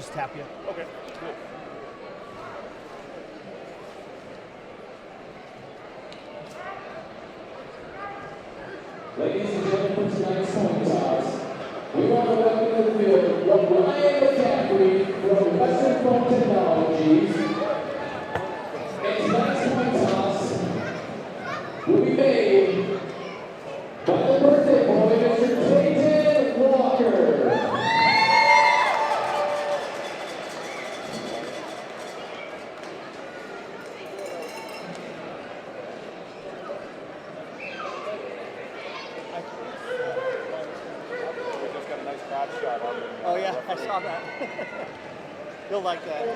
just tap you. Okay, cool. Ladies and gentlemen, for tonight's point toss, we want to welcome to the field Ryan McCaffrey from Western Phone Technologies. And tonight's point toss will be made by the birthday boy, Mr. Clayton Walker. Oh yeah, I saw that. You'll like that.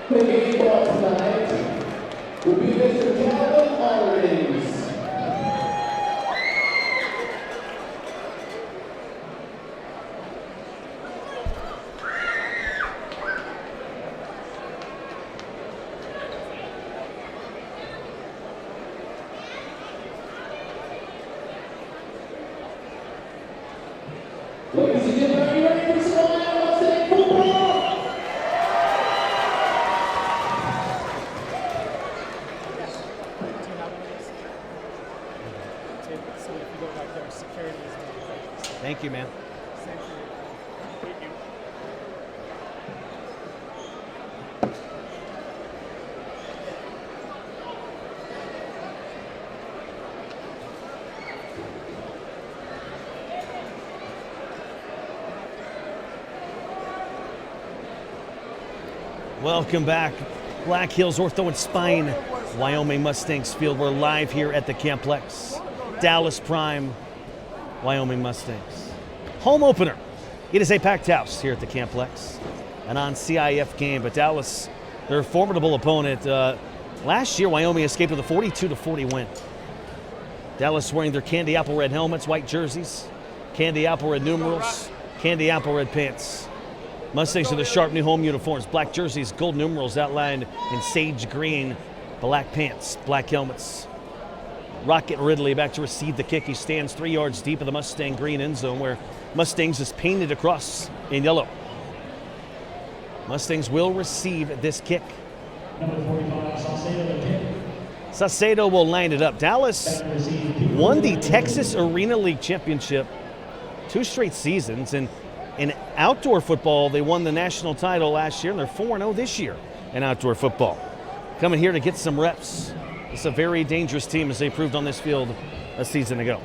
The game ball tonight will be Mr. Calvin Allerdings. Ladies and gentlemen, are you ready for some Mustang football? So if you go back there, security is really Thank you, man. Thank you. Welcome back. Black Hills Ortho and Spine, Wyoming Mustangs Field. We're live here at the Camplex. Dallas Prime, Wyoming Mustangs. Home opener. It is a packed house here at the Camplex. An on-CIF game, but Dallas, their formidable opponent. Last year, Wyoming escaped with a 42-40 win. Dallas wearing their candy apple red helmets, white jerseys, candy apple red numerals, candy apple red pants. Mustangs with the sharp new home uniforms, black jerseys, gold numerals outlined in sage green, black pants, black helmets. Rocket Ridley back to receive the kick. He stands 3 yards deep in the Mustang green end zone where Mustangs is painted across in yellow. Mustangs will receive this kick. Number 45, Saucedo. Saucedo will line it up. Dallas won the Texas Arena League Championship 2 straight seasons, and in outdoor football, they won the national title last year, and they're 4-0 this year in outdoor football. Coming here to get some reps. It's a very dangerous team, as they proved on this field a season ago.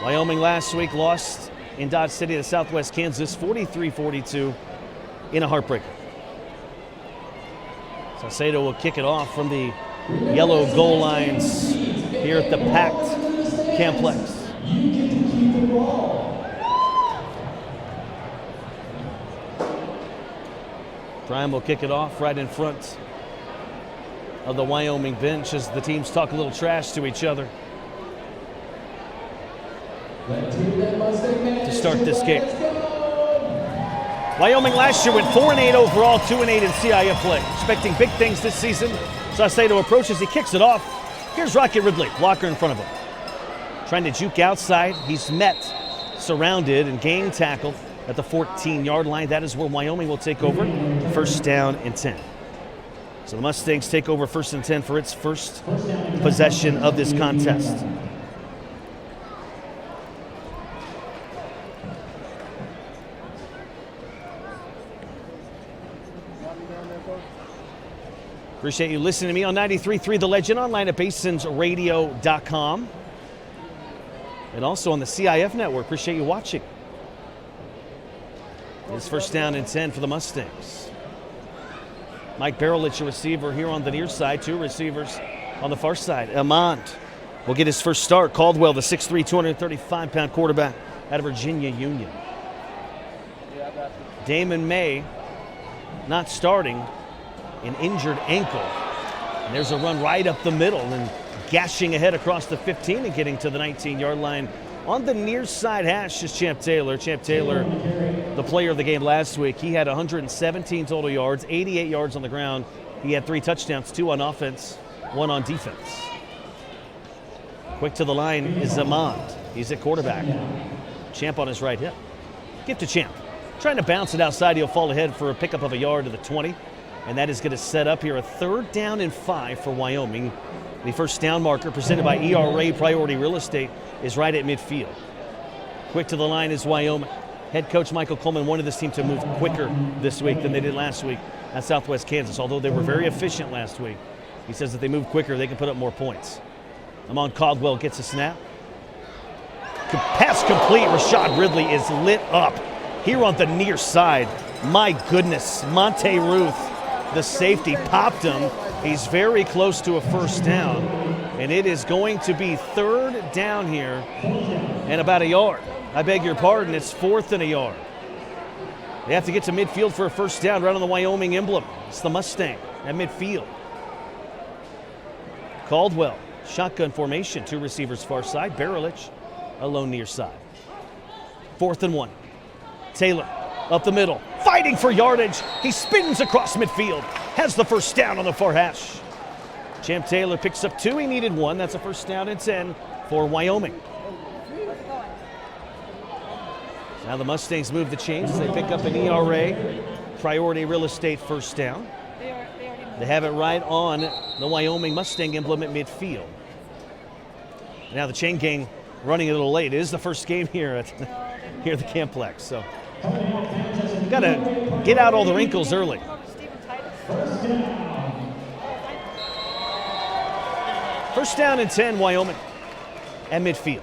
Wyoming last week lost in Dodge City to Southwest Kansas, 43-42 in a heartbreaker. Saucedo will kick it off from the yellow goal lines here at the packed Camplex. You get to keep the ball. Prime will kick it off right in front of the Wyoming bench as the teams talk a little trash to each other to start this game. Wyoming last year went 4-8 overall, 2-8 in CIF play. Expecting big things this season. Saucedo approaches, he kicks it off. Here's Rocket Ridley, blocker in front of him. Trying to juke outside, he's met, surrounded, and gang tackled at the 14-yard line. That is where Wyoming will take over, first down and 10. So the Mustangs take over first and 10 for its first possession of this contest. Appreciate you listening to me on 93.3 The Legend, online at BasonsRadio.com, and also on the CIF network. Appreciate you watching. It's first down and 10 for the Mustangs. Mike Barrelich, your receiver here on the near side. 2 receivers on the far side. Amand will get his first start. Caldwell, the 6'3", 235-pound quarterback out of Virginia Union. Damon May not starting, an injured ankle. And there's a run right up the middle and gashing ahead across the 15 and getting to the 19-yard line On the near side hash is Champ Taylor. Champ Taylor, the player of the game last week. He had 117 total yards, 88 yards on the ground. He had 3 touchdowns, 2 on offense, 1 on defense. Quick to the line is Zamond. He's at quarterback. Champ on his right hip. Give to Champ. Trying to bounce it outside. He'll fall ahead for a pickup of a yard to the 20. And that is going to set up here a 3rd down and 5 for Wyoming. The first down marker presented by ERA Priority Real Estate is right at midfield. Quick to the line is Wyoming. Head coach Michael Coleman wanted this team to move quicker this week than they did last week at Southwest Kansas. Although they were very efficient last week, he says if they move quicker, they can put up more points. Amon Caldwell gets a snap. Pass complete. Rashad Ridley is lit up here on the near side. My goodness, Monte Ruth, the safety, popped him. He's very close to a first down, and it is going to be 3rd down here and about a yard. I beg your pardon, it's 4th and a yard. They have to get to midfield for a first down right on the Wyoming emblem. It's the Mustang at midfield. Caldwell, shotgun formation, 2 receivers far side. Barilich alone near side. 4th and 1. Taylor up the middle, fighting for yardage. He spins across midfield, has the first down on the far hash. Champ Taylor picks up 2. He needed 1. That's a first down and 10 for Wyoming. Now the Mustangs move the chains as they pick up an ERA Priority Real Estate first down. They have it right on the Wyoming Mustang emblem at midfield. Now the chain gang running a little late. It is the first game here at the Camplex, so got to get out all the wrinkles early. First down and 10, Wyoming at midfield.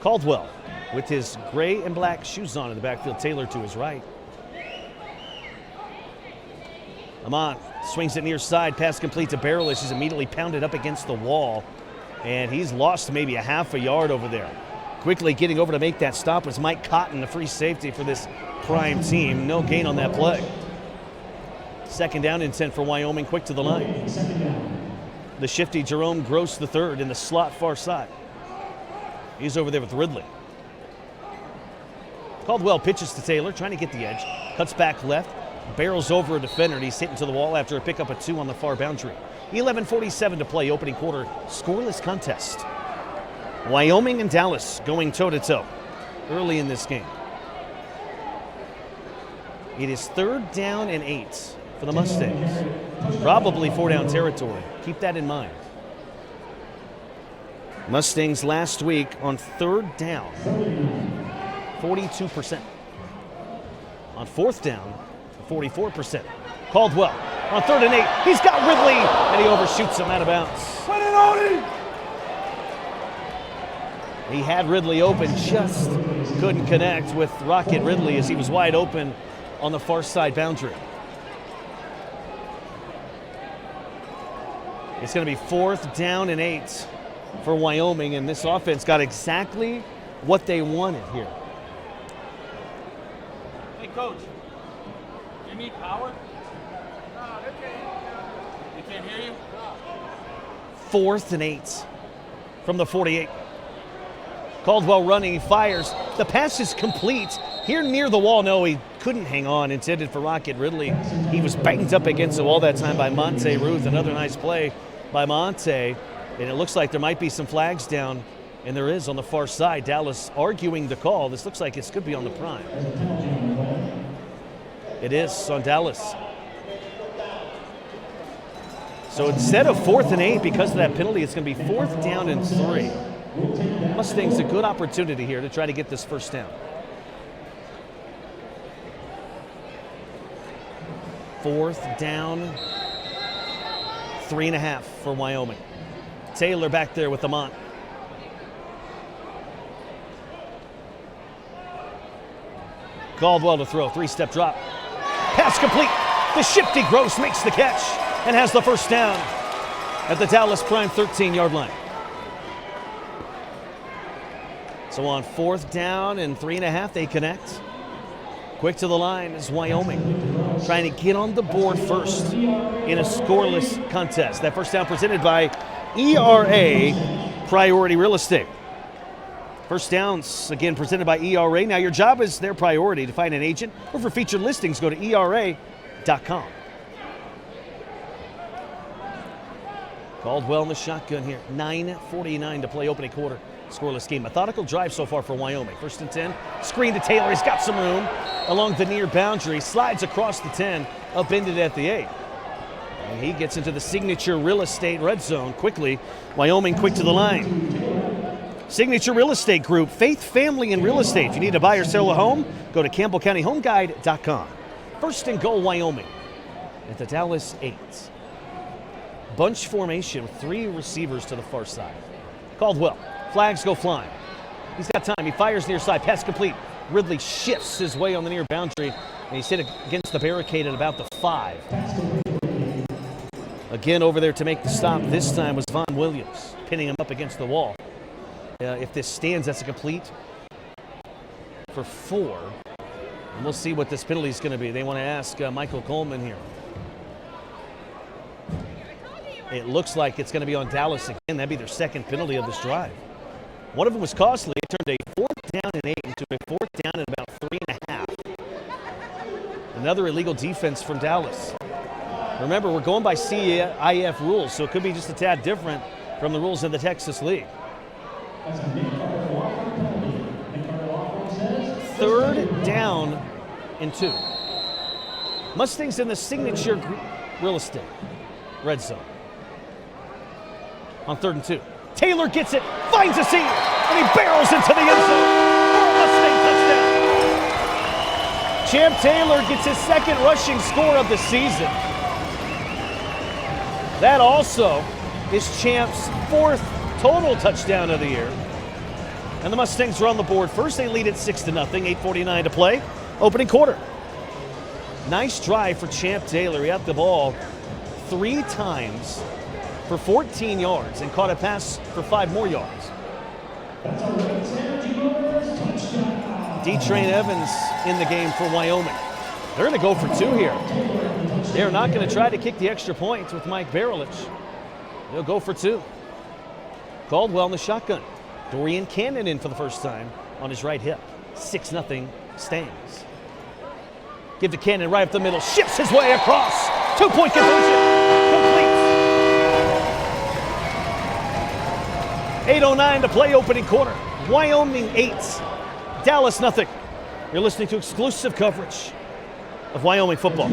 Caldwell with his gray and black shoes on in the backfield. Taylor to his right. Amon swings it near side. Pass complete to Barilich. He's immediately pounded up against the wall, and he's lost maybe a half a yard over there. Quickly getting over to make that stop was Mike Cotton, the free safety for this prime team. No gain on that play. 2nd down and 10 for Wyoming. Quick to the line. The shifty Jerome Gross III in the slot far side. He's over there with Ridley. Caldwell pitches to Taylor, trying to get the edge. Cuts back left, barrels over a defender, and he's hit into the wall after a pickup of 2 on the far boundary. 11:47 to play, opening quarter, scoreless contest. Wyoming and Dallas going toe-to-toe early in this game. It is 3rd down and 8 for the Mustangs. Probably 4-down territory. Keep that in mind. Mustangs last week on 3rd down, 42%. On 4th down, 44%. Caldwell on 3rd and 8. He's got Ridley, and he overshoots him out of bounds. Put it on him! He had Ridley open, just couldn't connect with Rocket Ridley as he was wide open on the far side boundary. It's going to be 4th down and 8 for Wyoming, and this offense got exactly what they wanted here. Hey, Coach, you need power? They can't hear you? 4th and 8 from the 48. Caldwell running, he fires. The pass is complete here near the wall. No, he couldn't hang on. Intended for Rocket Ridley. He was banged up against the wall that time by Monte Ruth. Another nice play by Monte. And it looks like there might be some flags down, and there is on the far side. Dallas arguing the call. This looks like it could be on the prime. It is on Dallas. So instead of 4th and 8, because of that penalty, it's going to be 4th down and 3. Mustangs a good opportunity here to try to get this first down. 4th down, 3.5 for Wyoming. Taylor back there with Amon. Caldwell to throw, 3-step drop. Pass complete. The shifty Gross makes the catch and has the first down at the Dallas Prime 13-yard line. So on 4th down and 3.5, they connect. Quick to the line is Wyoming, trying to get on the board first in a scoreless contest. That first down presented by ERA Priority Real Estate. First downs, again, presented by ERA. Now, your job is their priority. To find an agent or for featured listings, go to ERA.com. Caldwell in the shotgun here. 9:49 to play, opening quarter. Scoreless game. Methodical drive so far for Wyoming. 1st and 10. Screen to Taylor. He's got some room along the near boundary. Slides across the 10, upended at the 8. And he gets into the signature real estate red zone quickly. Wyoming quick to the line. Signature Real Estate Group, faith, family, and real estate. If you need to buy or sell a home, go to CampbellCountyHomeGuide.com. 1st and goal, Wyoming at the Dallas 8. Bunch formation with 3 receivers to the far side. Caldwell, flags go flying. He's got time, he fires near side, pass complete. Ridley shifts his way on the near boundary, and he's hit against the barricade at about the 5. Again over there to make the stop this time was Von Williams, pinning him up against the wall. If this stands, that's a complete for 4. And we'll see what this penalty is going to be. They want to ask Michael Coleman here. It looks like it's going to be on Dallas again. That'd be their 2nd penalty of this drive. One of them was costly. It turned a 4th down and 8 into a 4th down and about 3.5. Another illegal defense from Dallas. Remember, we're going by CIF rules, so it could be just a tad different from the rules in the Texas League. 3rd down and 2. Mustangs in the signature real estate red zone. On 3rd and 2. Taylor gets it, finds a seam, and he barrels into the end zone for a Mustang touchdown. Champ Taylor gets his 2nd rushing score of the season. That also is Champ's 4th total touchdown of the year. And the Mustangs are on the board first. They lead at 6-0, 8:49 to play. Opening quarter. Nice drive for Champ Taylor. He had the ball 3 times for 14 yards and caught a pass for 5 more yards. D-Train Evans in the game for Wyoming. They're going to go for 2 here. They're not going to try to kick the extra points with Mike Barelich. They'll go for 2. Caldwell in the shotgun. Dorian Cannon in for the first time on his right hip. 6-0 Stangs. Give to Cannon right up the middle. Shifts his way across. 2-point conversion. Complete. 8:09 to play, opening quarter. Wyoming 8, Dallas 0. You're listening to exclusive coverage of Wyoming football.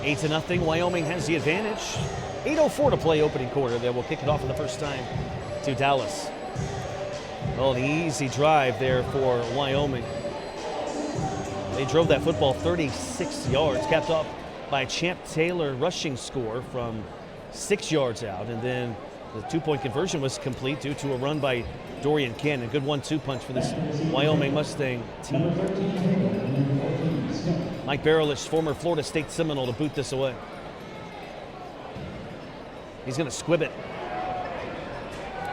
Eight to nothing. Wyoming has the advantage. 8:04 to play, opening quarter. They will kick it off for the first time to Dallas. Well, an easy drive there for Wyoming. They drove that football 36 yards, capped off by a Champ Taylor rushing score from 6 yards out, and then the 2-point conversion was complete due to a run by Dorian Cannon. Good 1-2 punch for this Wyoming Mustang team. Mike Barelich, former Florida State Seminole, to boot this away. He's going to squib it.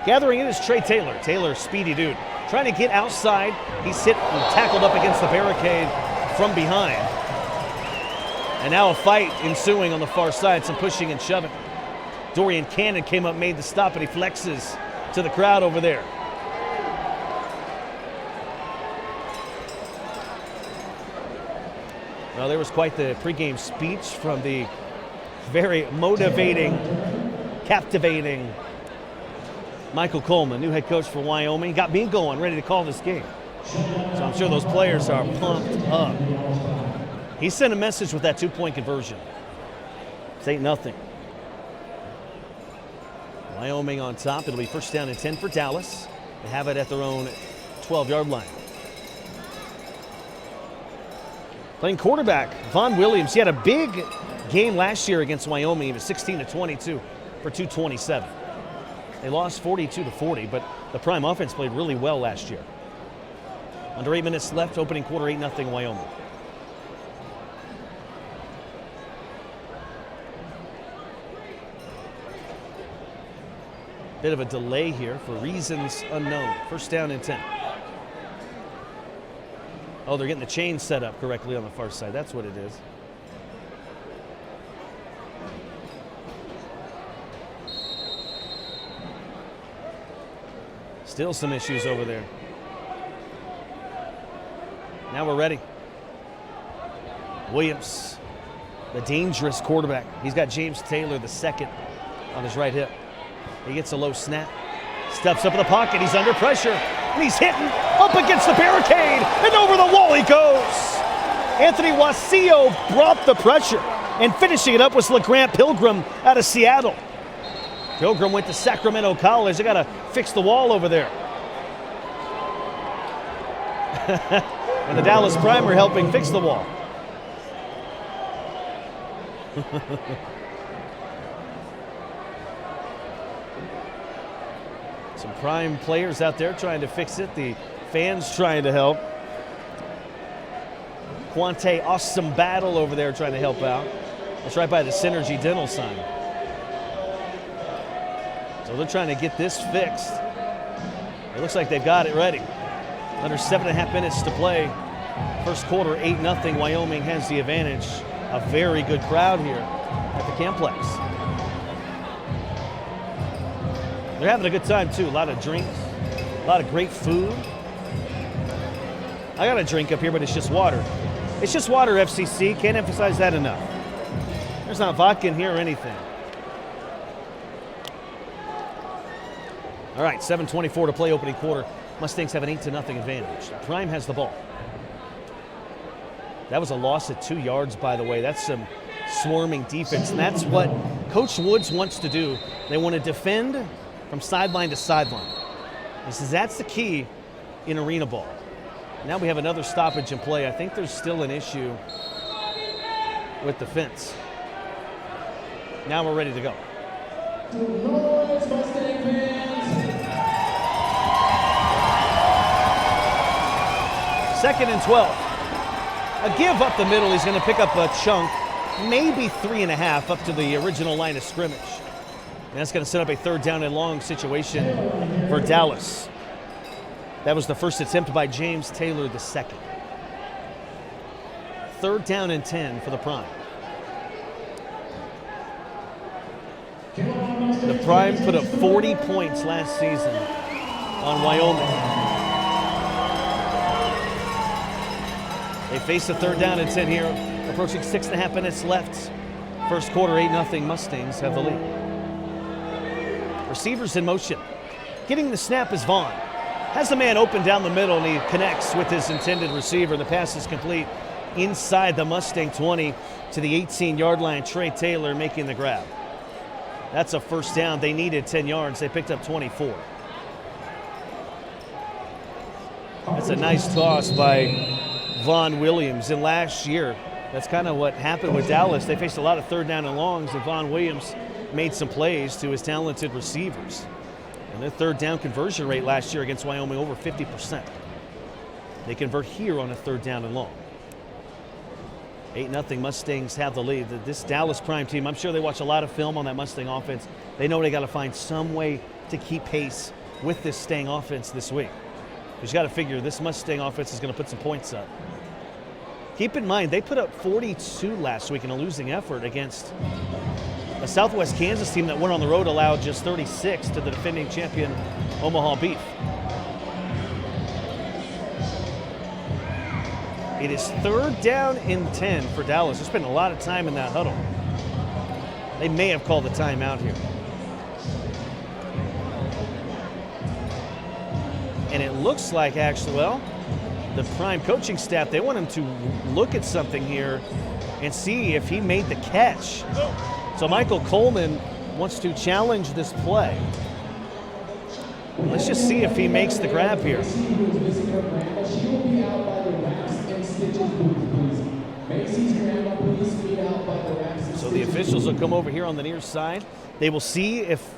Gathering in is Trey Taylor. Taylor, speedy dude. Trying to get outside. He's hit and tackled up against the barricade from behind. And now a fight ensuing on the far side. Some pushing and shoving. Dorian Cannon came up, made the stop, and he flexes to the crowd over there. Well, there was quite the pregame speech from the very motivating, captivating Michael Coleman, new head coach for Wyoming. Got me going, ready to call this game. So I'm sure those players are pumped up. He sent a message with that 2-point conversion. It's 8-0. Wyoming on top. It'll be first down and 10 for Dallas. They have it at their own 12-yard line. Playing quarterback, Vaughn Williams. He had a big game last year against Wyoming. He was 16-22 for 227. They lost 42-40, but the Prime offense played really well last year. Under 8 minutes left, opening quarter, 8-0 Wyoming. Bit of a delay here for reasons unknown. First down and 10. Oh, they're getting the chain set up correctly on the far side. That's what it is. Still some issues over there. Now we're ready. Williams, the dangerous quarterback. He's got James Taylor, the second, on his right hip. He gets a low snap, steps up in the pocket, he's under pressure, and he's hitting up against the barricade, and over the wall he goes. Anthony Wasillo brought the pressure, and finishing it up was LeGrant Pilgrim out of Seattle. Pilgrim went to Sacramento College. They got to fix the wall over there. And the Dallas Prime are helping fix the wall. Some Prime players out there trying to fix it. The fans trying to help. Quante Awesome Battle over there trying to help out. That's right by the Synergy Dental sign. So they're trying to get this fixed. It looks like they've got it ready. Under 7.5 minutes to play. First quarter, 8-0. Wyoming has the advantage. A very good crowd here at the Camplex. They're having a good time too. A lot of drinks, a lot of great food. I got a drink up here, but it's just water. It's just water, FCC. Can't emphasize that enough. There's not vodka in here or anything. All right, 7:24 to play, opening quarter. Mustangs have an 8-0 advantage. Prime has the ball. That was a loss at 2 yards, by the way. That's some swarming defense, and that's what Coach Woods wants to do. They want to defend from sideline to sideline. He says that's the key in arena ball. Now we have another stoppage in play. I think there's still an issue with the fence. Now we're ready to go. Second and 12. A give up the middle. He's going to pick up a chunk, maybe 3.5 up to the original line of scrimmage. And that's going to set up a third down and long situation for Dallas. That was the first attempt by James Taylor the second. Third down and 10 for the Prime. The Prime put up 40 points last season on Wyoming. They face a third down and 10 here, approaching 6.5 minutes left. First quarter, 8-0 Mustangs have the lead. Receivers in motion. Getting the snap is Vaughn. Has the man open down the middle, and he connects with his intended receiver. The pass is complete inside the Mustang 20 to the 18-yard line. Trey Taylor making the grab. That's a first down. They needed 10 yards. They picked up 24. That's a nice toss by Vaughn Williams. And last year, that's kind of what happened with Dallas. They faced a lot of third down and longs, and Vaughn Williams made some plays to his talented receivers. And their third down conversion rate last year against Wyoming, over 50%. They convert here on a third down and long. 8-0 Mustangs have the lead. This Dallas Prime team, I'm sure they watch a lot of film on that Mustang offense. They know they got to find some way to keep pace with this Stang offense this week. Because you got to figure this Mustang offense is going to put some points up. Keep in mind, they put up 42 last week in a losing effort against a Southwest Kansas team that went on the road, allowed just 36 to the defending champion Omaha Beef. It is third down and 10 for Dallas. They're spending a lot of time in that huddle. They may have called the timeout here. And it looks like, actually, well, the Prime coaching staff, they want him to look at something here and see if he made the catch. So Michael Coleman wants to challenge this play. Let's just see if he makes the grab here. So the officials will come over here on the near side. They will see if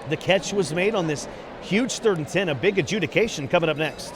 the catch was made on this huge 3rd and 10, a big adjudication coming up next.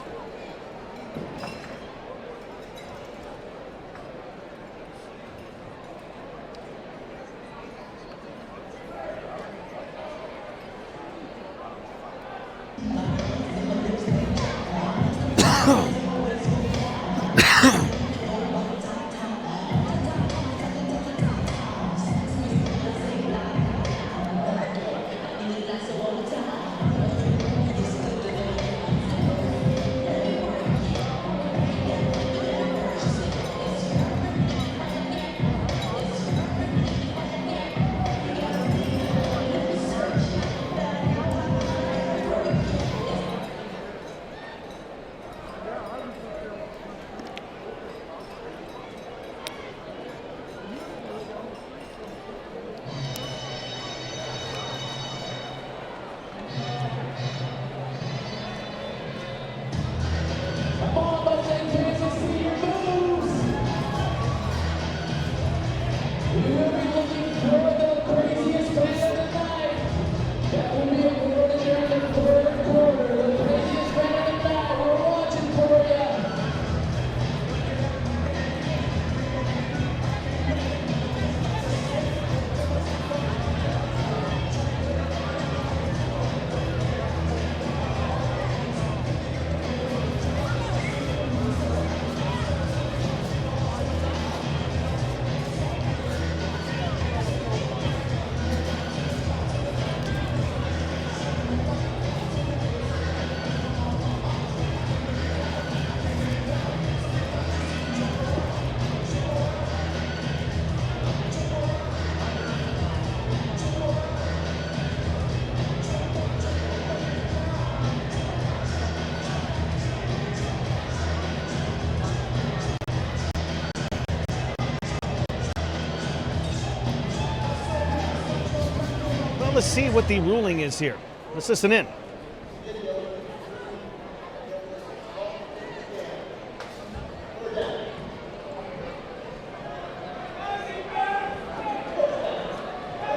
Let's see what the ruling is here. Let's listen in.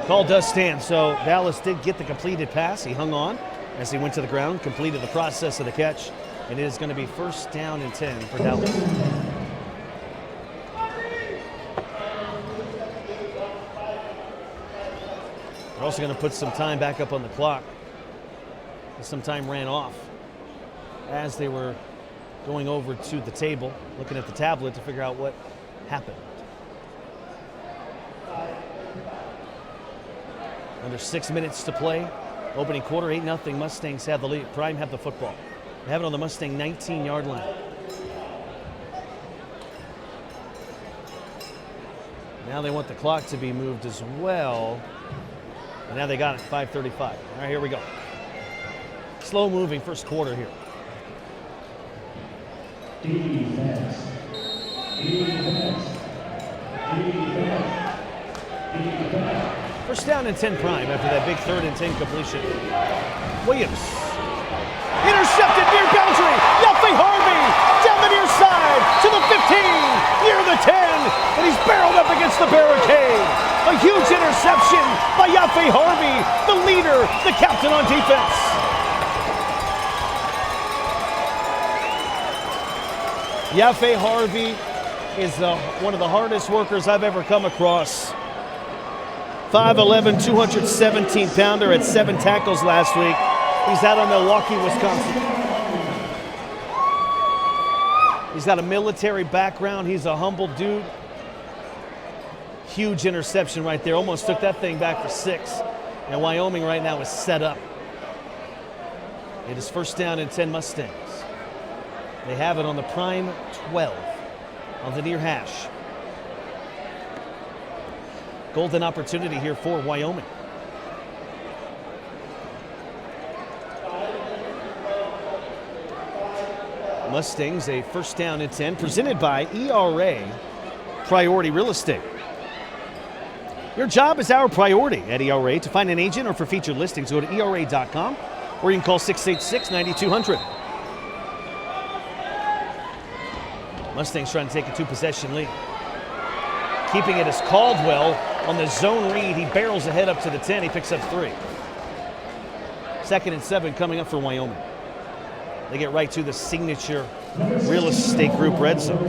Call does stand. So Dallas did get the completed pass. He hung on as he went to the ground, completed the process of the catch, and it is going to be 1st down and 10 for Dallas. They're also going to put some time back up on the clock. Some time ran off as they were going over to the table, looking at the tablet to figure out what happened. Under 6 minutes to play. Opening quarter, 8-0. Mustangs have the lead. Prime have the football. They have it on the Mustang 19-yard line. Now they want the clock to be moved as well. And now they got it, 5:35. All right, here we go. Slow moving first quarter here. Defense. First down and 10 Prime after that big 3rd and 10 completion. Williams. Intercepted near boundary. Yaffe Harvey down the near side to the 15, near the 10, and he's barreled up against the barricade. A huge interception by Yaffe Harvey, the leader, the captain on defense. Yaffe Harvey is one of the hardest workers I've ever come across. 5'11", 217-pounder, had 7 tackles last week. He's out of Milwaukee, Wisconsin. He's got a military background. He's a humble dude. Huge interception right there. Almost took that thing back for 6. And Wyoming right now is set up. It is 1st down and 10 Mustangs. They have it on the Prime 12 on the near hash. Golden opportunity here for Wyoming. Mustangs, a 1st down and 10, presented by ERA Priority Real Estate. Your job is our priority at ERA. To find an agent or for featured listings, go to ERA.com or you can call 686-9200. Mustangs trying to take a 2-possession lead. Keeping it is Caldwell on the zone read. He barrels ahead up to the 10. He picks up 3. 2nd and 7 coming up for Wyoming. They get right to the Signature Real Estate Group red zone.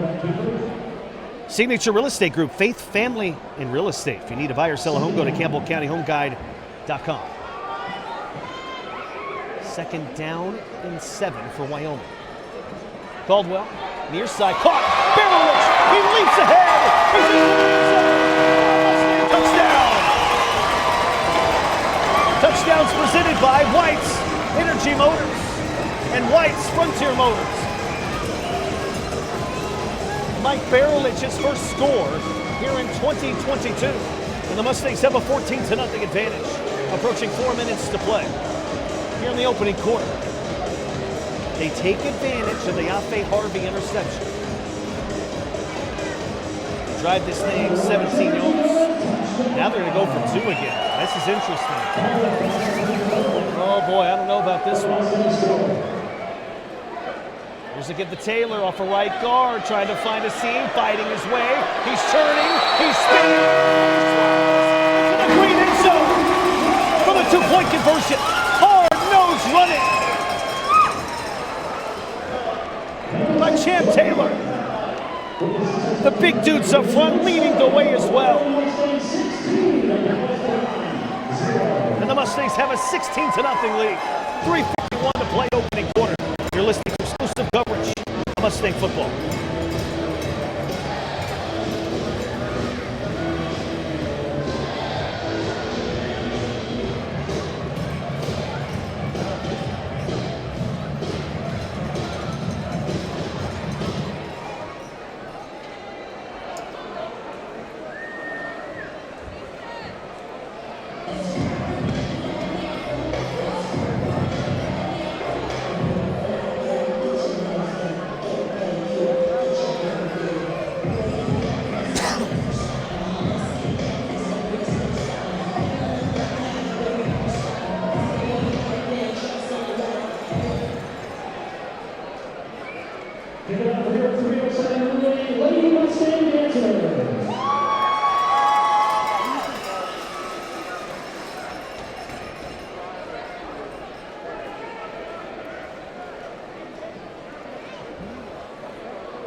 Signature Real Estate Group, faith, family, and real estate. If you need to buy or sell a home, go to CampbellCountyHomeGuide.com. 2nd down and 7 for Wyoming. Caldwell, near side, caught, barrel-less, he leaps ahead, he's in the end zone, touchdown! Touchdowns presented by White's Energy Motors and White's Frontier Motors. Mike Barelich, his first score here in 2022. And the Mustangs have a 14-0 advantage, approaching 4 minutes to play. Here in the opening quarter, they take advantage of the Yaffe Harvey interception. They drive this thing 17 yards. Now they're going to go for 2 again. This is interesting. Oh boy, I don't know about this one. Here's a give to Taylor off a right guard, trying to find a seam, fighting his way. He's turning, he's spinning. Into the green end zone for the 2-point conversion. Hard nose running by Champ Taylor. The big dudes up front leading the way as well. And the Mustangs have a 16-0 lead. 3:51 to play opening quarter. You're listening to exclusive coverage of Mustang football.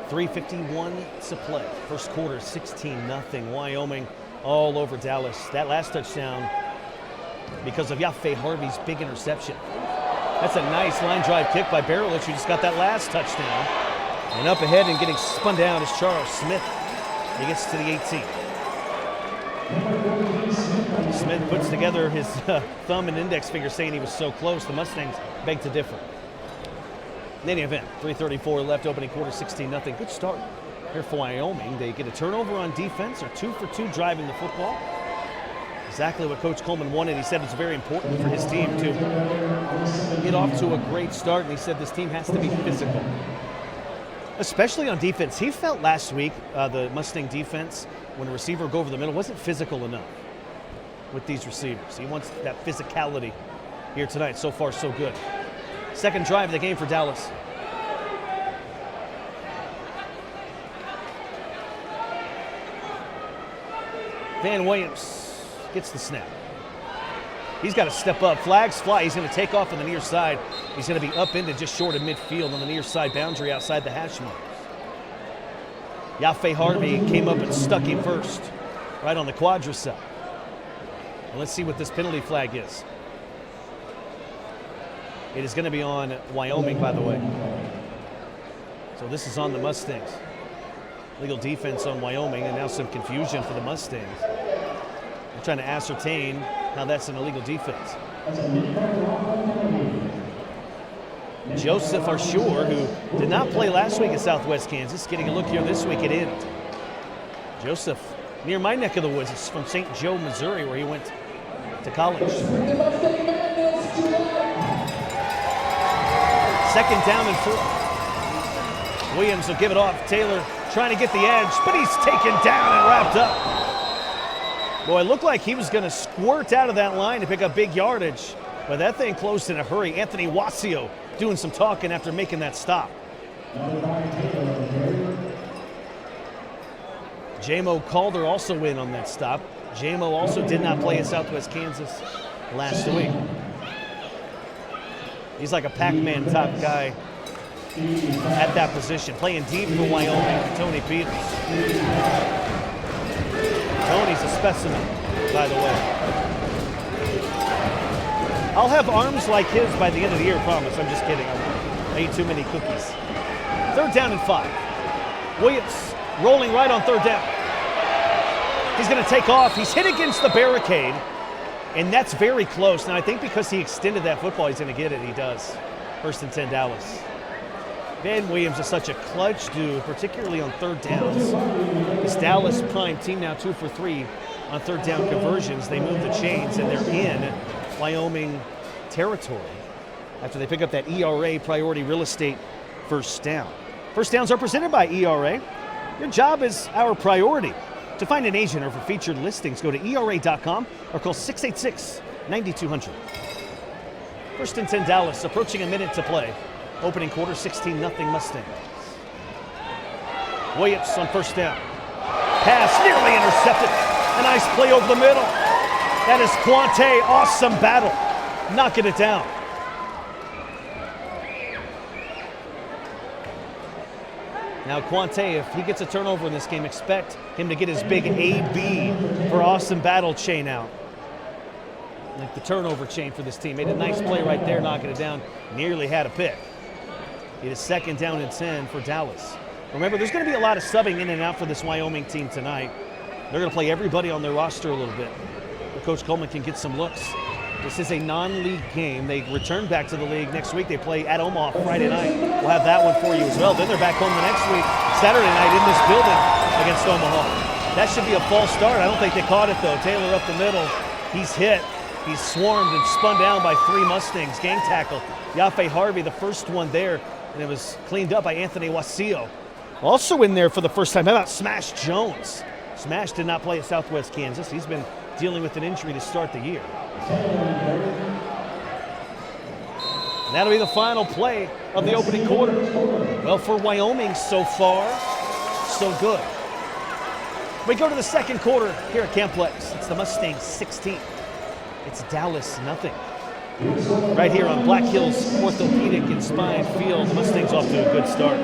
.351 to play. First quarter, 16-0. Wyoming all over Dallas. That last touchdown because of Yaffe Harvey's big interception. That's a nice line drive kick by Barelich, who just got that last touchdown. And up ahead and getting spun down is Charles Smith. He gets to the 18. Smith puts together his thumb and index finger saying he was so close. The Mustangs beg to differ. In any event, 3:34 left, opening quarter, 16-0. Good start here for Wyoming. They get a turnover on defense. They're 2 for 2 driving the football. Exactly what Coach Coleman wanted. He said it's very important for his team to get off to a great start, and he said this team has to be physical, especially on defense. He felt last week the Mustang defense, when a receiver would go over the middle, wasn't physical enough with these receivers. He wants that physicality here tonight. So far, so good. Second drive of the game for Dallas. Van Williams gets the snap. He's got to step up. Flags fly. He's going to take off on the near side. He's going to be upended just short of midfield on the near side boundary outside the hash marks. Yaffe Harvey came up and stuck him first, right on the quadricep. And let's see what this penalty flag is. It is going to be on Wyoming, by the way. So this is on the Mustangs. Legal defense on Wyoming, and now some confusion for the Mustangs. They're trying to ascertain how that's an illegal defense. Joseph Arshur, who did not play last week at Southwest Kansas, getting a look here this week at end. Joseph, near my neck of the woods, is from St. Joe, Missouri, where he went to college. Second down and 4. Williams will give it off. Taylor trying to get the edge, but he's taken down and wrapped up. Boy, it looked like he was going to squirt out of that line to pick up big yardage, but that thing closed in a hurry. Anthony Wasio doing some talking after making that stop. J-Mo Calder also in on that stop. J-Mo also did not play in Southwest Kansas last week. He's like a Pac-Man type guy at that position, playing deep for Wyoming, Tony Peters. Tony's a specimen, by the way. I'll have arms like his by the end of the year, promise. I'm just kidding. I ate too many cookies. 3rd down and 5. Williams rolling right on 3rd down. He's going to take off. He's hit against the barricade, and that's very close. Now, I think because he extended that football, he's going to get it. He does. 1st and 10, Dallas. Ben Williams is such a clutch dude, particularly on 3rd downs. This Dallas Prime team now 2 for 3 on 3rd down conversions. They move the chains, and they're in Wyoming territory after they pick up that ERA priority real estate 1st down. 1st downs are presented by ERA. Your job is our priority. To find an agent or for featured listings, go to ERA.com or call 686-9200. 1st and 10, Dallas, approaching a minute to play. Opening quarter, 16-0 Mustangs. Williams on 1st down. Pass nearly intercepted. A nice play over the middle. That is Quante, awesome battle. Knocking it down. Now Quante, if he gets a turnover in this game, expect him to get his big AB for awesome battle chain out. Like the turnover chain for this team. Made a nice play right there, knocking it down. Nearly had a pick. It is 2nd down and 10 for Dallas. Remember, there's going to be a lot of subbing in and out for this Wyoming team tonight. They're going to play everybody on their roster a little bit. But Coach Coleman can get some looks. This is a non-league game. They return back to the league next week. They play at Omaha Friday night. We'll have that one for you as well. Then they're back home the next week, Saturday night in this building against Omaha. That should be a false start. I don't think they caught it, though. Taylor up the middle. He's hit. He's swarmed and spun down by 3 Mustangs. Gang tackle. Yafe Harvey, the first one there, and it was cleaned up by Anthony Wasio. Also in there for the first time, how about Smash Jones? Smash did not play at Southwest Kansas. He's been dealing with an injury to start the year. And that'll be the final play of the opening quarter. Well, for Wyoming so far, so good. We go to the 2nd quarter here at Camplex. It's the Mustangs 16. It's Dallas nothing. Right here on Black Hills Orthopedic and Spine Field, the Mustangs off to a good start.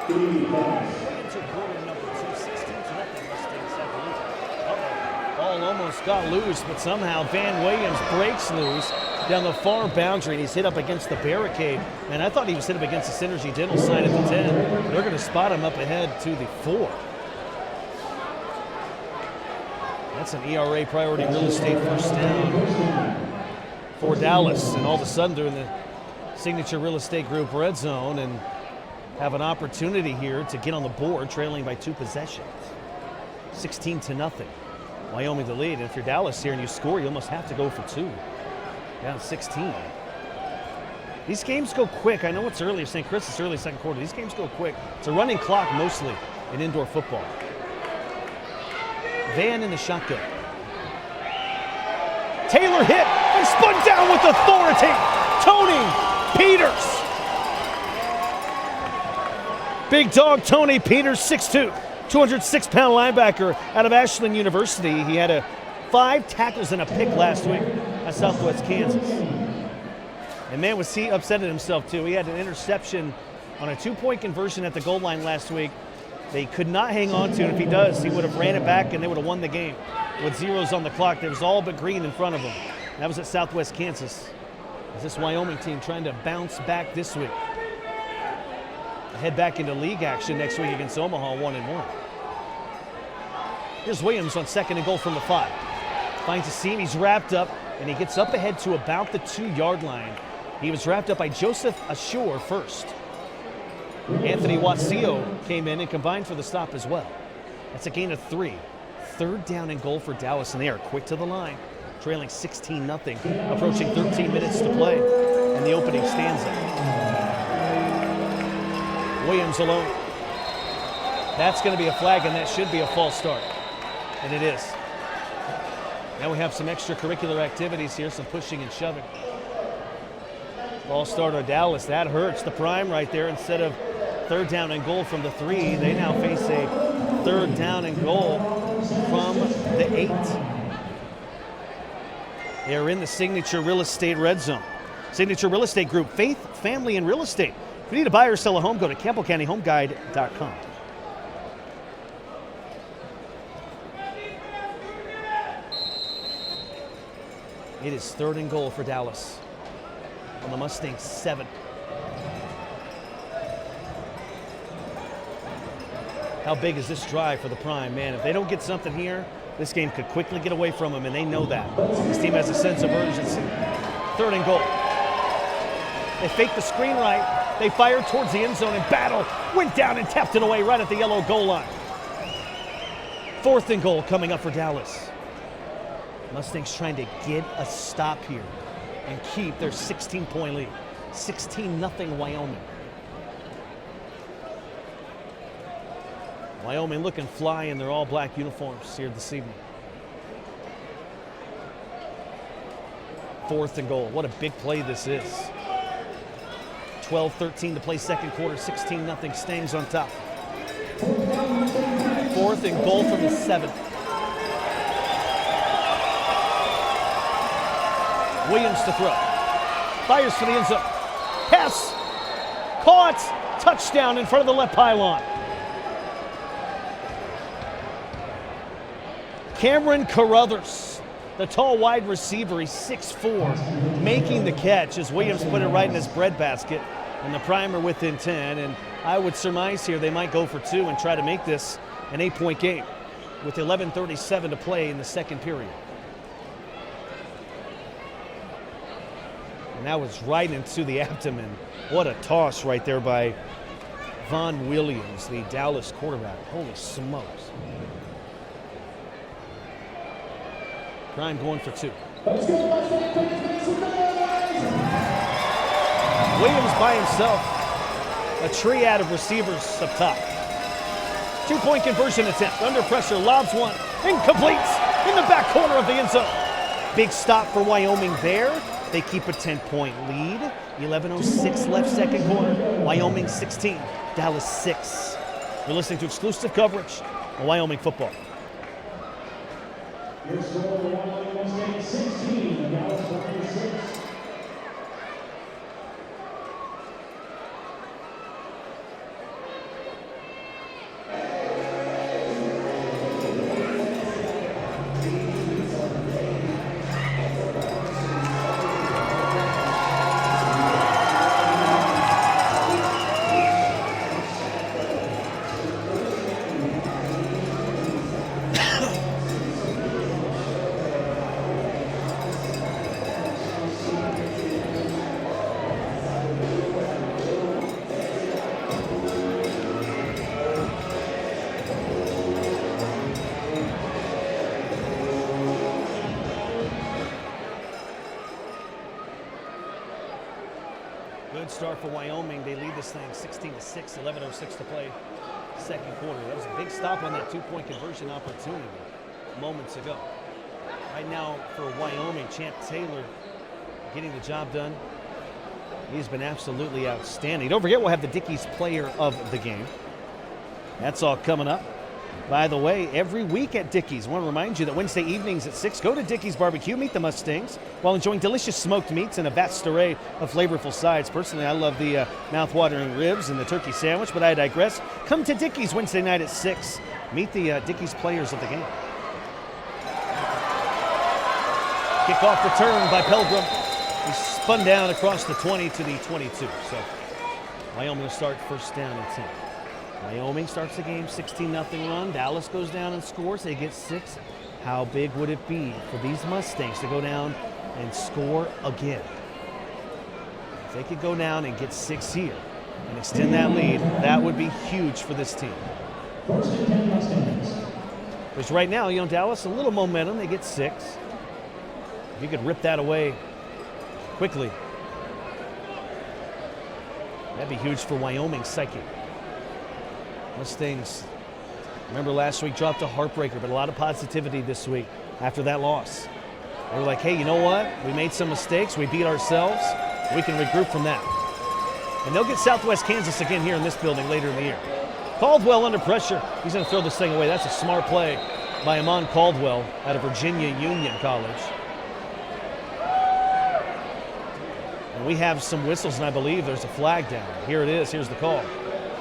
Into quarter number 2, 16-0 Mustangs have the lead. Ball almost got loose, but somehow Van Williams breaks loose down the far boundary, and he's hit up against the barricade. And I thought he was hit up against the Synergy Dental sign at the 10. They're going to spot him up ahead to the 4. That's an ERA priority real estate first down for Dallas. And all of a sudden they're in the Signature Real Estate Group red zone and have an opportunity here to get on the board, trailing by 2 possessions. 16-0. Wyoming the lead. And if you're Dallas here and you score, you almost have to go for 2. Down 16. These games go quick. I know it's early. St. Chris is early second quarter. These games go quick. It's a running clock mostly in indoor football. Van in the shotgun. Taylor hit and spun down with authority. Tony Peters. Big dog Tony Peters, 6'2", 206-pound linebacker out of Ashland University. He had 5 tackles and a pick last week at Southwest Kansas. And man, was he upset at himself too. He had an interception on a 2-point conversion at the goal line last week. They could not hang on to it. If he does, he would have ran it back and they would have won the game. With zeros on the clock, there was all but green in front of him. That was at Southwest Kansas. Is this Wyoming team trying to bounce back this week? Head back into league action next week against Omaha, 1-1. Here's Williams on 2nd and goal from the 5. Finds a seam, he's wrapped up, and he gets up ahead to about the 2-yard line. He was wrapped up by Joseph Ashore first. Anthony Watsio came in and combined for the stop as well. That's a gain of 3. 3rd down and goal for Dallas, and they are quick to the line, trailing 16-0, approaching 13 minutes to play, and the opening stanza. Williams alone. That's going to be a flag, and that should be a false start. And it is. Now we have some extracurricular activities here, some pushing and shoving. False start on Dallas. That hurts the prime right there. Instead of 3rd down and goal from the 3, they now face a 3rd down and goal from the 8. They are in the Signature Real Estate red zone. Signature Real Estate Group, faith, family, and real estate. If you need to buy or sell a home, go to CampbellCountyHomeGuide.com. It is 3rd and goal for Dallas on the Mustangs 7. How big is this drive for the Prime? Man, if they don't get something here, this game could quickly get away from them, and they know that. This team has a sense of urgency. 3rd and goal. They fake the screen right. They fired towards the end zone and battle. Went down and tapped it away right at the yellow goal line. 4th and goal coming up for Dallas. Mustangs trying to get a stop here and keep their 16-point lead. 16-0 Wyoming. Wyoming looking fly in their all-black uniforms here this evening. 4th and goal. What a big play this is. 12-13 to play second quarter. 16-0 Stangs on top. 4th and goal from the 7. Williams to throw. Fires for the end zone. Pass. Caught. Touchdown in front of the left pylon. Cameron Carruthers, the tall wide receiver, he's 6'4", making the catch as Williams put it right in his breadbasket, and the Prime are within 10, and I would surmise here they might go for 2 and try to make this an 8-point game with 11:37 to play in the second period. And that was right into the abdomen. What a toss right there by Von Williams, the Dallas quarterback. Holy smokes. Prime going for 2. Williams by himself. A triad of receivers up top. 2-point conversion attempt. Under pressure, lobs one. Incomplete in the back corner of the end zone. Big stop for Wyoming there. They keep a 10-point lead. 11:06 left second quarter. Wyoming 16, Dallas 6. You're listening to exclusive coverage of Wyoming football. Your score, the Wyoming Mustangs 16, the Dallas Prime 6. Good start for Wyoming. They lead this thing 16-6, 11:06 to play second quarter. That was a big stop on that two-point conversion opportunity moments ago. Right now for Wyoming, Champ Taylor getting the job done. He's been absolutely outstanding. Don't forget, we'll have the Dickies Player of the Game. That's all coming up. By the way, every week at Dickies, I want to remind you that Wednesday evenings at 6, go to Dickies Barbecue, meet the Mustangs, while enjoying delicious smoked meats and a vast array of flavorful sides. Personally, I love the mouth-watering ribs and the turkey sandwich, but I digress. Come to Dickies Wednesday night at 6. Meet the Dickies Players of the Game. Kickoff return by Pelgrim. He spun down across the 20 to the 22. So Wyoming will start first down and 10. Wyoming starts the game 16-0 run. Dallas goes down and scores. They get 6. How big would it be for these Mustangs to go down and score again? If they could go down and get 6 here and extend that lead, that would be huge for this team. First and 10 Mustangs. Because right now, Dallas, a little momentum. They get 6. If you could rip that away quickly, that'd be huge for Wyoming's psyche. Mustangs, remember last week, dropped a heartbreaker, but a lot of positivity this week after that loss. They were like, hey, you know what? We made some mistakes. We beat ourselves. We can regroup from that. And they'll get Southwest Kansas again here in this building later in the year. Caldwell under pressure. He's going to throw this thing away. That's a smart play by Amon Caldwell out of Virginia Union College. And we have some whistles, and I believe there's a flag down. Here it is. Here's the call.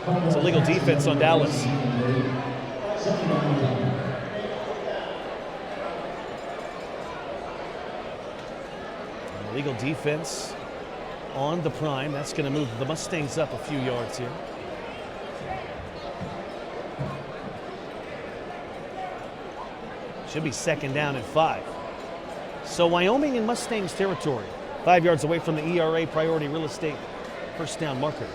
It's illegal defense on Dallas. Illegal defense on the Prime. That's going to move the Mustangs up a few yards here. Should be second down and 5. So Wyoming in Mustangs territory. 5 yards away from the ERA priority real estate first down marker.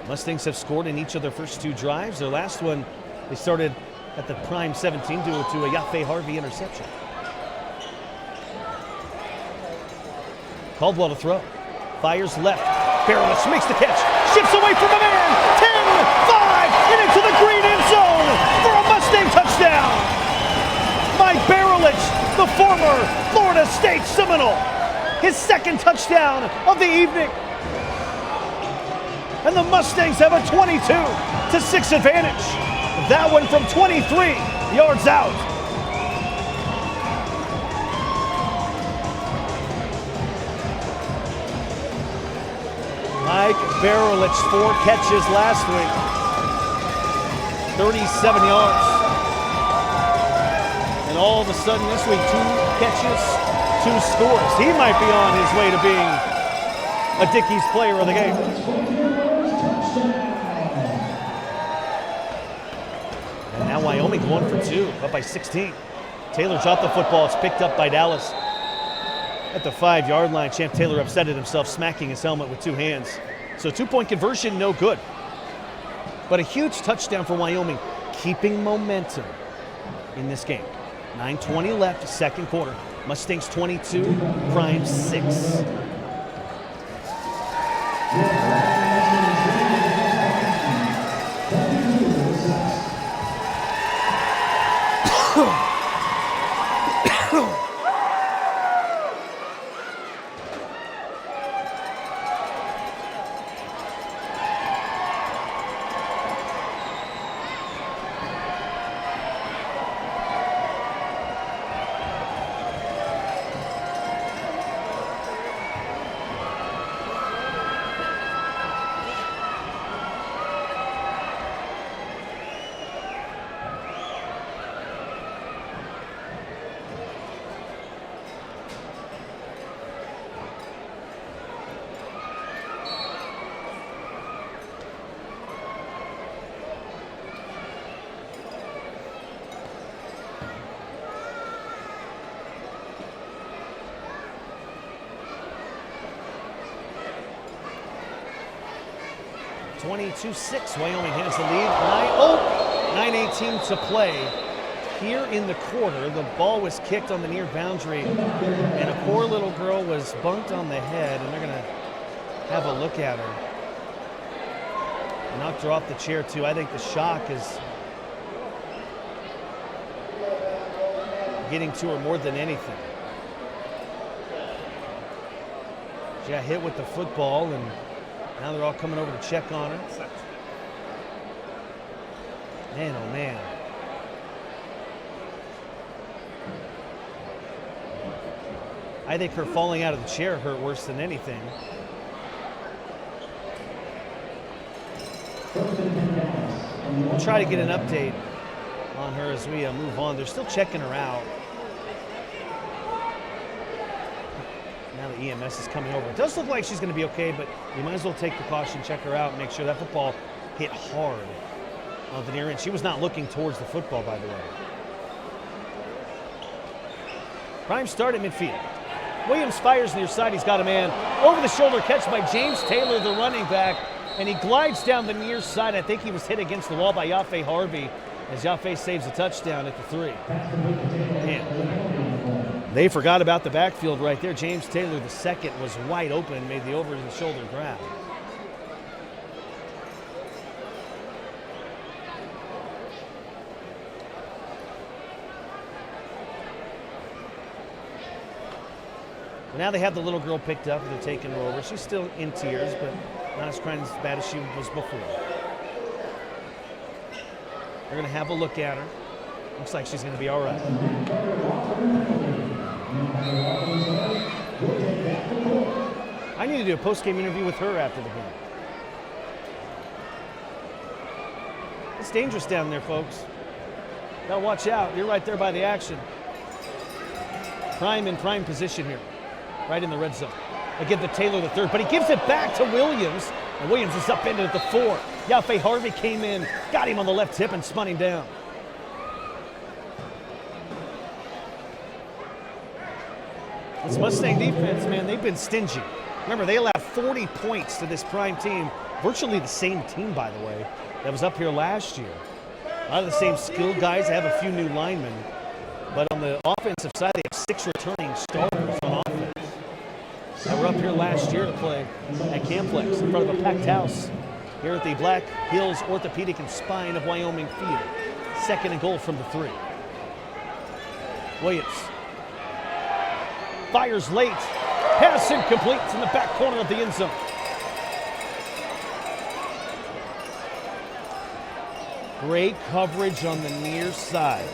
Mustangs have scored in each of their first 2 drives. Their last one, they started at the Prime 17 due to a Yaffe Harvey interception. Caldwell to throw. Fires left. Barrowitz makes the catch. Shifts away from a man. 10, 5, and into the green end zone for a Mustang touchdown. Mike Barrowitz, the former Florida State Seminole. His second touchdown of the evening. And the Mustangs have a 22-6 advantage. That one from 23 yards out. Mike Barrowitz, 4 catches last week. 37 yards. And all of a sudden this week, 2 catches, 2 scores. He might be on his way to being a Dickies Player of the Game. And now Wyoming 1 for 2, up by 16. Taylor dropped the football. It's picked up by Dallas. At the 5-yard line, Champ Taylor upset himself, smacking his helmet with 2 hands. So 2-point conversion, no good. But a huge touchdown for Wyoming, keeping momentum in this game. 9:20 left, second quarter. Mustangs 22, Prime 6. 22-6, Wyoming has the lead. 9:18 to play here in the quarter. The ball was kicked on the near boundary, and a poor little girl was bunked on the head, and they're going to have a look at her. Knocked her off the chair, too. I think the shock is getting to her more than anything. She got hit with the football, and now they're all coming over to check on her. Man, oh man. I think her falling out of the chair hurt worse than anything. We'll try to get an update on her as we move on. They're still checking her out. Now the EMS is coming over. It does look like she's going to be okay, but you might as well take precaution, check her out, and make sure that football hit hard on the near end. She was not looking towards the football, by the way. Prime start at midfield. Williams fires near side. He's got a man. Over the shoulder catch by James Taylor, the running back, and he glides down the near side. I think he was hit against the wall by Yaffe Harvey as Yaffe saves a touchdown at the 3. Man, they forgot about the backfield right there. James Taylor, the second, was wide open, made the over-the-shoulder grab. Now they have the little girl picked up. They're taking her over. She's still in tears, but not as crying as bad as she was before. They're going to have a look at her. Looks like she's going to be all right. I need to do a post-game interview with her after the game. It's dangerous down there, folks. Gotta watch out. You're right there by the action. Prime in prime position here. Right in the red zone. Again, the Taylor the third, but he gives it back to Williams, and Williams is upended at the 4. Yaffe Harvey came in, got him on the left hip, and spun him down. This Mustang defense, man, they've been stingy. Remember, they allowed 40 points to this prime team, virtually the same team, by the way, that was up here last year. A lot of the same skill guys. They have a few new linemen, but on the offensive side, they have 6 returning starters on offense. That were up here last year to play at Camplex in front of a packed house here at the Black Hills Orthopedic and Spine of Wyoming Field. 2nd and goal from the 3. Williams fires late. Pass incomplete in the back corner of the end zone. Great coverage on the near side.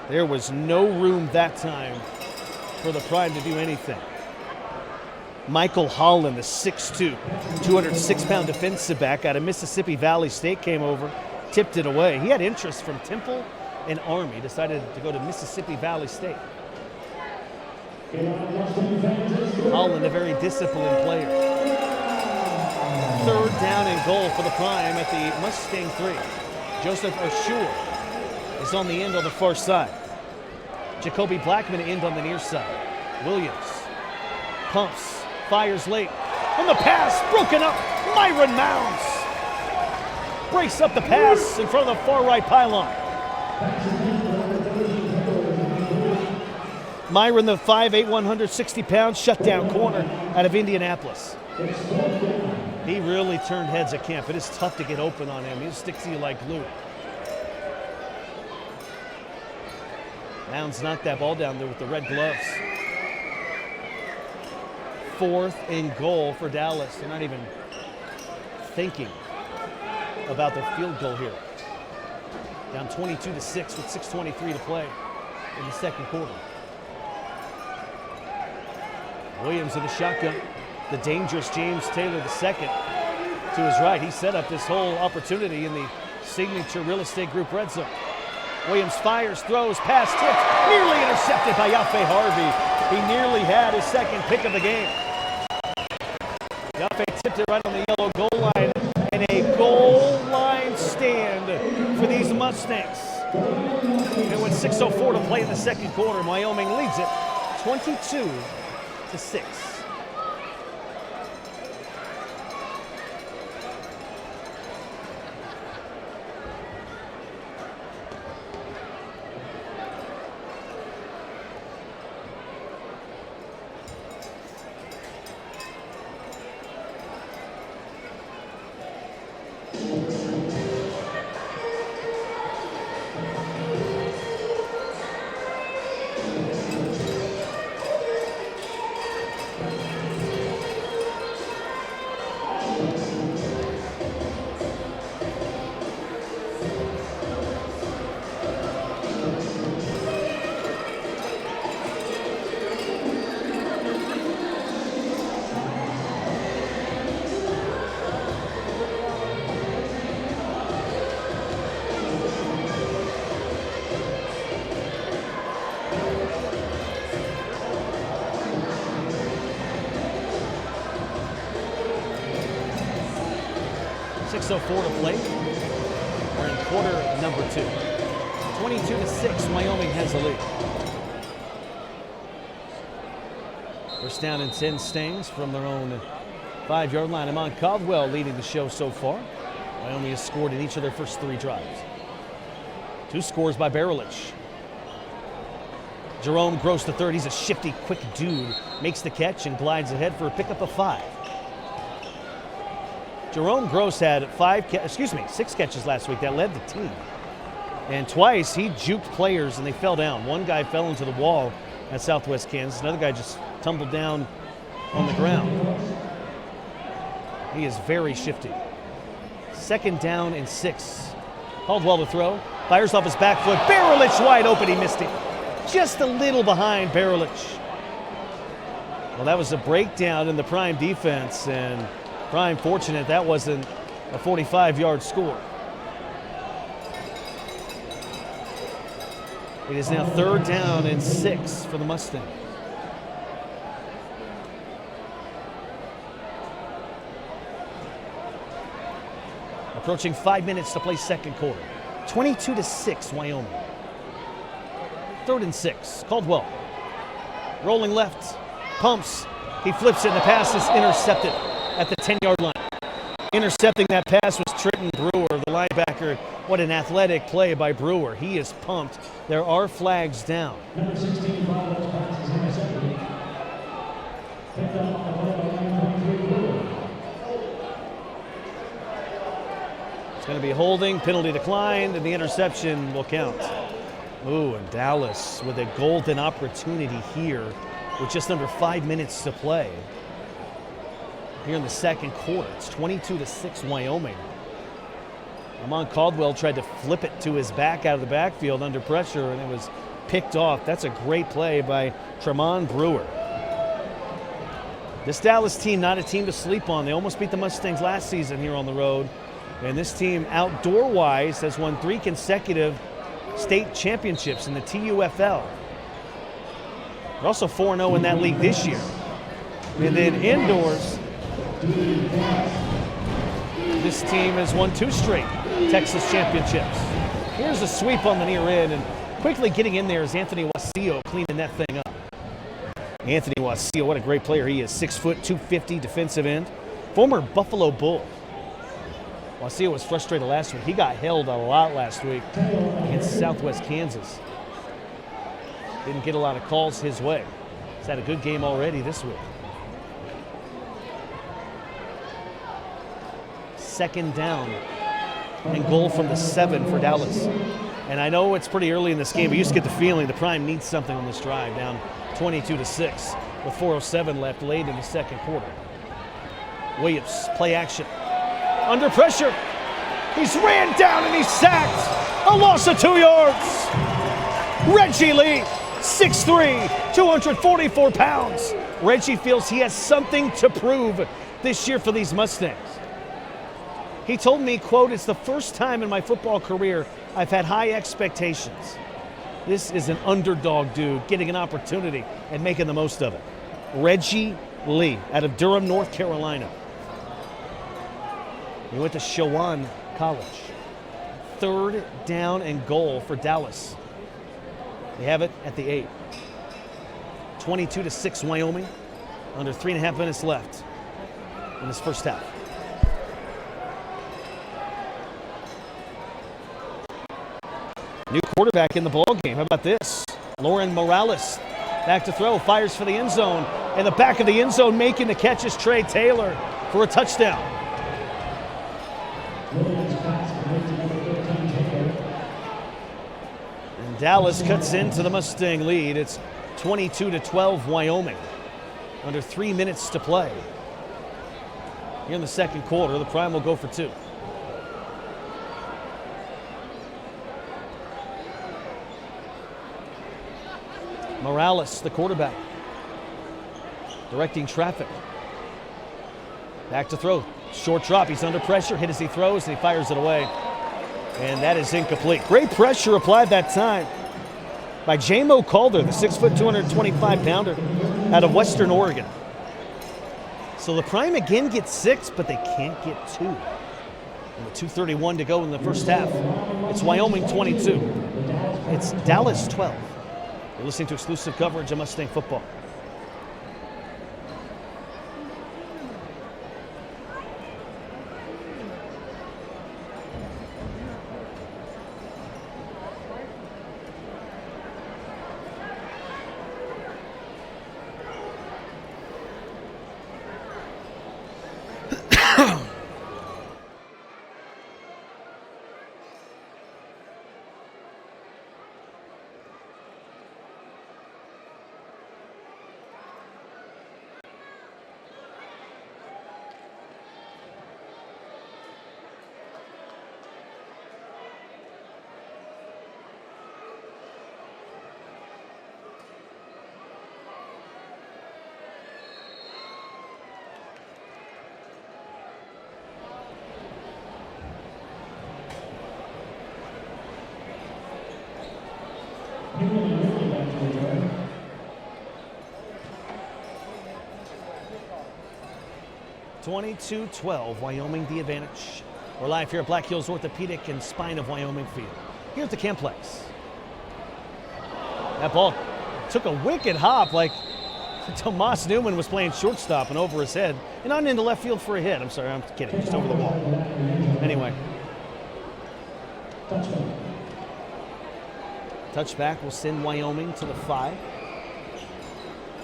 There was no room that time for the Prime to do anything. Michael Holland, the 6'2", 206-pound defensive back out of Mississippi Valley State, came over, tipped it away. He had interest from Temple and Army, decided to go to Mississippi Valley State. Holland, a very disciplined player. 3rd down and goal for the Prime at the Mustang 3. Joseph Ashur is on the end on the far side. Jacoby Blackman end on the near side. Williams pumps. Fires late. And the pass broken up. Myron Mounds breaks up the pass in front of the far right pylon. Myron, the 5'8", 160-pound shutdown corner out of Indianapolis. He really turned heads at camp. It is tough to get open on him. He'll stick to you like glue. Mounds knocked that ball down there with the red gloves. 4th and goal for Dallas. They're not even thinking about the field goal here. Down 22-6 with 6:23 to play in the 2nd quarter. Williams in the shotgun. The dangerous James Taylor II to his right. He set up this whole opportunity in the signature real estate group red zone. Williams fires, throws, pass tipped, nearly intercepted by Yaffe Harvey. He nearly had his 2nd pick of the game. Yaffe tipped it right on the yellow goal line, and a goal line stand for these Mustangs. And with 6:04 to play in the 2nd quarter, Wyoming leads it 22-6. 6:04 to play. We're in quarter number 2. 22-6, Wyoming has the lead. First down and 10 Mustangs from their own 5-yard line. Amon Caldwell leading the show so far. Wyoming has scored in each of their first 3 drives. 2 scores by Barelich. Jerome Gross III, he's a shifty, quick dude. Makes the catch and glides ahead for a pickup of 5. Jerome Gross had 6 catches last week. That led the team. And twice he juked players and they fell down. One guy fell into the wall at Southwest Kansas. Another guy just tumbled down on the ground. He is very shifty. 2nd down and 6. Caldwell to throw. Fires off his back foot. Barelich wide open. He missed it. Just a little behind Barelich. Well, that was a breakdown in the Prime defense, and Prime fortunate that wasn't a 45-yard score. It is now 3rd down and 6 for the Mustangs. Approaching 5 minutes to play second quarter. 22-6, Wyoming. 3rd and 6. Caldwell. Rolling left. Pumps. He flips it and the pass is intercepted at the 10-yard line. Intercepting that pass was Trenton Brewer, the linebacker. What an athletic play by Brewer. He is pumped. There are flags down. Number 16, passes intercepted. Picked up It's going to be holding, penalty declined, and the interception will count. Ooh, and Dallas with a golden opportunity here with just under 5 minutes to play. Here in the second quarter, it's 22-6 Wyoming. Amon Caldwell tried to flip it to his back out of the backfield under pressure, and it was picked off. That's a great play by Tremont Brewer. This Dallas team, not a team to sleep on. They almost beat the Mustangs last season here on the road. And this team, outdoor-wise, has won 3 consecutive state championships in the TUFL. They're also 4-0 in that league this year. And then indoors, this team has won 2 straight Texas championships. Here's a sweep on the near end, and quickly getting in there is Anthony Wasillo cleaning that thing up. Anthony Wasillo, what a great player he is. 6 foot, 250 defensive end. Former Buffalo Bull. Wasillo was frustrated last week. He got held a lot last week against Southwest Kansas. Didn't get a lot of calls his way. He's had a good game already this week. 2nd down and goal from the 7 for Dallas. And I know it's pretty early in this game, but you just get the feeling the Prime needs something on this drive, down 22-6 with 4:07 left late in the second quarter. Williams, play action. Under pressure. He's ran down and he's sacked. A loss of 2 yards. Reggie Lee, 6'3", 244 pounds. Reggie feels he has something to prove this year for these Mustangs. He told me, quote, "It's the first time in my football career I've had high expectations. This is an underdog dude getting an opportunity and making the most of it." Reggie Lee out of Durham, North Carolina. He went to Chowan College. 3rd down and goal for Dallas. They have it at the 8. 22-6 Wyoming. Under 3.5 minutes left in this first half. New quarterback in the ballgame. How about this? Lauren Morales back to throw, fires for the end zone. In the back of the end zone, making the catch is Trey Taylor for a touchdown. And Dallas cuts into the Mustang lead. It's 22-12 Wyoming. Under 3 minutes to play. Here in the second quarter, the Prime will go for 2. Morales, the quarterback, directing traffic. Back to throw. Short drop. He's under pressure. Hit as he throws, and he fires it away. And that is incomplete. Great pressure applied that time by J-Mo Calder, the 6 foot, 225 pounder out of Western Oregon. So the Prime again gets 6, but they can't get 2. And with 2:31 to go in the first half, it's Wyoming 22. It's Dallas 12. You're listening to exclusive coverage of Mustang football. (22-12), Wyoming the advantage. We're live here at Black Hills Orthopedic and Spine of Wyoming Field, here at the Camplex. That ball took a wicked hop, like Tomas Newman was playing shortstop and over his head, and on into left field for a hit. I'm sorry, I'm kidding, just over the wall. Anyway. Touchback will send Wyoming to the 5.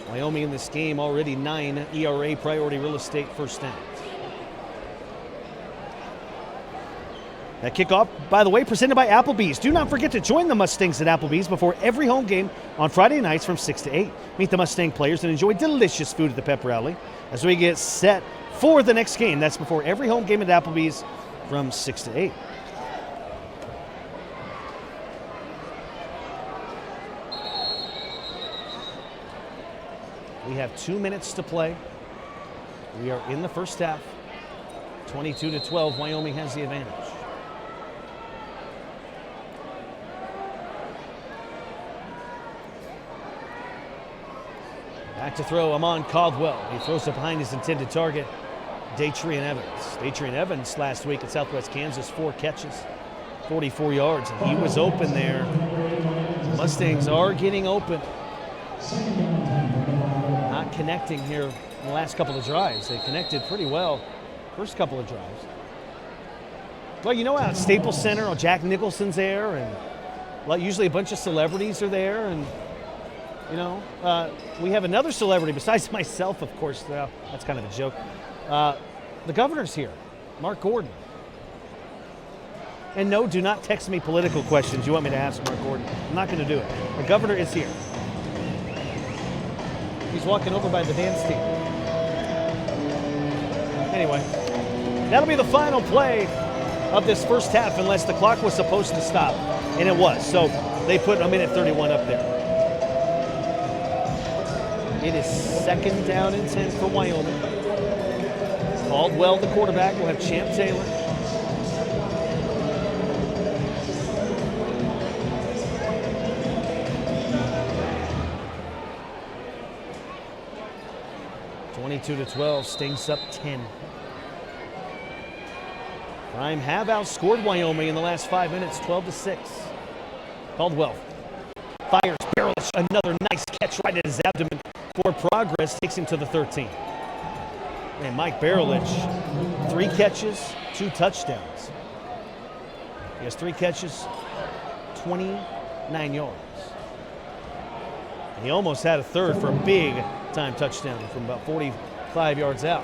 Wyoming in this game already 9 ERA priority real estate first downs. That kickoff, by the way, presented by Applebee's. Do not forget to join the Mustangs at Applebee's before every home game on Friday nights from 6 to 8. Meet the Mustang players and enjoy delicious food at the pep rally as we get set for the next game. That's before every home game at Applebee's from 6 to 8. We have 2 minutes to play. We are in the first half. 22-12, Wyoming has the advantage. Back to throw, Amon Caldwell. He throws it behind his intended target, Datrian Evans. Datrian Evans last week at Southwest Kansas, 4 catches, 44 yards, and he was open there. Mustangs are getting open. Not connecting here in the last couple of drives. They connected pretty well first couple of drives. Well, you know, out at Staples Center, Jack Nicholson's there, and usually a bunch of celebrities are there, and you know, we have another celebrity besides myself, of course. That's kind of a joke. The governor's here, Mark Gordon. And no, do not text me political questions you want me to ask Mark Gordon. I'm not going to do it. The governor is here. He's walking over by the dance team. Anyway, that'll be the final play of this first half unless the clock was supposed to stop, and it was. So they put a minute 31 up there. It is 2nd down and 10 for Wyoming. Caldwell, the quarterback, will have Champ Taylor. (22-12), Stings up 10. Prime have outscored Wyoming in the last 5 minutes, 12-6. Caldwell fires Barrelish, another nice catch right at his abdomen for progress, takes him to the 13. And Mike Barrelish, 3 catches, 2 touchdowns. He has 3 catches, 29 yards. He almost had a third for a big time touchdown from about 45 yards out.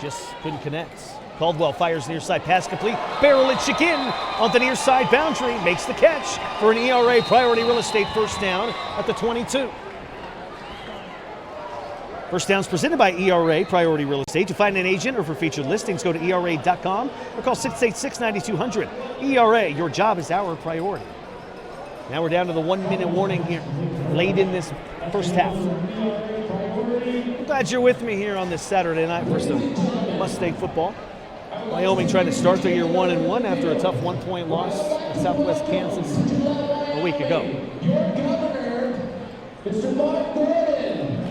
Just couldn't connect. Caldwell fires near side pass complete. Barrelish again on the near side boundary. Makes the catch for an ERA priority real estate first down at the 22. First downs presented by ERA Priority Real Estate. To find an agent or for featured listings, go to ERA.com or call 686-9200. ERA, your job is our priority. Now we're down to the 1-minute warning here, late in this first half. I'm glad you're with me here on this Saturday night for some Mustang football. Wyoming trying to start their year 1-1 after a tough 1-point loss at Southwest Kansas a week ago. Your governor, Mr. Mark Gordon.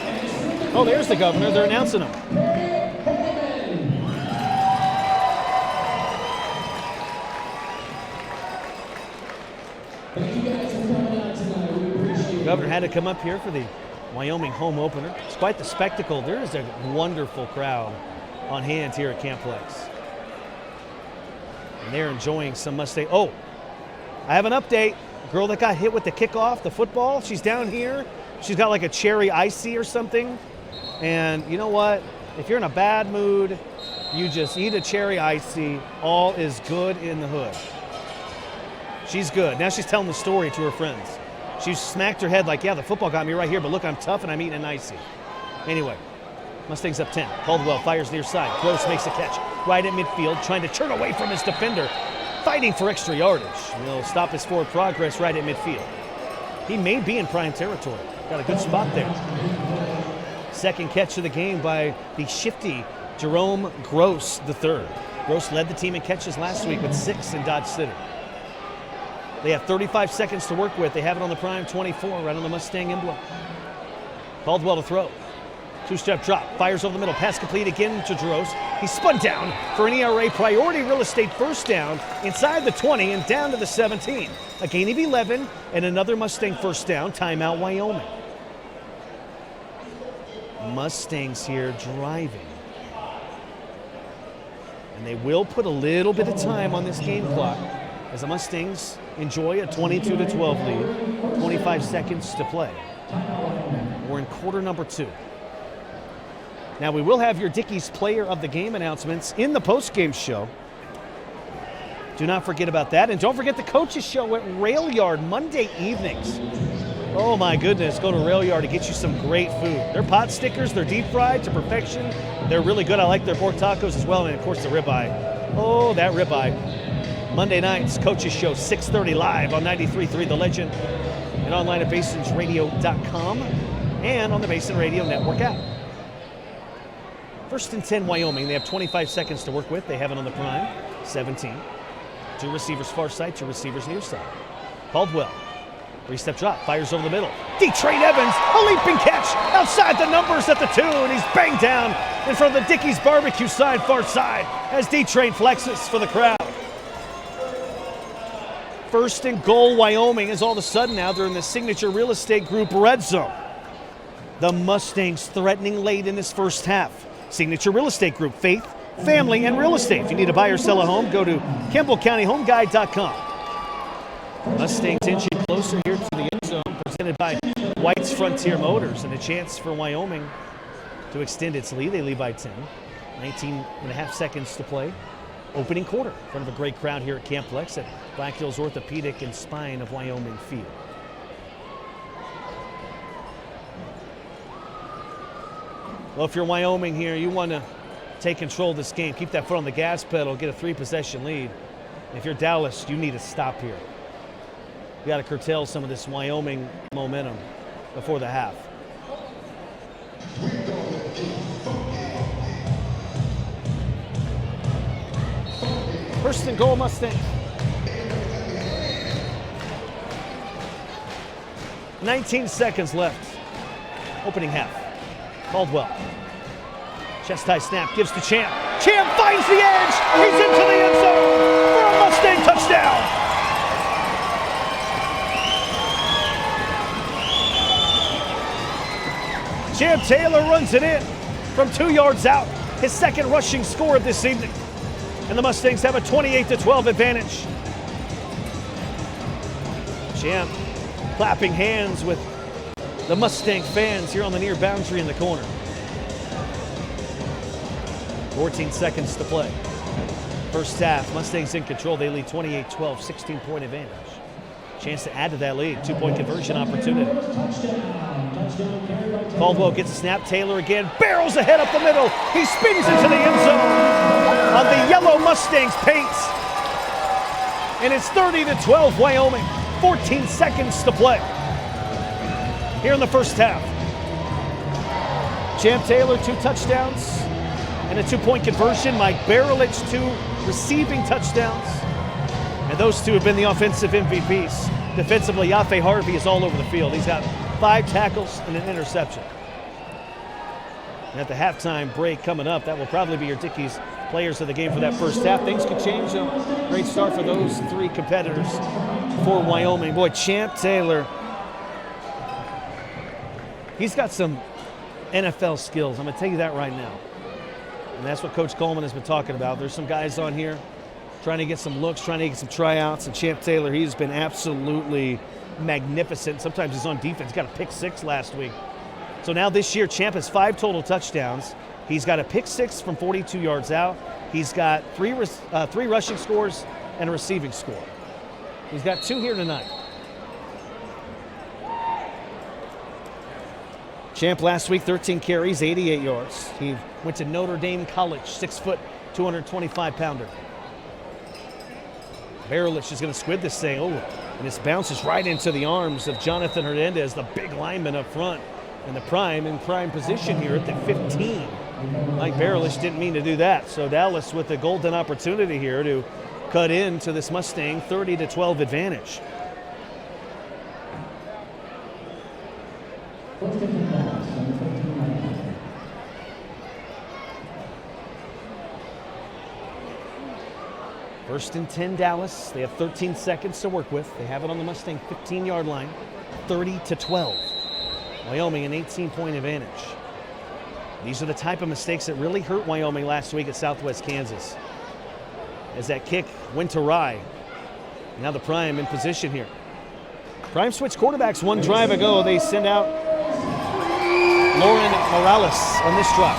And it's Oh, there's the governor. They're announcing him. The governor had to come up here for the Wyoming home opener. It's quite the spectacle. There is a wonderful crowd on hand here at Camplex. And they're enjoying some Mustang. Oh, I have an update. Girl that got hit with the kickoff, the football, she's down here. She's got like a cherry icy or something. And you know what? If you're in a bad mood, you just eat a cherry icy. All is good in the hood. She's good. Now she's telling the story to her friends. She smacked her head like, yeah, the football got me right here, but look, I'm tough and I'm eating an icy. Anyway, Mustangs up 10. Caldwell fires near side. Gross makes a catch right at midfield, trying to turn away from his defender, fighting for extra yardage. He'll stop his forward progress right at midfield. He may be in prime territory. Got a good spot there. Second catch of the game by the shifty Jerome Gross III. Gross led the team in catches last week with 6 in Dodge City. They have 35 seconds to work with. They have it on the prime 24, right on the Mustang emblem. Caldwell to throw. Two-step drop, fires over the middle, pass complete again to Jaros. He's spun down for an ERA priority real estate first down inside the 20 and down to the 17. A gain of 11 and another Mustang first down. Timeout, Wyoming. Mustangs here driving. And they will put a little bit of time on this game clock as the Mustangs enjoy a 22-12 lead. 25 seconds to play. We're in quarter number 2. Now we will have your Dickies Player of the Game announcements in the post-game show. Do not forget about that. And don't forget the Coaches Show at Rail Yard Monday evenings. Oh my goodness, go to Rail Yard to get you some great food. Their pot stickers, they're deep fried to perfection. They're really good. I like their pork tacos as well. And of course the ribeye. Oh, that ribeye. Monday nights, Coaches Show, 6:30 live on 93.3 The Legend and online at BasonsRadio.com and on the Basin Radio Network app. First and 10, Wyoming. They have 25 seconds to work with. They have it on the prime, 17. 2 receivers far side, 2 receivers near side. Caldwell, 3-step drop, fires over the middle. D-Train Evans, a leaping catch outside the numbers at the 2, and he's banged down in front of the Dickies Barbecue sign far side as D-Train flexes for the crowd. First and goal, Wyoming, is all of a sudden now they're in the Signature Real Estate Group red zone. The Mustangs threatening late in this first half. Signature Real Estate Group, faith, family, and real estate. If you need to buy or sell a home, go to KimballCountyHomeGuide.com. Mustangs inching closer here to the end zone, presented by White's Frontier Motors, and a chance for Wyoming to extend its lead. They lead by 10. 19 and a half seconds to play. Opening quarter in front of a great crowd here at Camplex at Black Hills Orthopedic and Spine of Wyoming Field. Well, if you're Wyoming here, you want to take control of this game. Keep that foot on the gas pedal, get a 3-possession lead. If you're Dallas, you need to stop here. You got to curtail some of this Wyoming momentum before the half. First and goal, Mustangs. 19 seconds left. Opening half. Caldwell. Chest high snap, gives to Champ. Champ finds the edge. He's into the end zone for a Mustang touchdown. Champ Taylor runs it in from 2 yards out. His second rushing score of this evening. And the Mustangs have a 28-12 advantage. Champ clapping hands with the Mustang fans here on the near boundary in the corner. 14 seconds to play. First half, Mustangs in control. They lead 28-12, 16-point advantage. Chance to add to that lead. 2-point conversion opportunity. Caldwell gets a snap. Taylor again barrels ahead up the middle. He spins into the end zone on the yellow Mustangs paints. And it's 30-12 Wyoming. 14 seconds to play here in the first half. Champ Taylor, 2 touchdowns and a 2-point conversion. Mike Barelich, 2 receiving touchdowns. And those 2 have been the offensive MVPs. Defensively, Yafe Harvey is all over the field. He's got 5 tackles and an interception. At the halftime break coming up, that will probably be your Dickies players of the game for that first half. Things could change, though. Great start for those three competitors for Wyoming. Boy, Champ Taylor, he's got some NFL skills. I'm going to tell you that right now. And that's what Coach Coleman has been talking about. There's some guys on here trying to get some looks, trying to get some tryouts. And Champ Taylor, he's been absolutely magnificent. Sometimes he's on defense. He got a pick 6 last week. So now this year, Champ has 5 total touchdowns. He's got a pick 6 from 42 yards out. He's got three rushing scores and a receiving score. He's got 2 here tonight. Champ last week, 13 carries, 88 yards. He went to Notre Dame College, 6 foot, 225-pounder. Barelich is going to squid this thing. Oh, and this bounces right into the arms of Jonathan Hernandez, the big lineman up front. And the prime in prime position here at the 15. Mike Barelich didn't mean to do that. So Dallas with a golden opportunity here to cut into this Mustang 30-12 advantage. First and 10 Dallas. They have 13 seconds to work with. They have it on the Mustang 15-yard line, 30-12. Wyoming an 18-point advantage. These are the type of mistakes that really hurt Wyoming last week at Southwest Kansas. As that kick went awry. Now the Prime in position here. Prime switched quarterbacks one drive ago. They send out Lauren Morales on this drive.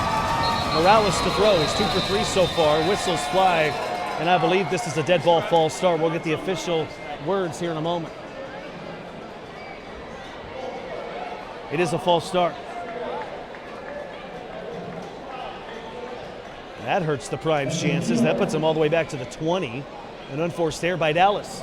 Morales to throw. He's 2 for 3 so far. Whistles fly. And I believe this is a dead ball false start. We'll get the official words here in a moment. It is a false start. That hurts the Prime's chances. That puts them all the way back to the 20. An unforced error by Dallas.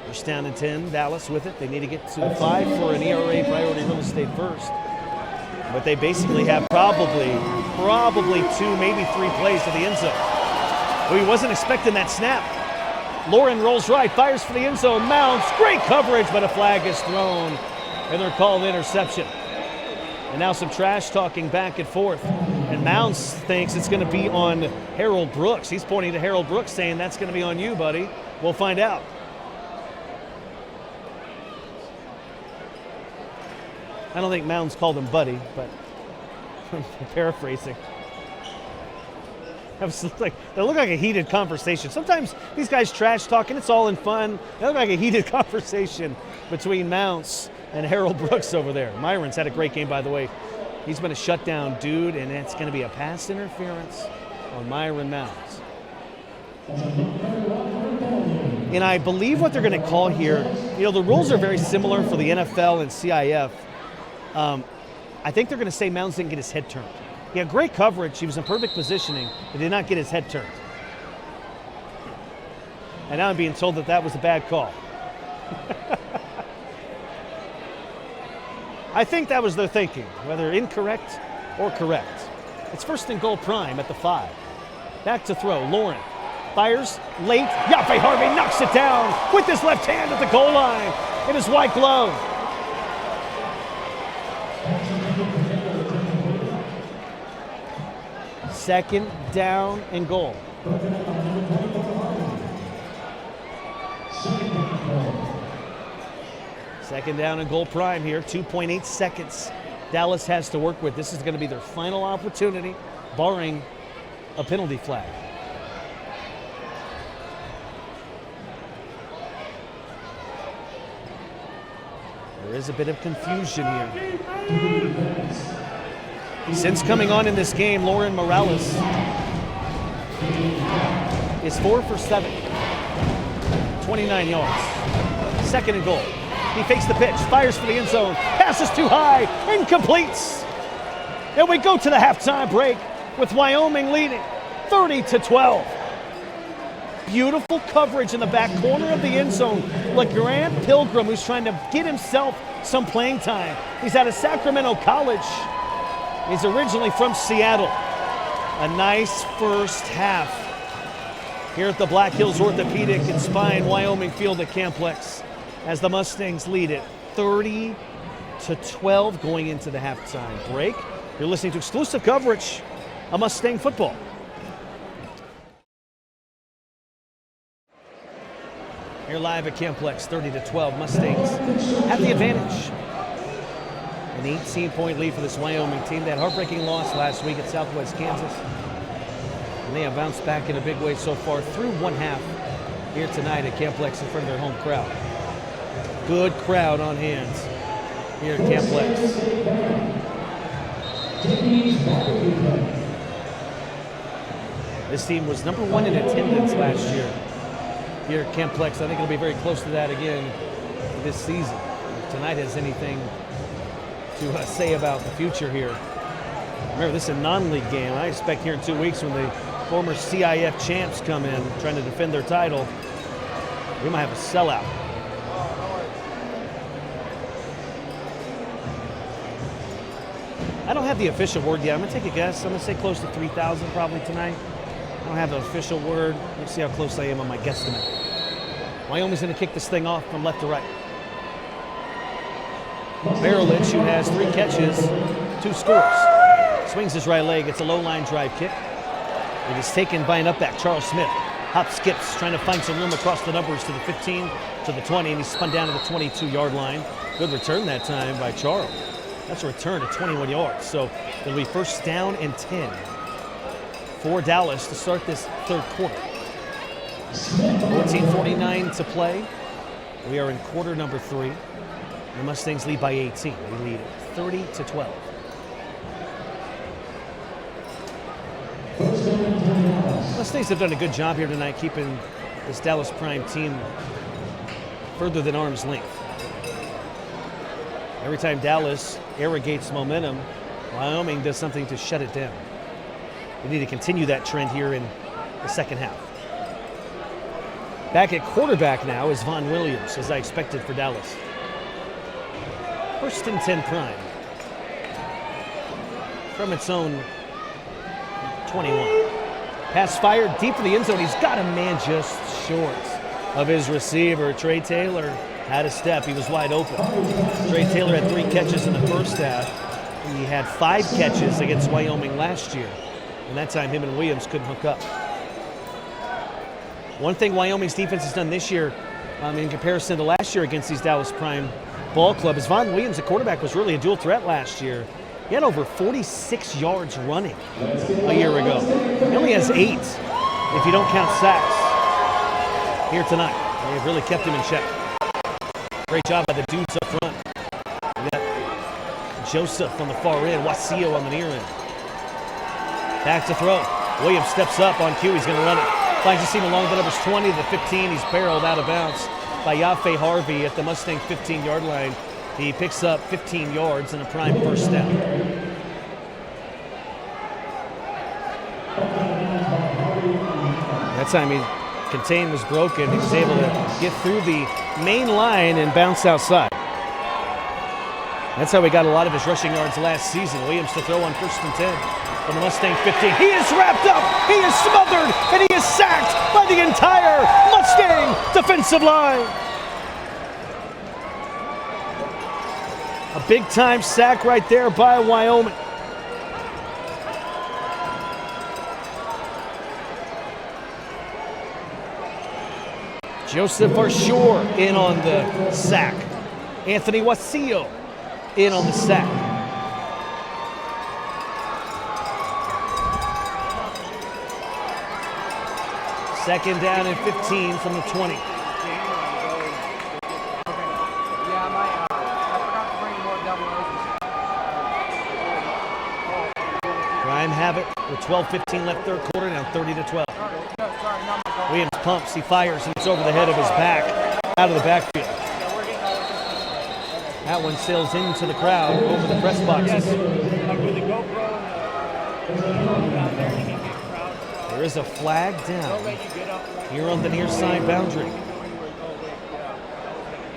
First down and 10, Dallas with it. They need to get to the 5 for an ERA priority real estate first. But they basically have probably 2, maybe 3 plays to the end zone. Well, he wasn't expecting that snap. Lauren rolls right, fires for the end zone, Mounts, great coverage, but a flag is thrown, and they're called interception. And now some trash talking back and forth. And Mounts thinks it's going to be on Harold Brooks. He's pointing to Harold Brooks saying, that's going to be on you, buddy. We'll find out. I don't think Mounds called him buddy, but I'm paraphrasing. They look like a heated conversation. Sometimes these guys trash talking, it's all in fun. They look like a heated conversation between Mounts and Harold Brooks over there. Myron's had a great game, by the way. He's been a shutdown dude, and it's going to be a pass interference on Myron Mounts. And I believe what they're going to call here, the rules are very similar for the NFL and CIF. I think they're going to say Mounds didn't get his head turned. He had great coverage. He was in perfect positioning, but did not get his head turned. And now I'm being told that that was a bad call. I think that was their thinking, whether incorrect or correct. It's first and goal Prime at the 5. Back to throw. Lauren fires late. Yaffe Harvey knocks it down with his left hand at the goal line. It is white glove. Second down and goal. Second down and goal Prime here. 2.8 seconds Dallas has to work with. This is going to be their final opportunity, barring a penalty flag. There is a bit of confusion here. Since coming on in this game, Lauren Morales is 4 for 7, 29 yards. Second and goal. He fakes the pitch, fires for the end zone, passes too high, incompletes. And we go to the halftime break with Wyoming leading 30-12. Beautiful coverage in the back corner of the end zone. LeGrand Pilgrim, who's trying to get himself some playing time. He's out of Sacramento College. He's originally from Seattle. A nice first half here at the Black Hills Orthopedic and Spine Wyoming Field at Camplex. as the Mustangs lead it 30-12 going into the halftime break. You're listening to exclusive coverage of Mustang football. Here live at Camplex, 30-12. Mustangs have the advantage. An 18-point lead for this Wyoming team. That heartbreaking loss last week at Southwest Kansas. And they have bounced back in a big way so far through one half here tonight at Camplex in front of their home crowd. Good crowd on hand here at Camplex. This team was number 1 in attendance last year here at Camplex. I think it'll be very close to that again this season. If tonight has anything to say about the future here. Remember, this is a non-league game. I expect here in 2 weeks when the former CIF champs come in trying to defend their title, we might have a sellout. I don't have the official word yet. I'm going to take a guess. I'm going to say close to 3,000 probably tonight. I don't have an official word. Let's see how close I am on my guesstimate. Wyoming's going to kick this thing off from left to right. Barelich, who has 3 catches, 2 scores. Swings his right leg. It's a low-line drive kick. It is taken by an up-back, Charles Smith. Hop skips, trying to find some room across the numbers to the 15, to the 20, and he's spun down to the 22-yard line. Good return that time by Charles. That's a return of 21 yards. So it'll be first down and 10 for Dallas to start this third quarter. 14:49 to play. We are in quarter number 3. The Mustangs lead by 18. They lead 30-12. Mustangs have done a good job here tonight keeping this Dallas Prime team further than arm's length. Every time Dallas irrigates momentum, Wyoming does something to shut it down. We need to continue that trend here in the second half. Back at quarterback now is Vaughn Williams, as I expected for Dallas. First and 10 Prime. From its own 21. Pass fired deep to the end zone. He's got a man just short of his receiver. Trey Taylor had a step. He was wide open. Trey Taylor had 3 catches in the first half. He had 5 catches against Wyoming last year. And that time, him and Williams couldn't hook up. One thing Wyoming's defense has done this year in comparison to last year against these Dallas Prime ball club is Vaughn Williams, the quarterback, was really a dual threat last year. He had over 46 yards running a year ago. He only has 8 if you don't count sacks here tonight. They've really kept him in check. Great job by the dudes up front. We got Joseph on the far end, Wasio on the near end. Back to throw. Williams steps up on cue. He's going to run it. Finds the seam along the numbers 20 to the 15. He's barreled out of bounds by Yafe Harvey at the Mustang 15-yard line. He picks up 15 yards and a prime first down. That time contain was broken. He was able to get through the main line and bounce outside. That's how he got a lot of his rushing yards last season. Williams to throw on first and 10 from the Mustang 15. He is wrapped up, he is smothered, and he is sacked by the entire Mustang defensive line. A big-time sack right there by Wyoming. Joseph Arshore in on the sack. Anthony Wasio in on the sack. Second down and 15 from the 20. Prime have it with 12:15 left third quarter, now 30-12. Williams pumps, he fires, and it's over the head of his back, out of the backfield. That one sails into the crowd, over the press boxes. There is a flag down here on the near side boundary.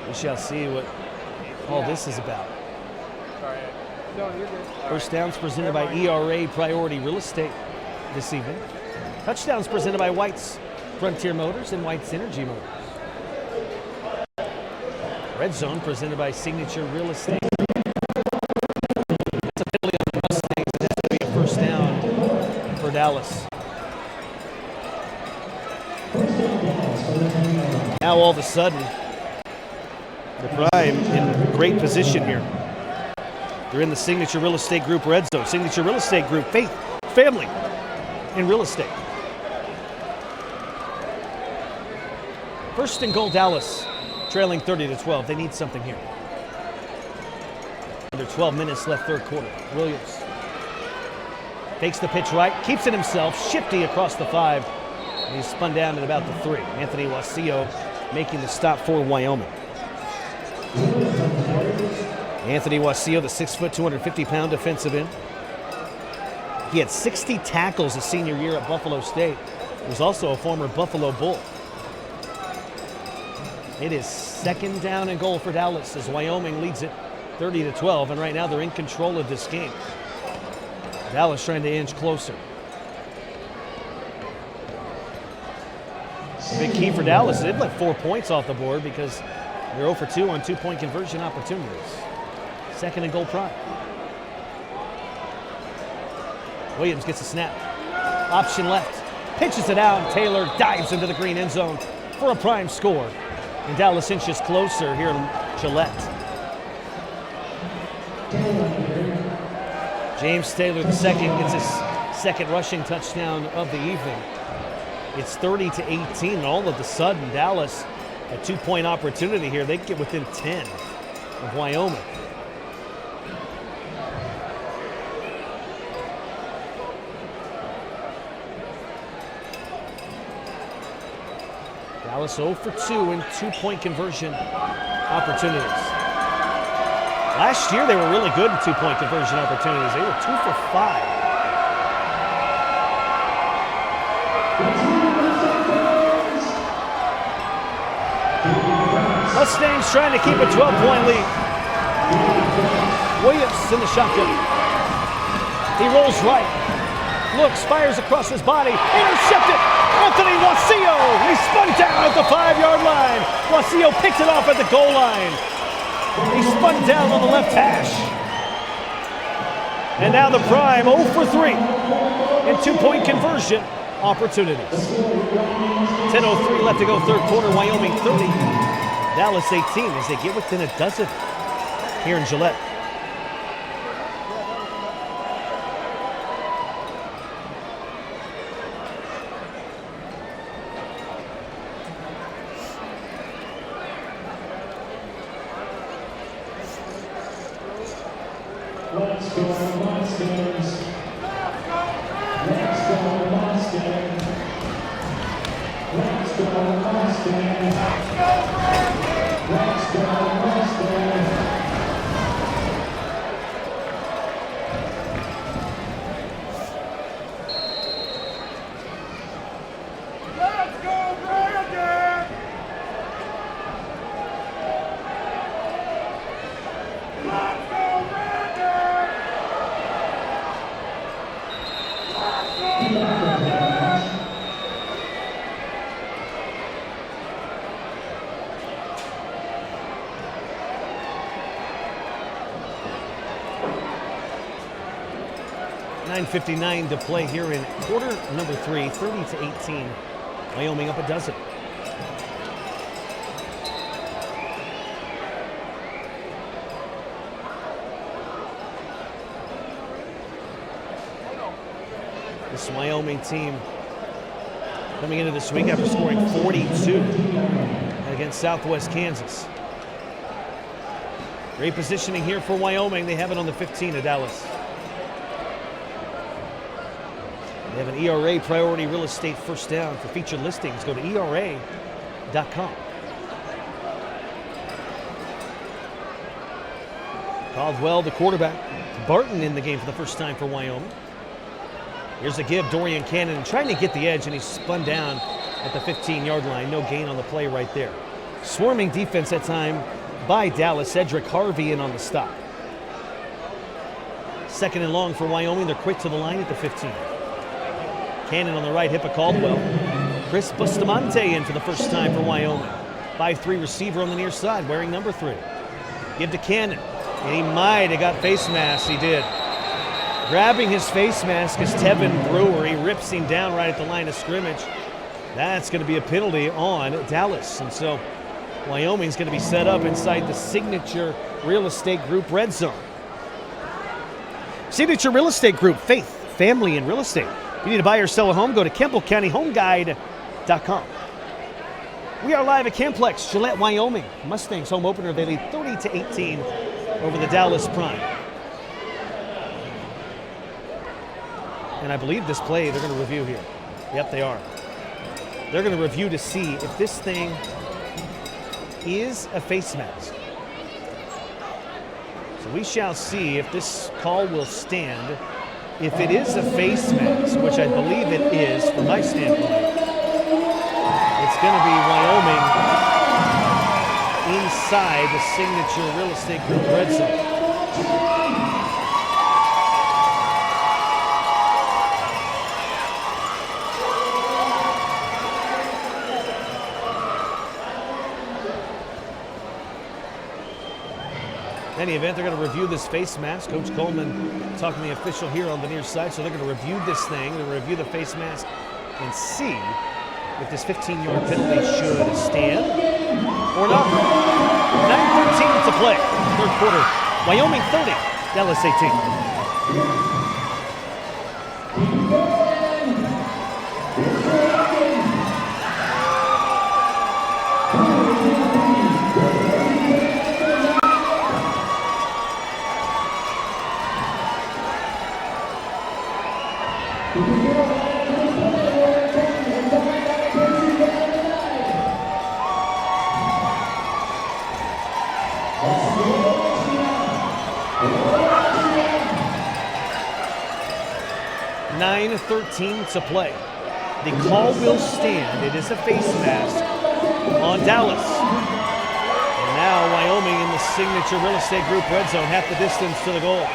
We shall see what all this is about. First downs presented by ERA Priority Real Estate this evening. Touchdowns presented by White's Frontier Motors and White's Energy Motors. Red zone presented by Signature Real Estate. That's a penalty on the Mustangs. That's going to be a first down for Dallas. Now all of a sudden, the Prime in great position here. They're in the Signature Real Estate Group red zone. Signature Real Estate Group, faith, family in real estate. First and goal, Dallas, trailing 30-12. They need something here. Under 12 minutes left, third quarter. Williams takes the pitch right, keeps it himself, shifty across the 5. And he's spun down at about the 3. Anthony Wasio making the stop for Wyoming. Anthony Wasio, the 6', 250-pound defensive end. He had 60 tackles his senior year at Buffalo State. He was also a former Buffalo Bull. It is second down and goal for Dallas as Wyoming leads it 30-12, and right now they're in control of this game. Dallas trying to inch closer. Big key for Dallas. They've let 4 points off the board because they're 0 for 2 on 2-point conversion opportunities. Second and goal, Prime. Williams gets a snap. Option left. Pitches it out. Taylor dives into the green end zone for a Prime score. And Dallas inches closer here in Gillette. James Taylor the second gets his second rushing touchdown of the evening. It's 30-18, and all of a sudden Dallas, a 2-point opportunity here. They get within 10 of Wyoming. Dallas 0 for 2 in 2-point conversion opportunities. Last year they were really good in 2-point conversion opportunities. They were 2 for 5. Mustangs trying to keep a 12-point lead. Williams in the shotgun. He rolls right. Looks, fires across his body. Intercepted. Anthony Wasio. He spun down at the 5-yard line. Wasio picked it off at the goal line. He spun down on the left hash. And now the Prime 0 for 3 in 2-point conversion opportunities. 10:03 left to go, third quarter. Wyoming 30. Dallas 18 as they get within a dozen here in Gillette. Let's go, Mustangs. Let's go, Mustangs. Let's go, Mustangs. Let's go, Mustangs. Let's go, Brandon! Let's go, Brandon! Let's go, Brandon! 9:59 to play here in quarter number 3, 30-18. Wyoming up a dozen. This Wyoming team coming into this week after scoring 42 against Southwest Kansas. Great positioning here for Wyoming. They have it on the 15 of Dallas. They have an ERA priority real estate first down. For featured listings, go to ERA.com. Caldwell, the quarterback. Barton in the game for the first time for Wyoming. Here's a give, Dorian Cannon trying to get the edge, and he's spun down at the 15-yard line. No gain on the play right there. Swarming defense that time by Dallas. Cedric Harvey in on the stop. Second and long for Wyoming. They're quick to the line at the 15. Cannon on the right, hip of Caldwell. Chris Bustamante in for the first time for Wyoming. 5'3" receiver on the near side, wearing number 3. Give to Cannon, and he might have got face mask. He did. Grabbing his face mask is Tevin Brewer. He rips him down right at the line of scrimmage. That's going to be a penalty on Dallas. And so Wyoming's going to be set up inside the Signature Real Estate Group red zone. Signature Real Estate Group, faith, family, and real estate. If you need to buy or sell a home, go to KempbellCountyHomeGuide.com. We are live at Camplex, Gillette, Wyoming. Mustangs home opener. They lead 30-18 over the Dallas Prime. And I believe this play they're going to review here. Yep, they are. They're going to review to see if this thing is a face mask. So we shall see if this call will stand. If it is a face mask, which I believe it is from my standpoint, it's going to be Wyoming inside the Signature Real Estate Group red zone. In any event, they're going to review this face mask. Coach Coleman talking to the official here on the near side, so they're going to review this thing. They're going to review the face mask and see if this 15-yard penalty should stand or not. 9:13 to play, third quarter. Wyoming 30, Dallas 18. To play. The call will stand. It is a face mask on Dallas. And now Wyoming in the Signature Real Estate Group red zone, half the distance to the goal.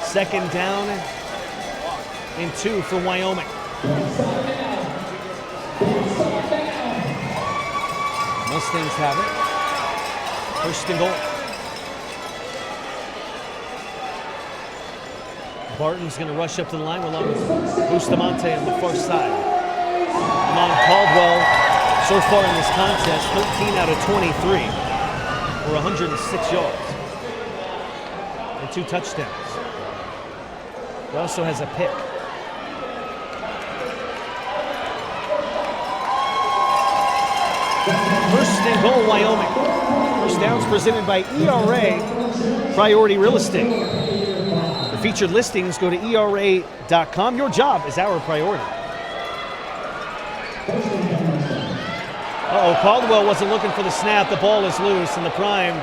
Second down and 2 for Wyoming. Mustangs have it. First and goal. Barton's going to rush up to the line along with Bustamante on the far side. Amon Caldwell, so far in this contest, 13 out of 23 for 106 yards and 2 touchdowns. He also has a pick. First and goal, Wyoming. First downs presented by ERA Priority Real Estate. Featured listings, go to ERA.com. Your job is our priority. Caldwell wasn't looking for the snap. The ball is loose, and the Prime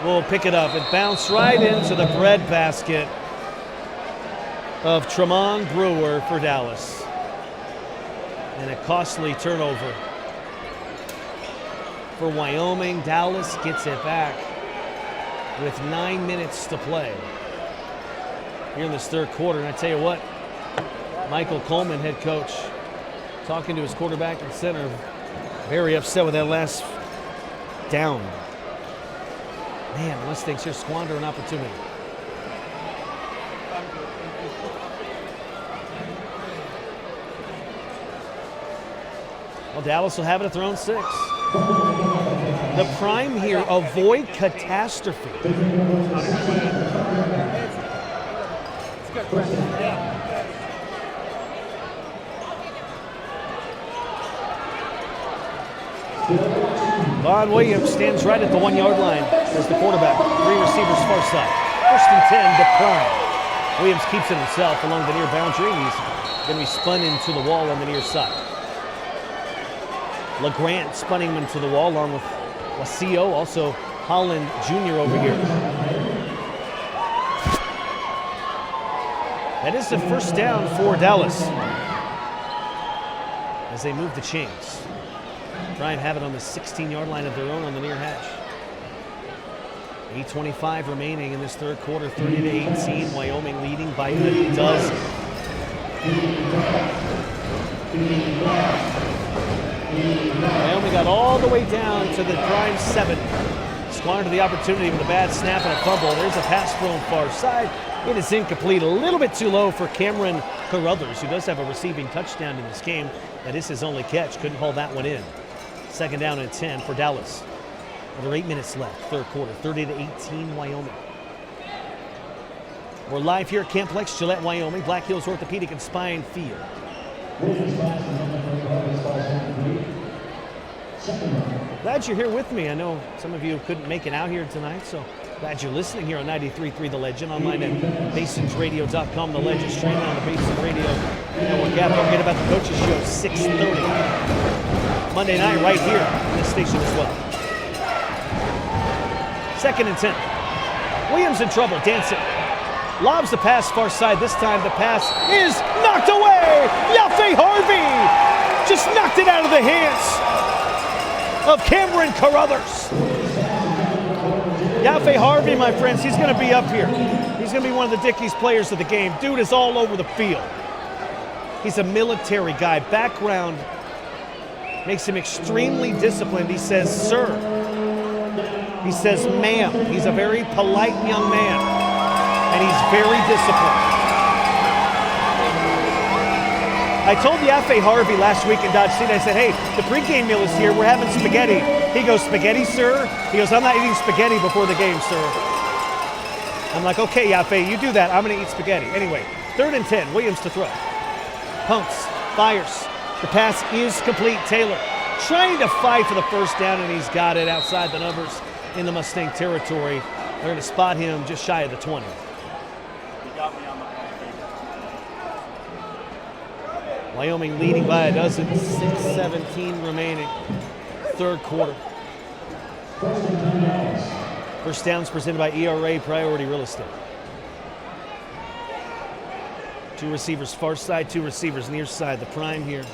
will pick it up. It bounced right into the breadbasket of Tremont Brewer for Dallas. And a costly turnover for Wyoming. Dallas gets it back with 9 minutes to play here in this third quarter. And I tell you what, Michael Coleman, head coach, talking to his quarterback and center, very upset with that last down. Man, the Mustangs here squander an opportunity. Well, Dallas will have it at their own 6. The Prime here, avoid catastrophe. Vaughn Williams stands right at the 1-yard line as the quarterback. 3 receivers far side. First and 10 to Prime. Williams keeps it himself along the near boundary. He's going to be spun into the wall on the near side. LeGrant spunning him into the wall along with Wasio, also Holland Jr. over here. That is the first down for Dallas as they move the chains. Prime have it on the 16-yard line of their own on the near hash. 8:25 remaining in this third quarter, 30-18. Wyoming leading by a dozen. Wyoming got all the way down to the prime 7. Squandered the opportunity with a bad snap and a fumble. There's a pass thrown far side. It is incomplete, a little bit too low for Cameron Carruthers, who does have a receiving touchdown in this game. That is his only catch. Couldn't haul that one in. 2nd down and 10 for Dallas. Under 8 minutes left, 3rd quarter, 30-18 Wyoming. We're live here at Camplex, Gillette, Wyoming, Black Hills Orthopedic and Spine Field. Glad you're here with me. I know some of you couldn't make it out here tonight, so glad you're listening here on 93.3 The Legend, online at BasonsRadio.com. The Legend streaming on the Basins Radio Network app. Don't forget about the Coaches Show, 6:30. Monday night right here on this station as well. 2nd and 10. Williams in trouble, dancing. Lobs the pass far side. This time the pass is knocked away. Yaffe Harvey just knocked it out of the hands of Cameron Carruthers. Yaffe Harvey, my friends, he's going to be up here. He's going to be one of the Dickies players of the game. Dude is all over the field. He's a military guy. Background makes him extremely disciplined. He says, sir. He says, ma'am. He's a very polite young man, and he's very disciplined. I told Yaffe Harvey last week in Dodge City, I said, hey, the pregame meal is here. We're having spaghetti. He goes, spaghetti, sir? He goes, I'm not eating spaghetti before the game, sir. I'm like, okay, Yaffe, you do that. I'm going to eat spaghetti. Anyway, 3rd and 10, Williams to throw. Pumps, fires. The pass is complete. Taylor trying to fight for the 1st down, and he's got it outside the numbers in the Mustang territory. They're going to spot him just shy of the 20. Wyoming leading by a dozen, 6:17 remaining, 3rd quarter. 1st downs presented by ERA Priority Real Estate. 2 receivers far side, 2 receivers near side, the prime here.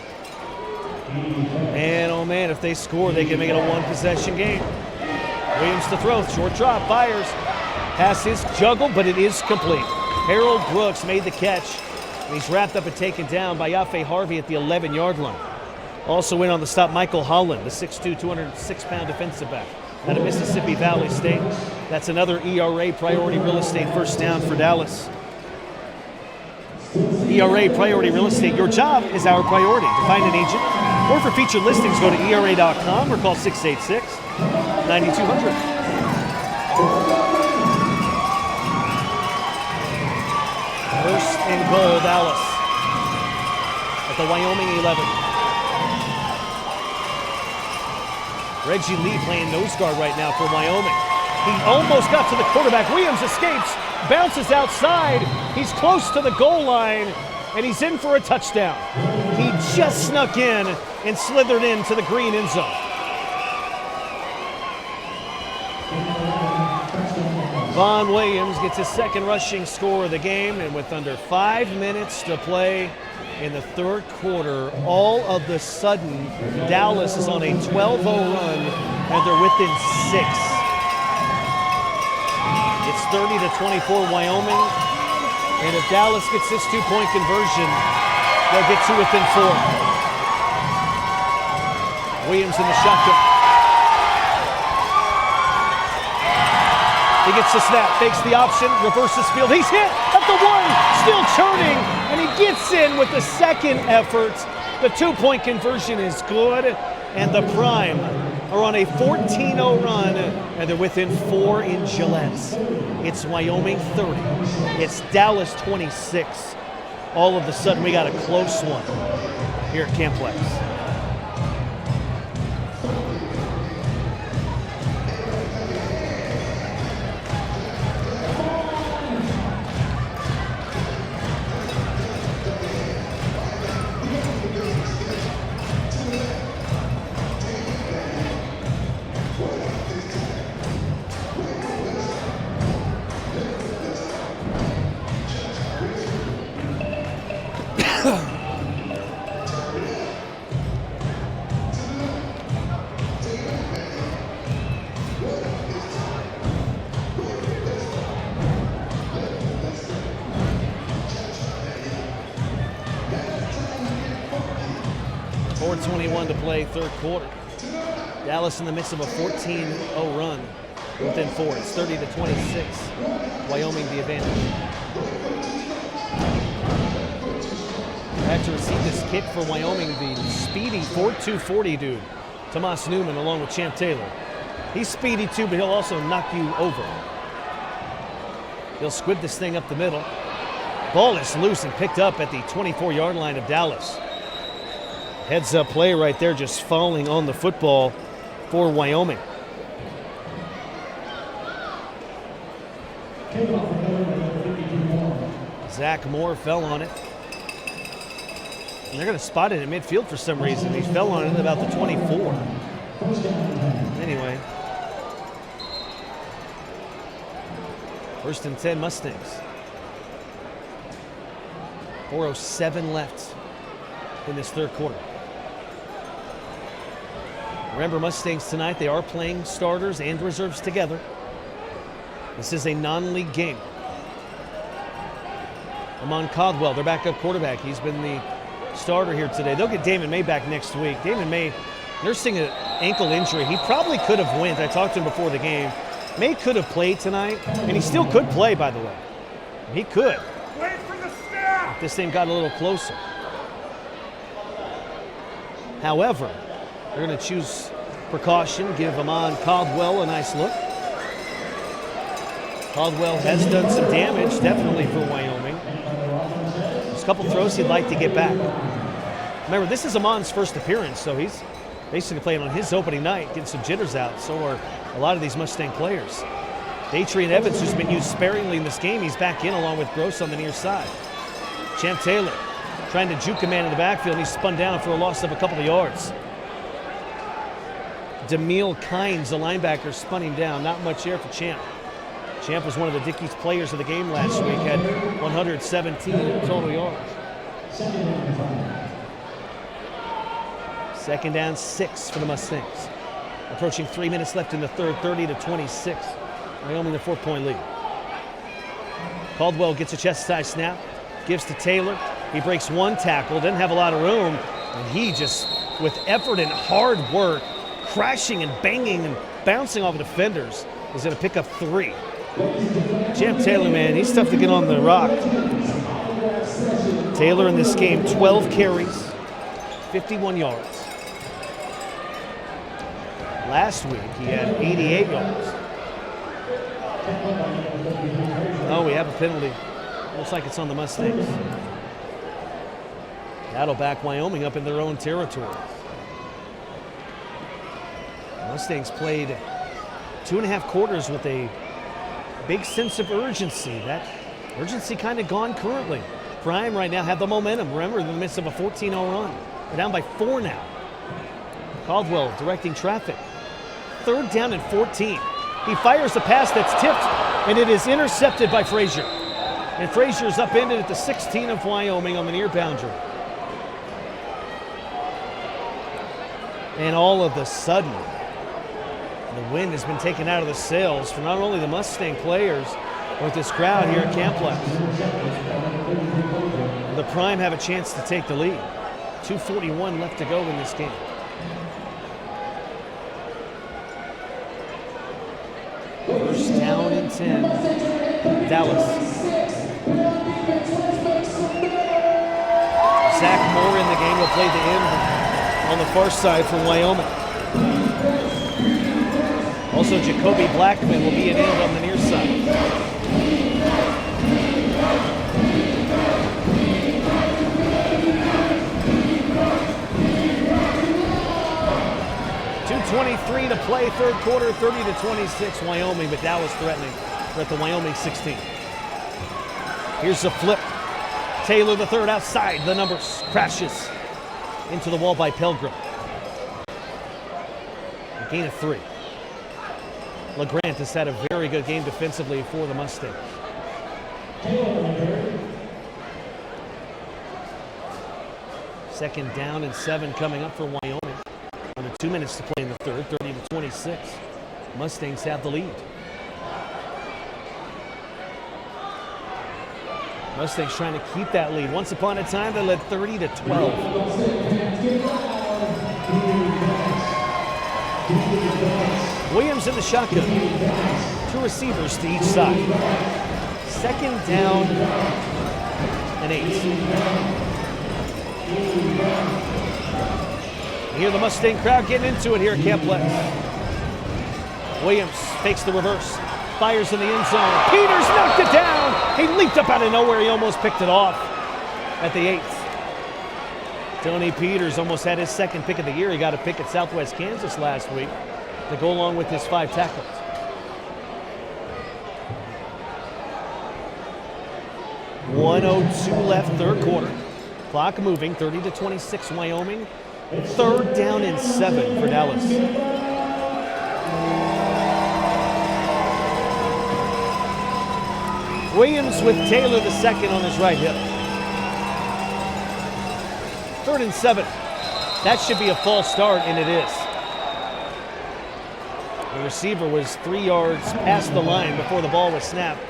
And oh man, if they score, they can make it a 1-possession game. Williams to throw, short drop, fires. Pass is juggled, but it is complete. Harold Brooks made the catch. He's wrapped up and taken down by Yaffe Harvey at the 11-yard line. Also in on the stop, Michael Holland, the 6'2", 206-pound defensive back out of Mississippi Valley State. That's another ERA Priority Real Estate 1st down for Dallas. ERA Priority Real Estate, your job is our priority. To find an agent or for featured listings, go to ERA.com or call 686-9200. First and goal, Dallas at the Wyoming 11. Reggie Lee playing nose guard right now for Wyoming. He almost got to the quarterback. Williams escapes, bounces outside. He's close to the goal line, and he's in for a touchdown. He just snuck in and slithered into the green end zone. Vaughn Williams gets his 2nd rushing score of the game, and with under 5 minutes to play in the 3rd quarter, all of the sudden, Dallas is on a 12-0 run, and they're within 6. It's 30-24 Wyoming, and if Dallas gets this 2-point conversion, they'll get to within 4. Williams in the shotgun. He gets the snap, fakes the option, reverses field. He's hit at the 1, still churning, and he gets in with the 2nd effort. The 2-point conversion is good, and the Prime are on a 14-0 run, and they're within 4 in Gillette. It's Wyoming 30. It's Dallas 26. All of a sudden, we got a close one here at Camplex. 4:21 to play, third quarter. Dallas in the midst of a 14-0 run. Within 4, it's 30-26. Wyoming the advantage. Back to receive this kick for Wyoming, the speedy 4'2" dude, Tomas Newman, along with Champ Taylor. He's speedy too, but he'll also knock you over. He'll squib this thing up the middle. Ball is loose and picked up at the 24-yard line of Dallas. Heads up play right there, just falling on the football for Wyoming. Zach Moore fell on it. And they're going to spot it at midfield for some reason. He fell on it at about the 24. Anyway. First and 10 Mustangs. 4:07 left in this third quarter. Remember, Mustangs tonight, they are playing starters and reserves together. This is a non-league game. Amon Caldwell, their backup quarterback, he's been the starter here today. They'll get Damon May back next week. Damon May nursing an ankle injury. He probably could have went. I talked to him before the game. May could have played tonight, and he still could play, by the way. He could. Wait for the snap! If this thing got a little closer. However, they're going to choose precaution, give Amon Caldwell a nice look. Caldwell has done some damage, definitely, for Wyoming. There's a couple throws he'd like to get back. Remember, this is Amon's first appearance, so he's basically playing on his opening night, getting some jitters out. So are a lot of these Mustang players. Datrian Evans, who's been used sparingly in this game, he's back in along with Gross on the near side. Champ Taylor trying to juke a man in the backfield, and he's spun down for a loss of a couple of yards. Demille Kynes, the linebacker, spun him down. Not much air for Champ. Champ was one of the Dickies players of the game last week, had 117 total yards. Second down, 6 for the Mustangs. Approaching 3 minutes left in the third, 30-26. Wyoming the 4-point lead. Caldwell gets a chest-high snap, gives to Taylor. He breaks one tackle, doesn't have a lot of room, and he just, with effort and hard work, crashing and banging and bouncing off of defenders, is going to pick up 3. Champ Taylor, man, he's tough to get on the rock. Taylor in this game, 12 carries, 51 yards. Last week, he had 88 yards. Oh, we have a penalty. Looks like it's on the Mustangs. That'll back Wyoming up in their own territory. Mustangs played 2.5 quarters with a big sense of urgency. That urgency kind of gone currently. Prime right now have the momentum. Remember, in the midst of a 14-0 run. They're down by 4 now. Caldwell directing traffic. Third down and 14. He fires a pass that's tipped, and it is intercepted by Frazier. And Frazier's upended at the 16 of Wyoming on the near boundary. And all of a sudden, the wind has been taken out of the sails for not only the Mustang players, but this crowd here at Camplex. The Prime have a chance to take the lead. 2:41 left to go in this game. First down and 10. Dallas. Zach Moore in the game will play the end on the far side for Wyoming. Also, Jacoby Blackman will be an end on the near side. .223 to play, third quarter, 30-26 Wyoming, but Dallas threatening. We're at the Wyoming 16. Here's the flip. Taylor the third outside. The numbers crashes into the wall by Pelgrim. A gain of 3. LeGrant has had a very good game defensively for the Mustangs. Second down and 7 coming up for Wyoming. Under 2 minutes to play in the third, 30-26. Mustangs have the lead. Mustangs trying to keep that lead. Once upon a time, they led 30-12. Williams in the shotgun. 2 receivers to each side. 2nd down and 8. You hear the Mustang crowd getting into it here at Camp Lex. Williams takes the reverse. Fires in the end zone. Peters knocked it down. He leaped up out of nowhere. He almost picked it off at the 8th. Tony Peters almost had his 2nd pick of the year. He got a pick at Southwest Kansas last week to go along with his 5 tackles. .102 left, 3rd quarter. Clock moving, 30-26 Wyoming. 3rd down and 7 for Dallas. Williams with Taylor the second on his right hip. 3rd and 7. That should be a false start, and it is. The receiver was 3 yards past the line before the ball was snapped.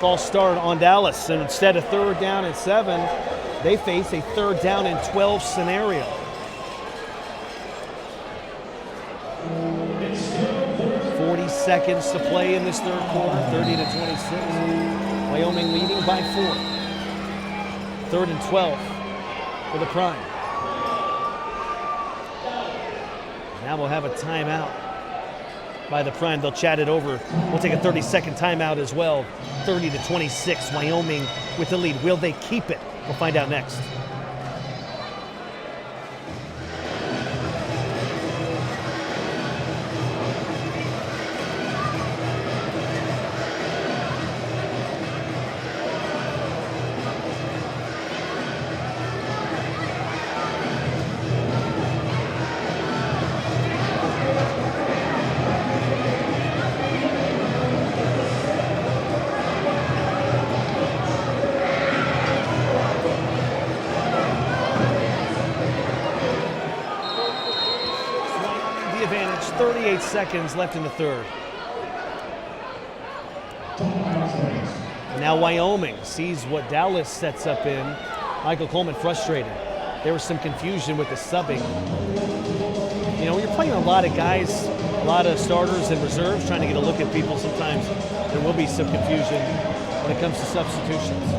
False start on Dallas, and instead of 3rd down and 7, they face a 3rd down and 12 scenario. Seconds to play in this 3rd quarter, 30-26. Wyoming leading by 4. 3rd and 12 for the Prime. Now we'll have a timeout by the Prime. They'll chat it over. We'll take a 30-second timeout as well. 30-26, Wyoming with the lead. Will they keep it? We'll find out next. Advantage, 38 seconds left in the 3rd. Now Wyoming sees what Dallas sets up in. Michael Coleman frustrated. There was some confusion with the subbing. You know, when you're playing a lot of guys, a lot of starters and reserves, trying to get a look at people, sometimes there will be some confusion when it comes to substitutions.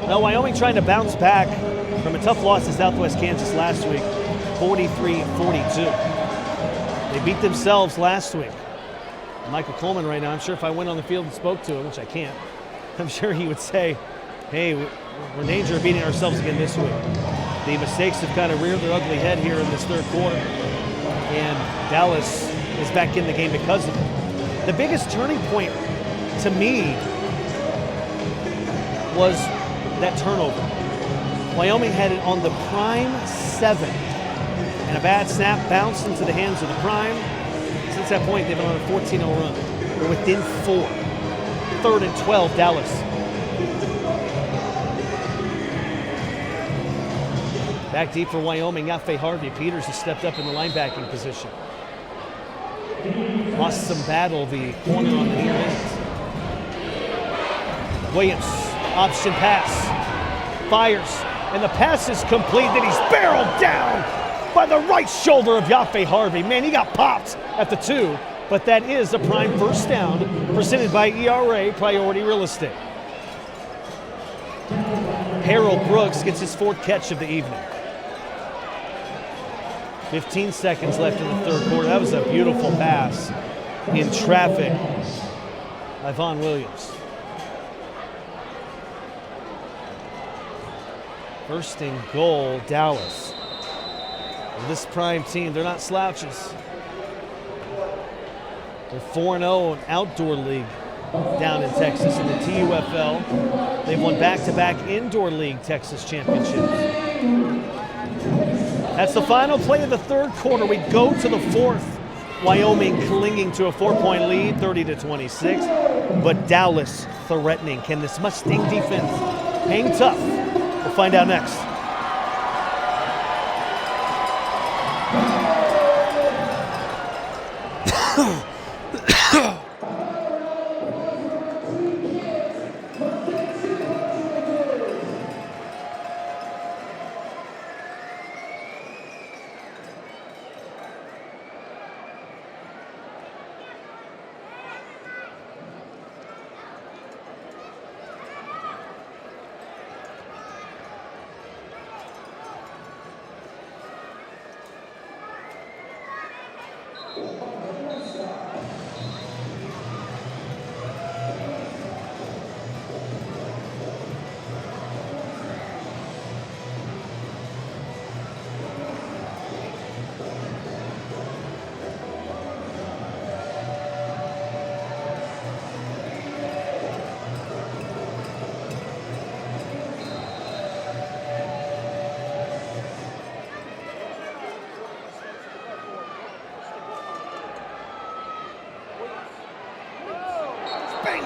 Now Wyoming trying to bounce back from a tough loss to Southwest Kansas last week, 43-42. They beat themselves last week. Michael Coleman right now, I'm sure if I went on the field and spoke to him, which I can't, I'm sure he would say, hey, we're in danger of beating ourselves again this week. The mistakes have kind of reared their ugly head here in this 3rd quarter, and Dallas is back in the game because of it. The biggest turning point to me was that turnover. Wyoming had it on the Prime 7. And a bad snap bounced into the hands of the Prime. Since that point, they've been on a 14-0 run. They're within 4. 3rd and 12, Dallas. Back deep for Wyoming, Yaffe Harvey. Peters has stepped up in the linebacking position. Lost some battle, the corner on the near end. Williams, option pass. Fires, and the pass is complete. Then he's barreled down by the right shoulder of Yaffe Harvey. Man, he got popped at the 2, but that is a Prime 1st down presented by ERA Priority Real Estate. Harold Brooks gets his 4th catch of the evening. 15 seconds left in the 3rd quarter. That was a beautiful pass in traffic by Vaughn Williams. 1st and goal, Dallas. This Prime team, they're not slouches. They're 4-0 in outdoor league down in Texas. In the TUFL, they've won back-to-back indoor league Texas championships. That's the final play of the 3rd quarter. We go to the 4th. Wyoming clinging to a 4-point lead, 30-26. But Dallas threatening. Can this Mustang defense hang tough? We'll find out next.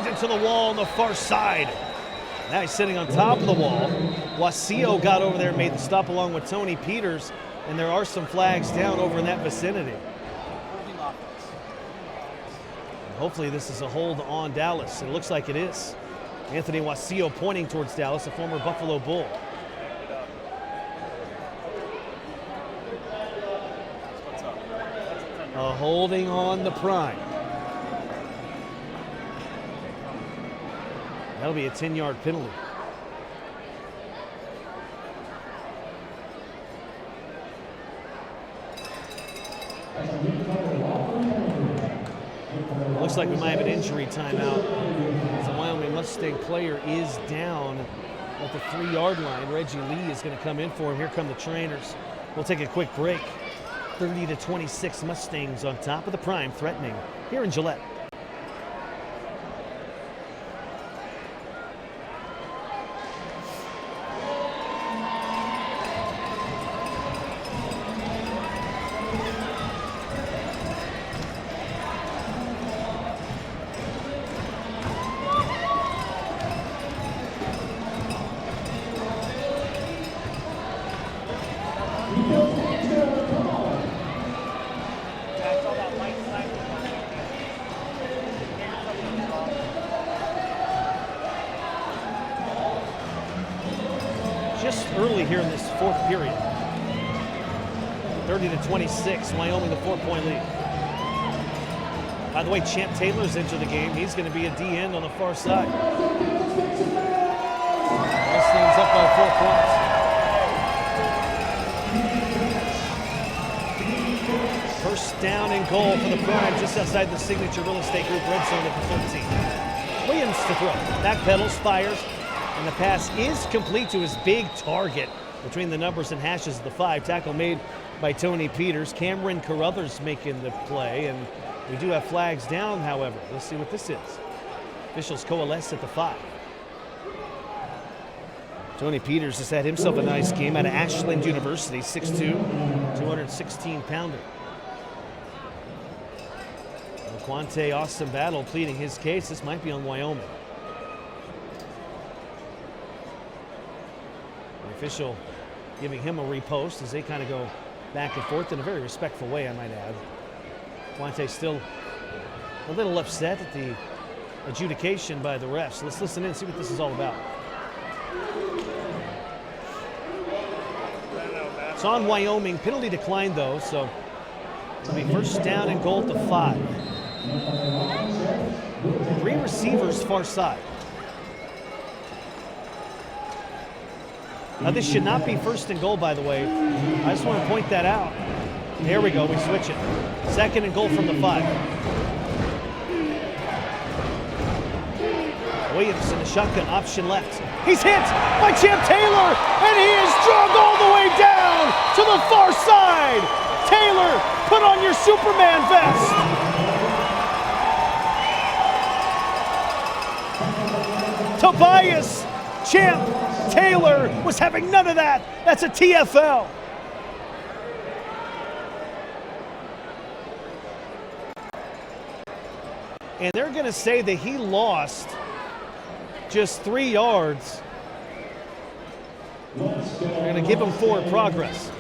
into the wall on the far side. Now he's sitting on top of the wall. Wasillo got over there and made the stop along with Tony Peters, and there are some flags down over in that vicinity. Hopefully this is a hold on Dallas. It looks like it is. Anthony Wasillo pointing towards Dallas, a former Buffalo Bull. Holding on the prime. That'll be a 10-yard penalty. Looks like we might have an injury timeout. The Wyoming Mustang player is down at the 3-yard line. Reggie Lee is going to come in for him. Here come the trainers. We'll take a quick break. 30-26 Mustangs on top of the prime, threatening here in Gillette. Just early here in this fourth period. 30-26, Wyoming the 4-point lead. By the way, Champ Taylor's into the game. He's going to be a D-end on the far side. Mustangs up by 4 points. First down and goal for the prime just outside the Signature Real Estate Group red zone at the 13. Williams to throw. Back pedals, fires. And the pass is complete to his big target between the numbers and hashes of the 5. Tackle made by Tony Peters. Cameron Carruthers making the play. And we do have flags down, however. Let's see what this is. Officials coalesce at the 5. Tony Peters has had himself a nice game out of Ashland University. 6'2", 216-pounder. Quante Austin Battle pleading his case. This might be on Wyoming. Official giving him a repost as they kind of go back and forth in a very respectful way, I might add. Quante still a little upset at the adjudication by the refs. Let's listen in and see what this is all about. It's on Wyoming. Penalty declined, though, so it'll be first down and goal to 5. 3 receivers far side. Now, this should not be first and goal, by the way. I just want to point that out. There we go. We switch it. Second and goal from the 5. Williams in the shotgun, option left. He's hit by Champ Taylor, and he is dragged all the way down to the far side. Taylor, put on your Superman vest. Tobias Champ Taylor was having none of that. That's a TFL. And they're going to say that he lost just 3 yards. They're going to give him forward progress.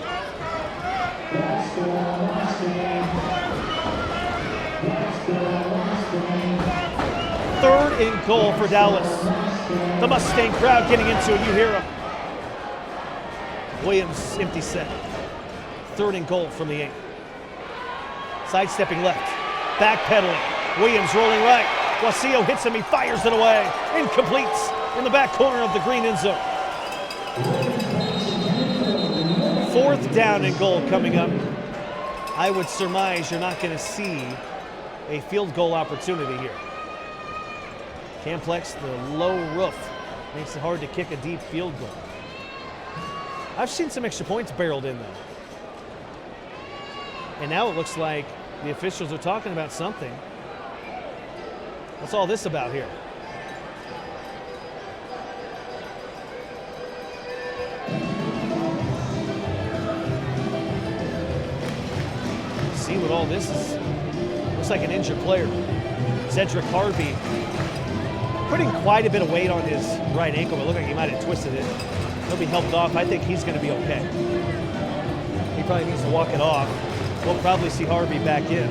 Third and goal for Dallas. The Mustang crowd getting into it. You hear him. Williams, empty set. Third and goal from the 8. Sidestepping left. Backpedaling. Williams rolling right. Wasillo hits him. He fires it away. Incompletes in the back corner of the green end zone. Fourth down and goal coming up. I would surmise you're not going to see a field goal opportunity here. Camplex, the low roof, makes it hard to kick a deep field goal. I've seen some extra points barreled in, though. And now it looks like the officials are talking about something. What's all this about here? See what all this is. Looks like an injured player. Cedric Harvey putting quite a bit of weight on his right ankle. It looked like he might have twisted it. He'll be helped off. I think he's going to be okay. He probably needs to walk it off. We'll probably see Harvey back in.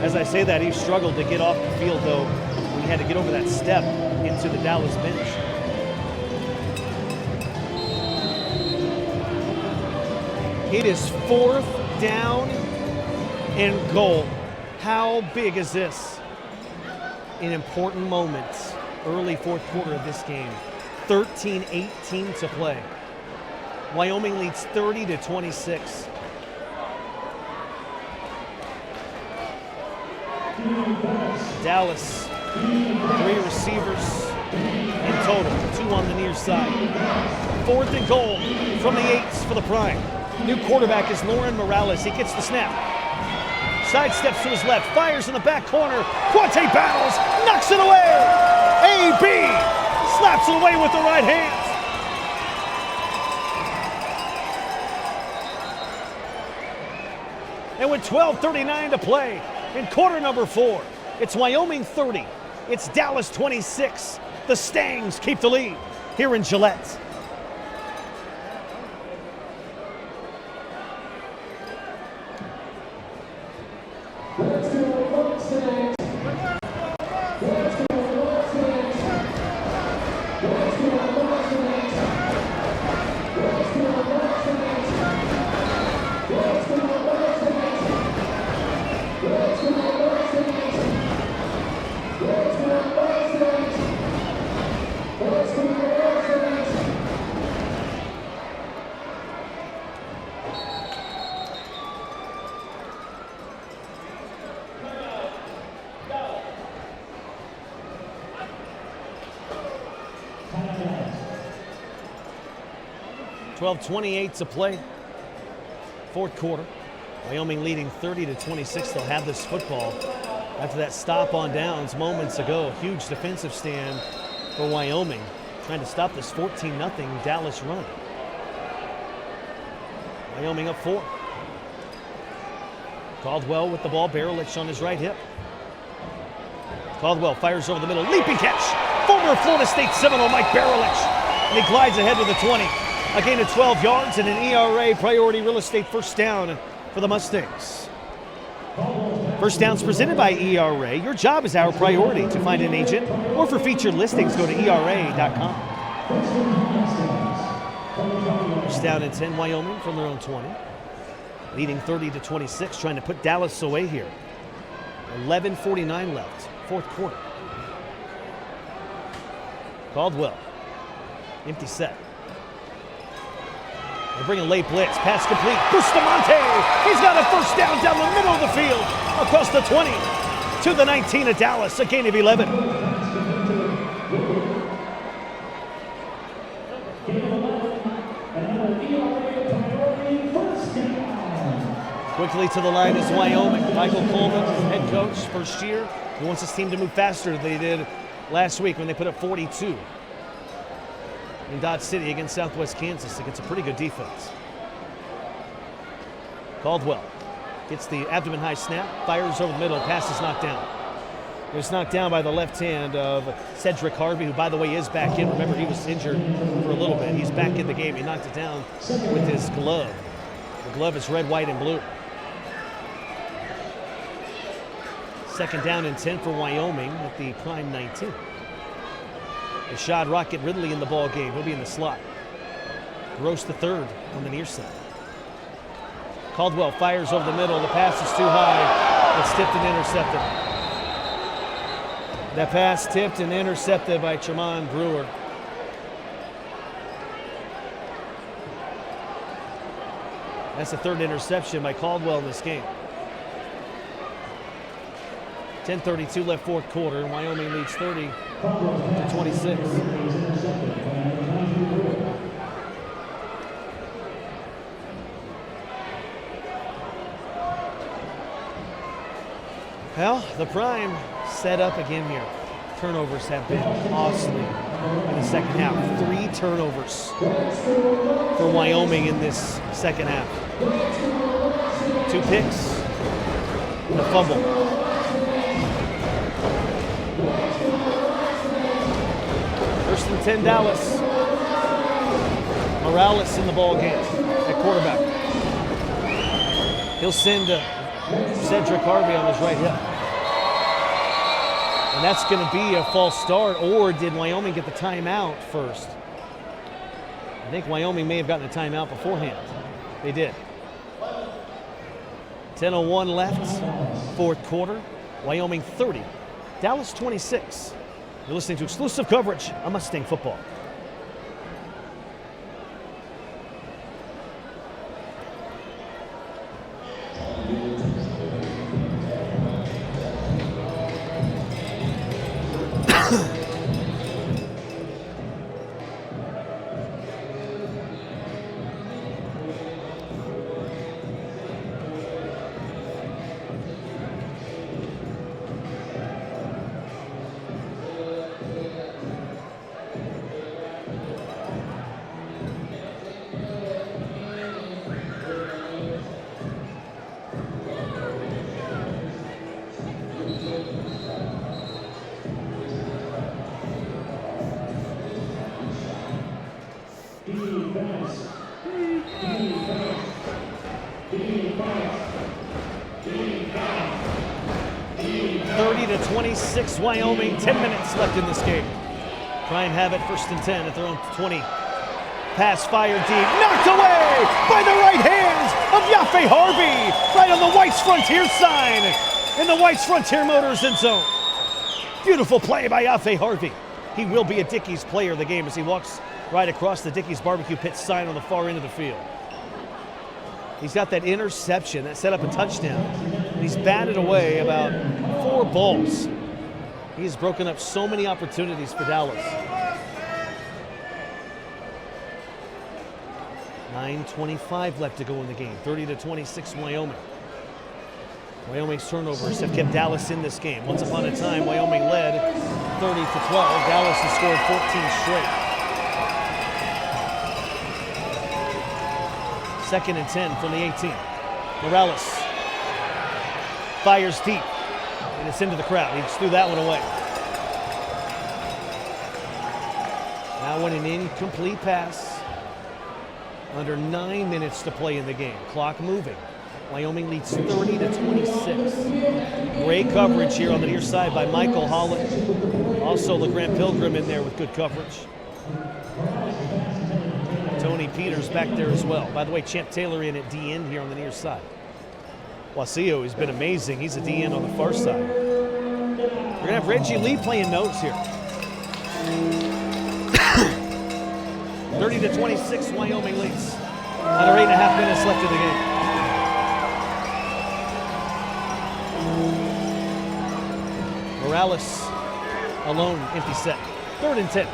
As I say that, he struggled to get off the field, though, when he had to get over that step into the Dallas bench. It is 4th down and goal. How big is this? In important moments, early 4th quarter of this game. 13-18 to play. Wyoming leads 30-26. Dallas, 3 receivers in total, 2 on the near side. 4th and goal from the 8s for the Prime. New quarterback is Lauren Morales. He gets the snap. Sidesteps to his left, fires in the back corner. Quante battles, knocks it away. A.B. slaps it away with the right hand. And with 12:39 to play in quarter number 4, it's Wyoming 30. It's Dallas 26. The Mustangs keep the lead here in Gillette. .28 to play, 4th quarter. Wyoming leading 30-26. They'll have this football after that stop on downs moments ago. Huge defensive stand for Wyoming, trying to stop this 14-0 Dallas run. Wyoming up 4. Caldwell with the ball, Barelich on his right hip. Caldwell fires over the middle, leaping catch. Former Florida State Seminole Mike Barelich, and he glides ahead with the 20. A gain of 12 yards and an ERA priority real estate first down for the Mustangs. First downs presented by ERA. Your job is our priority. To find an agent or for featured listings, go to ERA.com. First down and 10, Wyoming from their own 20. Leading 30-26, trying to put Dallas away here. 11:49 left, 4th quarter. Caldwell, empty set. They bring a late blitz, pass complete, Bustamante! He's got a first down the middle of the field, across the 20 to the 19 of Dallas, a gain of 11. Quickly to the line is Wyoming. Michael Coleman, head coach, first year. He wants his team to move faster than they did last week when they put up 42 in Dodge City against Southwest Kansas against a pretty good defense. Caldwell gets the abdomen high snap, fires over the middle, pass is knocked down. It was knocked down by the left hand of Cedric Harvey, who, by the way, is back in. Remember, he was injured for a little bit. He's back in the game. He knocked it down with his glove. The glove is red, white, and blue. 2nd down and 10 for Wyoming at the prime 19. Rashad Rocket Ridley in the ball game. He'll be in the slot. Gross the 3rd on the near side. Caldwell fires over the middle. The pass is too high. It's tipped and intercepted. That pass tipped and intercepted by Tremont Brewer. That's the 3rd interception by Caldwell in this game. 10:32 left, 4th quarter, and Wyoming leads 30-26. Well, the Prime set up again here. Turnovers have been costly in the second half. 3 turnovers for Wyoming in this second half. 2 picks and a fumble. First and 10, Dallas. Morales in the ball game at quarterback. He'll send Cedric Harvey on his right hip. And that's going to be a false start, or did Wyoming get the timeout first? I think Wyoming may have gotten a timeout beforehand. They did. 10:01 left, fourth quarter. Wyoming 30, Dallas 26. You're listening to exclusive coverage on Mustang football. Wyoming, 10 minutes left in this game. Prime have it, first and 10 at their own 20. Pass fired deep, knocked away by the right hands of Yaffe Harvey, right on the White's Frontier sign in the White's Frontier Motors end zone. Beautiful play by Yaffe Harvey. He will be a Dickey's player of the game as he walks right across the Dickey's Barbecue Pit sign on the far end of the field. He's got that interception that set up a touchdown. And he's batted away about 4 balls. He's broken up so many opportunities for Dallas. 9:25 left to go in the game. 30-26 Wyoming. Wyoming's turnovers have kept Dallas in this game. Once upon a time, Wyoming led 30-12. Dallas has scored 14 straight. Second and 10 from the 18. Morales fires deep. And it's into the crowd. He just threw that one away. Now an incomplete pass. Under 9 minutes to play in the game. Clock moving. Wyoming leads 30-26. Great coverage here on the near side by Michael Holland. Also LeGrand Pilgrim in there with good coverage. Tony Peters back there as well. By the way, Champ Taylor in at D-end here on the near side. Wasillo has been amazing. He's a DN on the far side. We're going to have Reggie Lee playing notes here. 30-26, Wyoming leads. Under 8.5 minutes left in the game. Morales alone, empty set. 3rd and 10.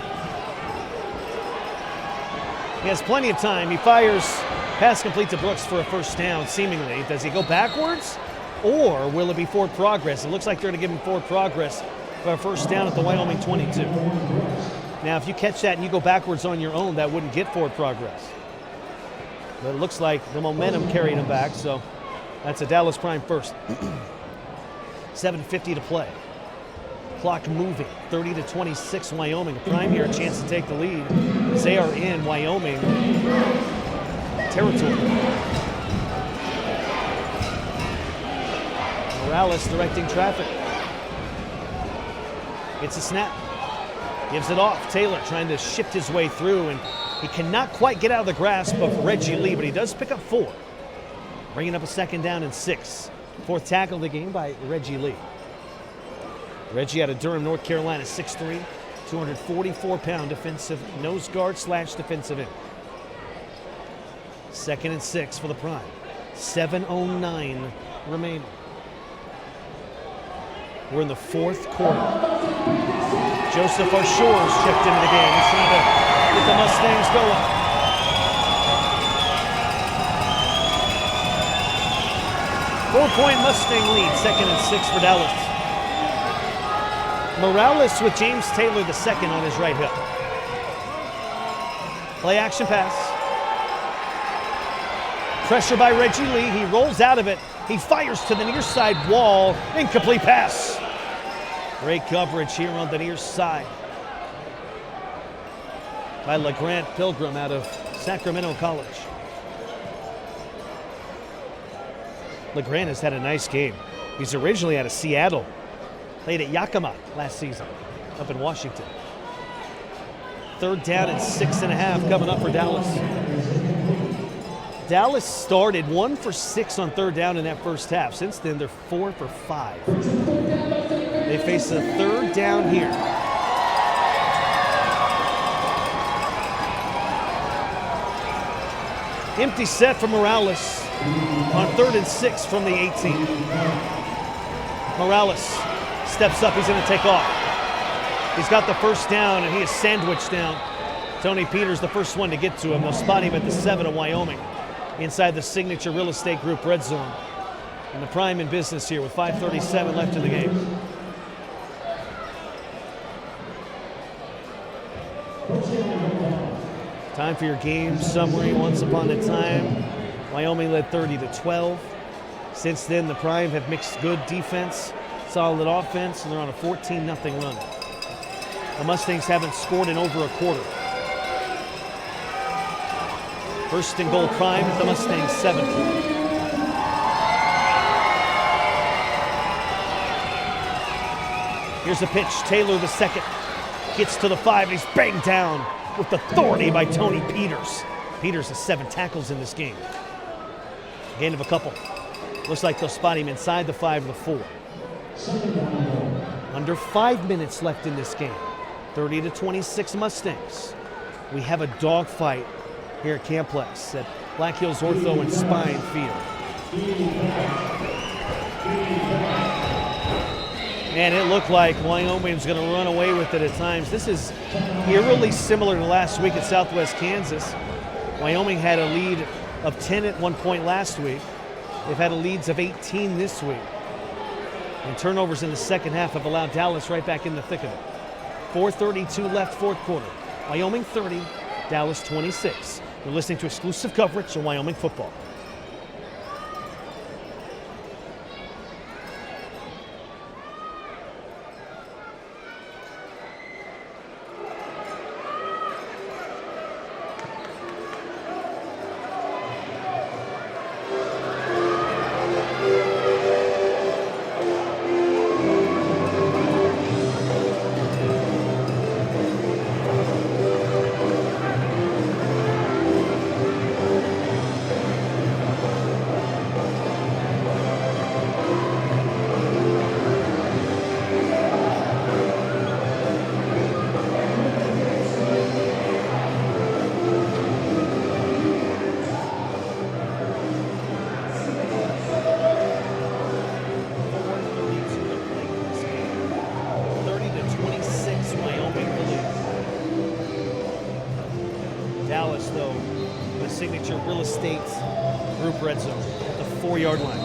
He has plenty of time. He fires. Pass complete to Brooks for a first down, seemingly. Does he go backwards, or will it be forward progress? It looks like they're going to give him forward progress for a first down at the Wyoming 22. Now, if you catch that and you go backwards on your own, that wouldn't get forward progress. But it looks like the momentum carried him back, so that's a Dallas Prime first. 7:50 to play. Clock moving. 30-26 Wyoming. Prime here, a chance to take the lead as they are in Wyoming territory. Morales directing traffic. Gets a snap. Gives it off. Taylor trying to shift his way through, and he cannot quite get out of the grasp of Reggie Lee, but he does pick up 4. Bringing up a second down and 6. 4th tackle of the game by Reggie Lee. Reggie out of Durham, North Carolina, 6'3", 244-pound defensive nose guard / defensive end. 2nd and 6 for the Prime. 7:09 remaining. We're in the 4th quarter. Joseph Arshor's checked into the game. He's trying to get the Mustangs going. Four-point Mustang lead, 2nd and 6 for Dallas. Morales with James Taylor II on his right hip. Play action pass. Pressure by Reggie Lee. He rolls out of it. He fires to the near side wall. Incomplete pass. Great coverage here on the near side. by LeGrant Pilgrim out of Sacramento College. LeGrant has had a nice game. He's originally out of Seattle. Played at Yakima last season up in Washington. 3rd down and 6.5 coming up for Dallas. Dallas started 1 for 6 on 3rd down in that first half. Since then, they're 4 for 5. They face a 3rd down here. Empty set for Morales on 3rd and 6 from the 18. Morales steps up, he's gonna take off. He's got the first down and he is sandwiched down. Tony Peters, the first one to get to him. They'll spot him at the 7 of Wyoming inside the Signature Real Estate Group red zone. And the Prime in business here with 5:37 left in the game. Time for your game summary. Once upon a time, Wyoming led 30-12. Since then, the Prime have mixed good defense, solid offense, and they're on a 14-0 run. The Mustangs haven't scored in over a quarter. 1st and goal Prime at the Mustangs 7. Here's a pitch. Taylor the second gets to the 5. He's banged down with authority by Tony Peters. Peters has 7 tackles in this game. Gain of a couple. Looks like they'll spot him inside the 5 of the 4. Under 5 minutes left in this game. 30-26 Mustangs. We have a dogfight here at Camplex at Black Hills Ortho and Spine Field. And it looked like Wyoming was going to run away with it at times. This is eerily similar to last week at Southwest Kansas. Wyoming had a lead of 10 at one point last week. They've had a leads of 18 this week. And turnovers in the second half have allowed Dallas right back in the thick of it. 4:32 left, 4th quarter. Wyoming 30, Dallas 26. You're listening to exclusive coverage of Wyoming football. Dallas, though, the Signature Real Estate Group red zone at the 4-yard line.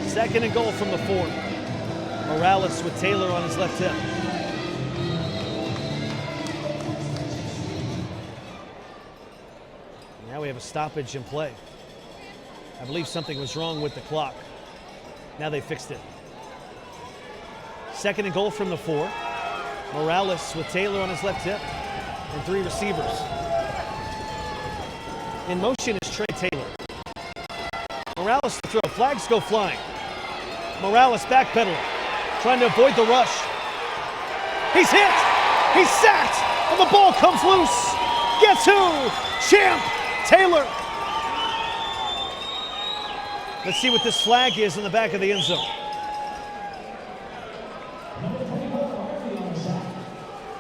2nd and goal from the 4. Morales with Taylor on his left hip. Now we have a stoppage in play. I believe something was wrong with the clock. Now they fixed it. 2nd and goal from the 4. Morales with Taylor on his left hip and 3 receivers. In motion is Trey Taylor. Morales to throw. Flags go flying. Morales backpedaling, trying to avoid the rush. He's hit. He's sacked. And the ball comes loose. Guess who? Champ Taylor. Let's see what this flag is in the back of the end zone.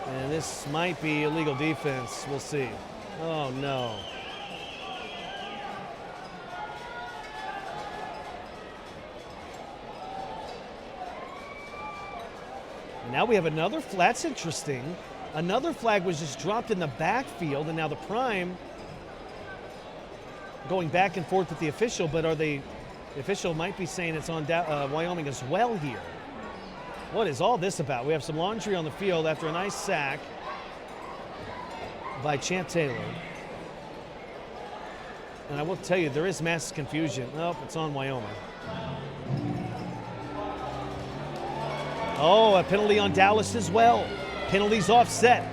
And this might be illegal defense. We'll see. Oh, no. Now we have another flag. That's interesting. Another flag was just dropped in the backfield, and now the Prime going back and forth with the official, but the official might be saying it's on Wyoming as well here. What is all this about? We have some laundry on the field after a nice sack by Champ Taylor. And I will tell you, there is mass confusion. Nope, it's on Wyoming. Oh, a penalty on Dallas as well. Penalties offset.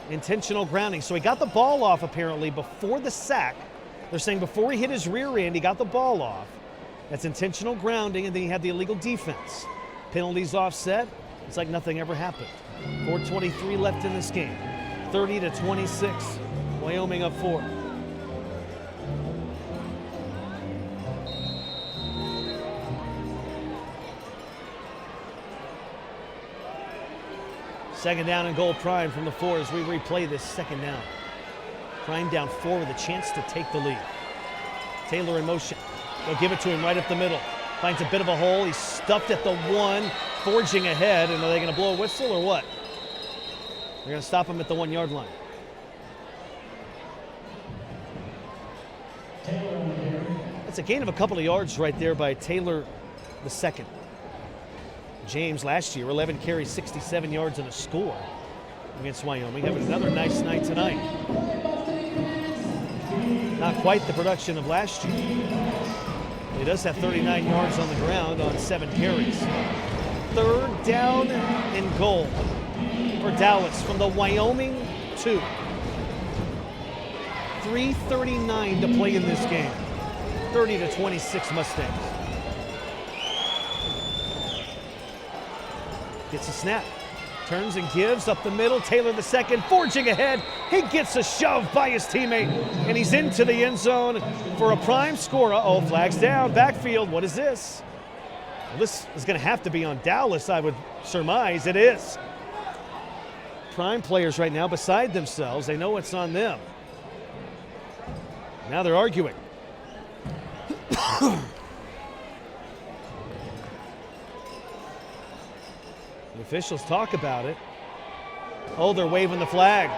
Intentional grounding. So he got the ball off apparently before the sack. They're saying before he hit his rear end, he got the ball off. That's intentional grounding, and then he had the illegal defense. Penalties offset. It's like nothing ever happened. 4:23 left in this game. 30-26. Wyoming up 4. Second down and goal, Prime from the 4 as we replay this second down. Prime down 4 with a chance to take the lead. Taylor in motion. They'll give it to him right up the middle. Finds a bit of a hole. He's stuffed at the 1, forging ahead. And are they going to blow a whistle or what? They're going to stop him at the 1-yard line. That's a gain of a couple of yards right there by Taylor the second. James last year, 11 carries, 67 yards and a score against Wyoming. Having another nice night tonight. Not quite the production of last year. He does have 39 yards on the ground on 7 carries. Third down and goal for Dallas from the Wyoming 2. 3:39 to play in this game. 30-26 Mustangs. Gets a snap, turns and gives up the middle. Taylor the second, forging ahead. He gets a shove by his teammate, and he's into the end zone for a Prime score. Uh-oh, flags down, backfield. What is this? Well, this is going to have to be on Dallas, I would surmise. It is. Prime players right now beside themselves. They know it's on them. Now they're arguing. The officials talk about it. Oh, they're waving the flag.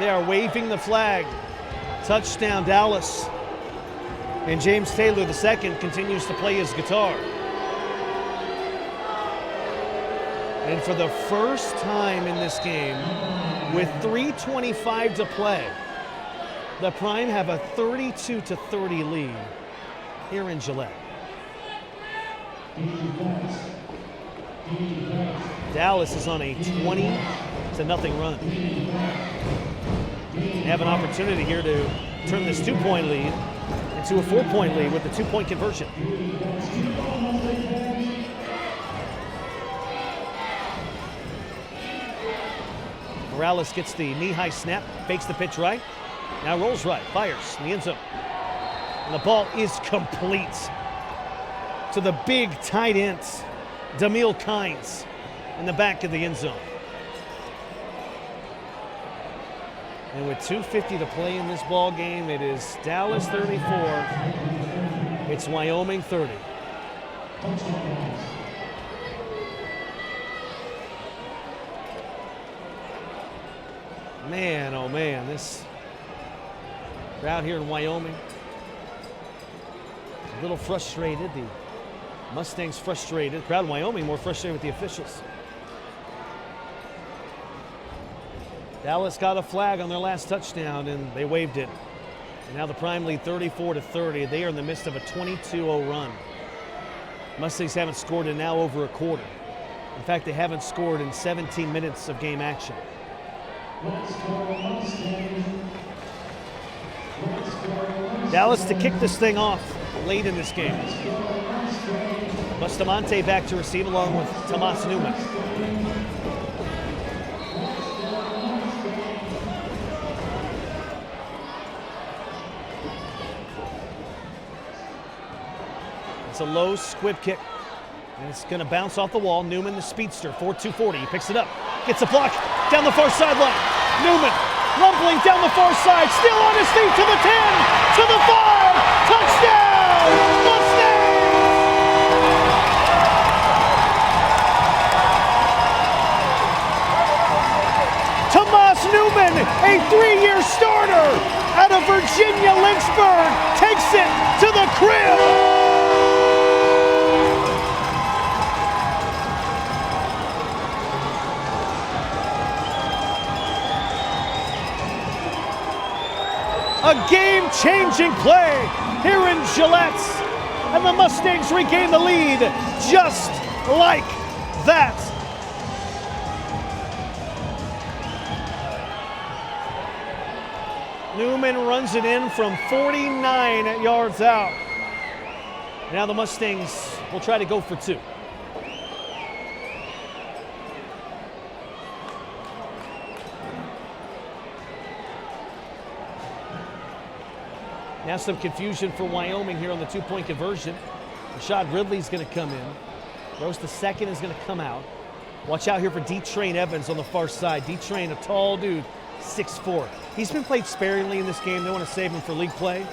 They are waving the flag. Touchdown, Dallas. And James Taylor II continues to play his guitar. And for the first time in this game, with 3:25 to play, the Prime have a 32-30 lead here in Gillette. Dallas is on a 20-0 run. They have an opportunity here to turn this 2-point lead into a 4-point lead with the 2-point conversion. Morales gets the knee-high snap, fakes the pitch right, now rolls right, fires in the end zone. And the ball is complete to the big tight end, Demille Kynes, in the back of the end zone. And with 2:50 to play in this ball game, it is Dallas 34. It's Wyoming 30. Man, oh man, this crowd here in Wyoming, a little frustrated. The Mustangs frustrated. Crowd in Wyoming more frustrated with the officials. Dallas got a flag on their last touchdown and they waved it. And now the Prime lead 34-30. They are in the midst of a 22-0 run. Mustangs haven't scored in now over a quarter. In fact, they haven't scored in 17 minutes of game action. Dallas to kick this thing off late in this game. Bustamante back to receive along with Tomas Newman. It's a low squib kick, and it's going to bounce off the wall. Newman, the speedster, 4.240. He picks it up, gets a block down the far sideline. Newman rumbling down the far side, still on his feet to the 10, to the 5, touchdown, Mustangs! Tomas Newman, a 3-year starter out of Virginia Lynchburg, takes it to the crib. A game-changing play here in Gillette, and the Mustangs regain the lead just like that. Newman runs it in from 49 yards out. Now the Mustangs will try to go for 2. Now some confusion for Wyoming here on the 2-point conversion. Rashad Ridley's going to come in. Rose the second is going to come out. Watch out here for D-Train Evans on the far side. D-Train, a tall dude, 6'4". He's been played sparingly in this game. They want to save him for league play.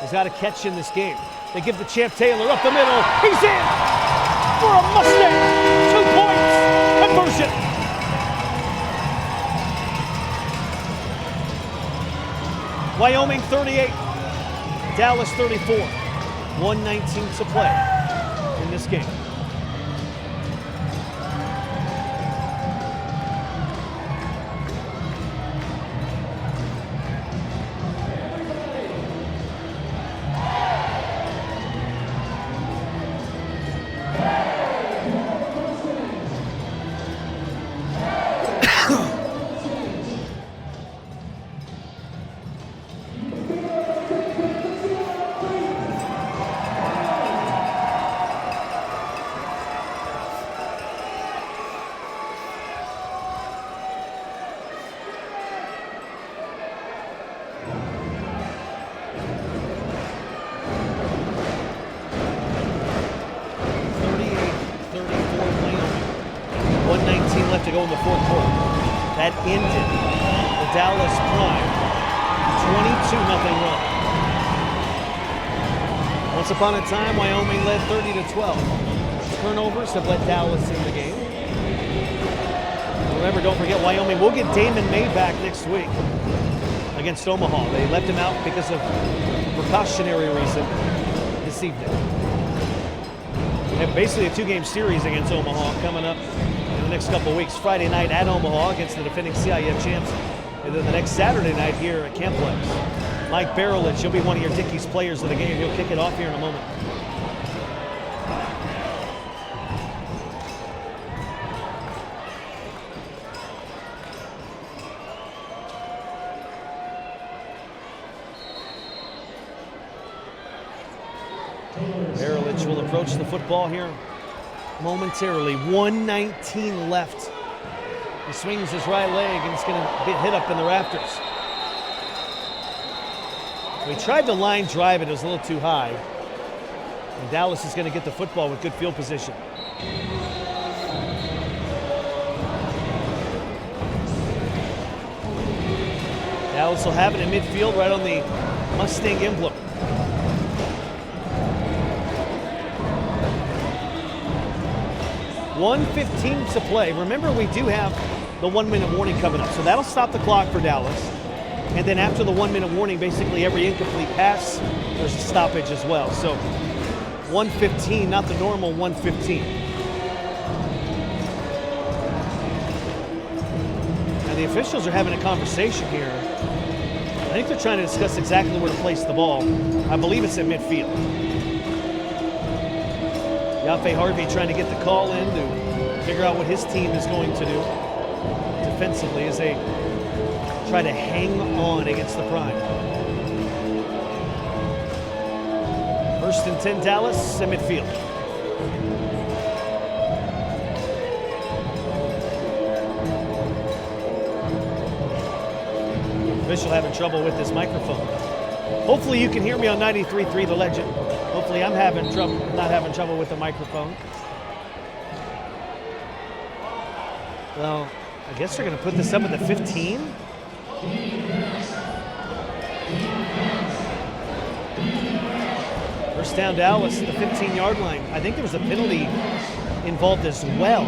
He's got a catch in this game. They give the champ Taylor up the middle. He's in for a Mustang. 2 points conversion. Wyoming 38, Dallas 34. 1:19 to play in this game. To go in the fourth quarter. That ended the Dallas Prime 22-0 run. Once upon a time, Wyoming led 30-12. Turnovers have let Dallas in the game. Remember, don't forget, Wyoming will get Damon May back next week against Omaha. They left him out because of precautionary reason this evening. They have basically a 2-game series against Omaha coming up in the next couple of weeks. Friday night at Omaha against the defending CIF champs. And then the next Saturday night here at Camplex. Mike Barelich, he'll be one of your Dickies players of the game. He'll kick it off here in a moment. Barelich will approach the football here momentarily. 1:19 left. He swings his right leg and it's going to get hit up in the rafters. We tried to line drive it. It was a little too high. And Dallas is going to get the football with good field position. Dallas will have it in midfield right on the Mustang emblem. 1:15 to play. Remember, we do have the 1-minute warning coming up, so that'll stop the clock for Dallas. And then after the 1-minute warning, basically every incomplete pass, there's a stoppage as well. So 1:15, not the normal 1:15. Now the officials are having a conversation here. I think they're trying to discuss exactly where to place the ball. I believe it's at midfield. Yafe Harvey trying to get the call in to figure out what his team is going to do defensively as they try to hang on against the Prime. 1st and 10 Dallas at midfield. Official having trouble with this microphone. Hopefully you can hear me on 93.3 The Legend. Hopefully I'm not having trouble with the microphone. Well, I guess they're going to put this up at the 15. First down Dallas at the 15-yard line. I think there was a penalty involved as well.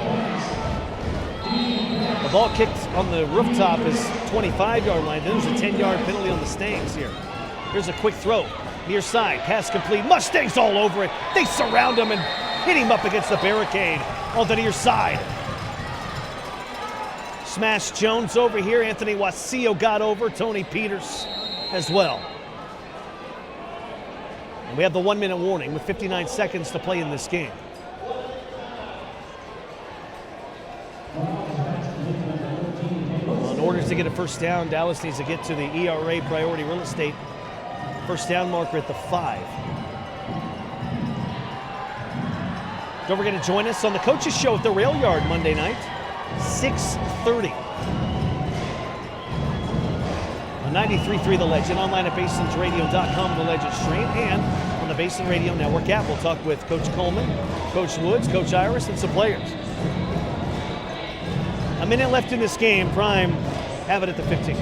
The ball kicked on the rooftop is 25-yard line. Then there's a 10-yard penalty on the Stangs here. Here's a quick throw. Near side, pass complete. Mustangs all over it. They surround him and hit him up against the barricade on the near side. Smash Jones over here. Anthony Wasillo got over. Tony Peters as well. And we have the 1-minute warning with 59 seconds to play in this game. Well, in order to get a first down, Dallas needs to get to the ERA priority real estate first down marker at the 5. Don't forget to join us on the Coaches Show at the Rail Yard Monday night, 6:30. On 93.3 The Legend, online at BasonRadio.com, The Legend stream, and on the Basin Radio Network app. We'll talk with Coach Coleman, Coach Woods, Coach Iris, and some players. A minute left in this game. Prime have it at the 15.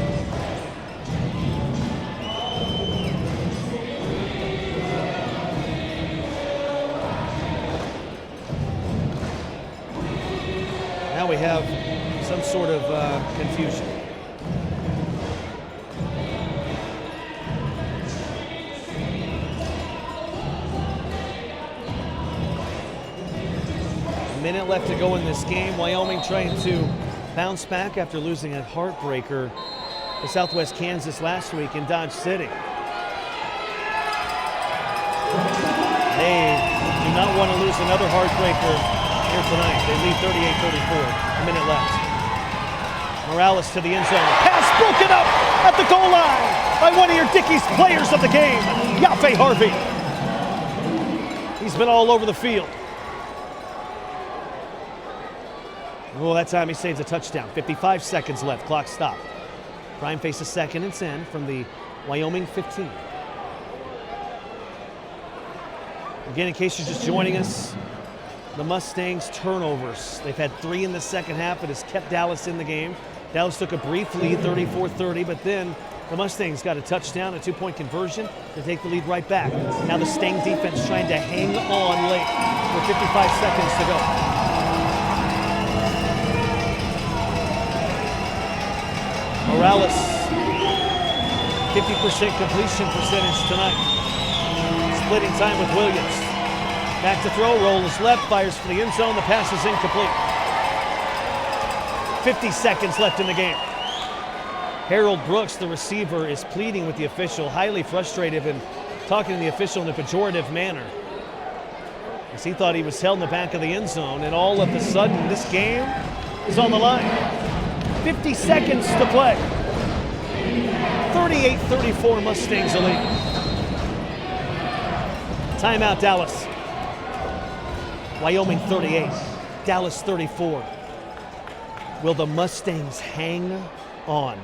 Now we have some sort of confusion. A minute left to go in this game. Wyoming trying to bounce back after losing a heartbreaker to Southwest Kansas last week in Dodge City. They do not want to lose another heartbreaker here tonight. They lead 38-34, a minute left. Morales to the end zone. Pass broken up at the goal line by one of your Dickies players of the game, Yafe Harvey. He's been all over the field. Oh, that time he saves a touchdown. 55 seconds left, clock stopped. Prime faces 2nd and 10 from the Wyoming 15. Again, in case you're just joining us, the Mustangs turnovers. They've had 3 in the second half. It has kept Dallas in the game. Dallas took a brief lead, 34-30, but then the Mustangs got a touchdown, a 2-point conversion to take the lead right back. Now the Sting defense trying to hang on late with 55 seconds to go. Morales, 50% completion percentage tonight. Splitting time with Williams. Back to throw, roll is left, fires for the end zone, the pass is incomplete. 50 seconds left in the game. Harold Brooks, the receiver, is pleading with the official, highly frustrated and talking to the official in a pejorative manner. As he thought he was held in the back of the end zone, and all of a sudden, this game is on the line. 50 seconds to play. 38-34 Mustangs the lead. Timeout Dallas. Wyoming 38, Dallas 34. Will the Mustangs hang on?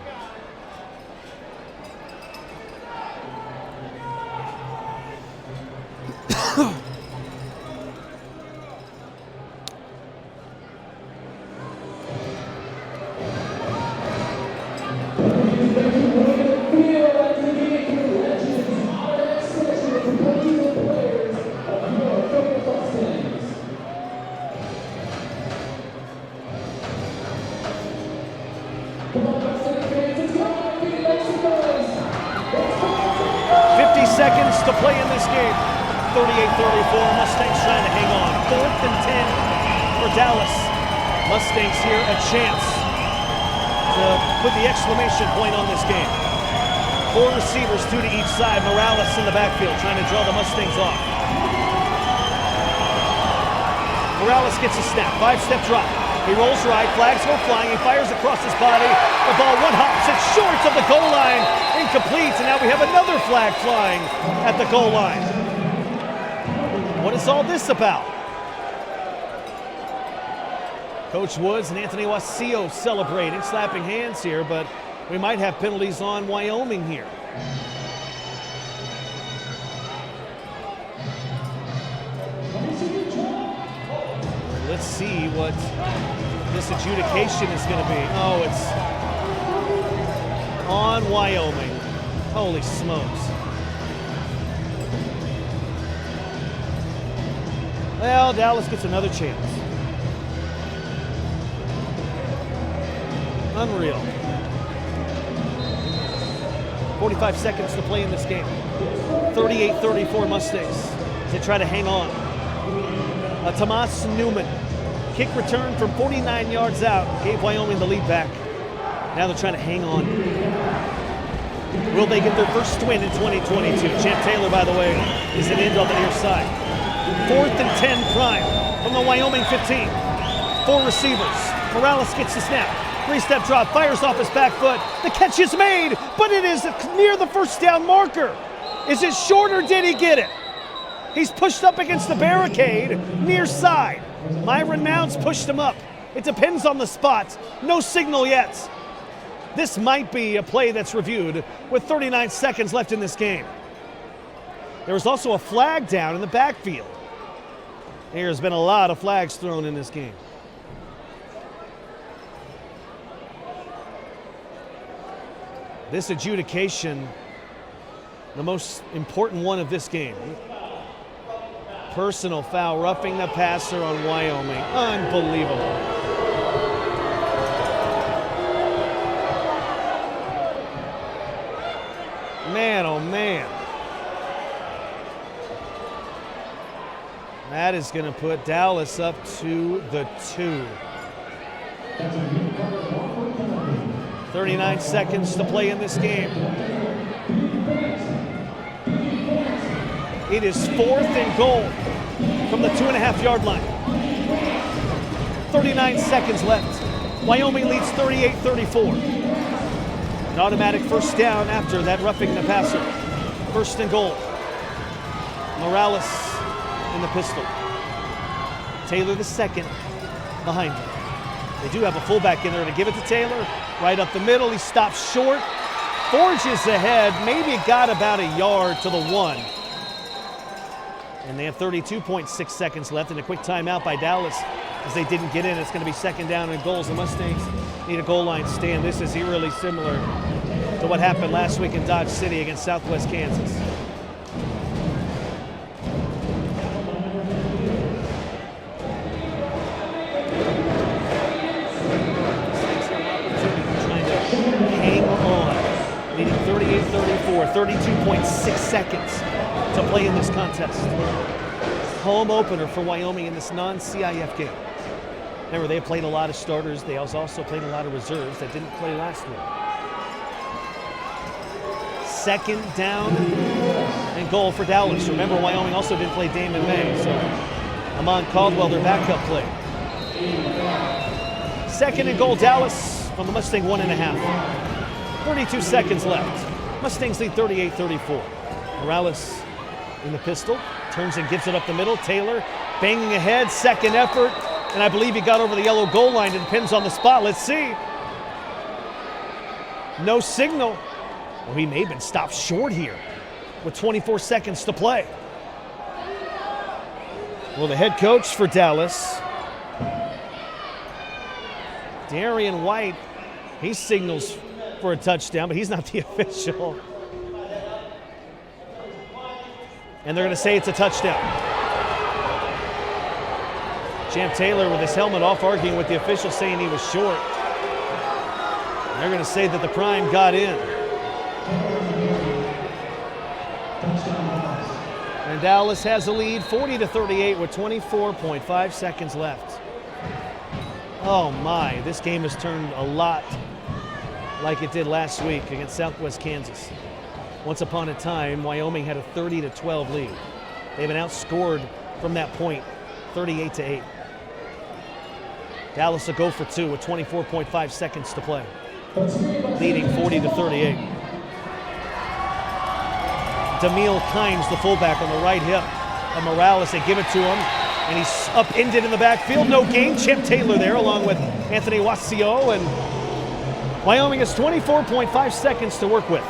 Seconds to play in this game. 38-34, Mustangs trying to hang on. 4th and 10 for Dallas. Mustangs here a chance to put the exclamation point on this game. 4 receivers, 2 to each side. Morales in the backfield trying to draw the Mustangs off. Morales gets a snap, 5-step drop. He rolls right, flags go flying, he fires across his body. The ball one hops, it's short of the goal line, incomplete, and now we have another flag flying at the goal line. What is all this about? Coach Woods and Anthony Wasillo celebrating, slapping hands here, but we might have penalties on Wyoming here. Let's see what this adjudication is going to be. Oh, it's on Wyoming. Holy smokes. Well, Dallas gets another chance. Unreal. 45 seconds to play in this game. 38-34 Mustangs. They try to hang on. Tomas Newman. Kick return from 49 yards out. Gave Wyoming the lead back. Now they're trying to hang on. Will they get their first win in 2022? Champ Taylor, by the way, is an end on the near side. 4th and 10 Prime from the Wyoming 15. 4 receivers. Morales gets the snap. Three-step drop, fires off his back foot. The catch is made, but it is near the first down marker. Is it short or did he get it? He's pushed up against the barricade, near side. Myron Mounts pushed him up. It depends on the spot. No signal yet. This might be a play that's reviewed with 39 seconds left in this game. There was also a flag down in the backfield. There's been a lot of flags thrown in this game. This adjudication, the most important one of this game. Personal foul, roughing the passer on Wyoming. Unbelievable. Man, oh man. That is going to put Dallas up to the 2. 39 seconds to play in this game. It is 4th and goal from the 2.5-yard line. 39 seconds left. Wyoming leads 38-34. An automatic first down after that roughing the passer. 1st and goal. Morales in the pistol. Taylor the second behind him. They do have a fullback in there to give it to Taylor. Right up the middle, he stops short. Forges ahead, maybe got about a yard to the 1. And they have 32.6 seconds left and a quick timeout by Dallas as they didn't get in. It's going to be 2nd down and goals. The Mustangs need a goal line stand. This is eerily similar to what happened last week in Dodge City against Southwest Kansas. Hang on. Leading 38-34, 32.6 seconds to play in this contest. Home opener for Wyoming in this non-CIF game. Remember, they have played a lot of starters. They also played a lot of reserves that didn't play last week. 2nd down and goal for Dallas. Remember, Wyoming also didn't play Damon May, so Amon Caldwell, their backup play. 2nd and goal, Dallas from the Mustang 1.5. 32 seconds left. Mustangs lead 38-34. Morales in the pistol, turns and gives it up the middle. Taylor banging ahead, 2nd effort, and I believe he got over the yellow goal line. It depends on the spot. Let's see. No signal. Well, he may have been stopped short here with 24 seconds to play. Well, the head coach for Dallas, Darian White, he signals for a touchdown, but he's not the official. And they're going to say it's a touchdown. Champ Taylor with his helmet off, arguing with the official, saying he was short. They're going to say that the prime got in. And Dallas has a lead, 40-38 with 24.5 seconds left. Oh my, this game has turned a lot like it did last week against Southwest Kansas. Once upon a time, Wyoming had a 30-12 lead. They've been outscored from that point, 38-8. Dallas will go for 2 with 24.5 seconds to play, leading 40-38. Demille Kimes, the fullback, on the right hip of Morales. They give it to him, and he's upended in the backfield. No gain. Chip Taylor there, along with Anthony Wasio, and Wyoming has 24.5 seconds to work with.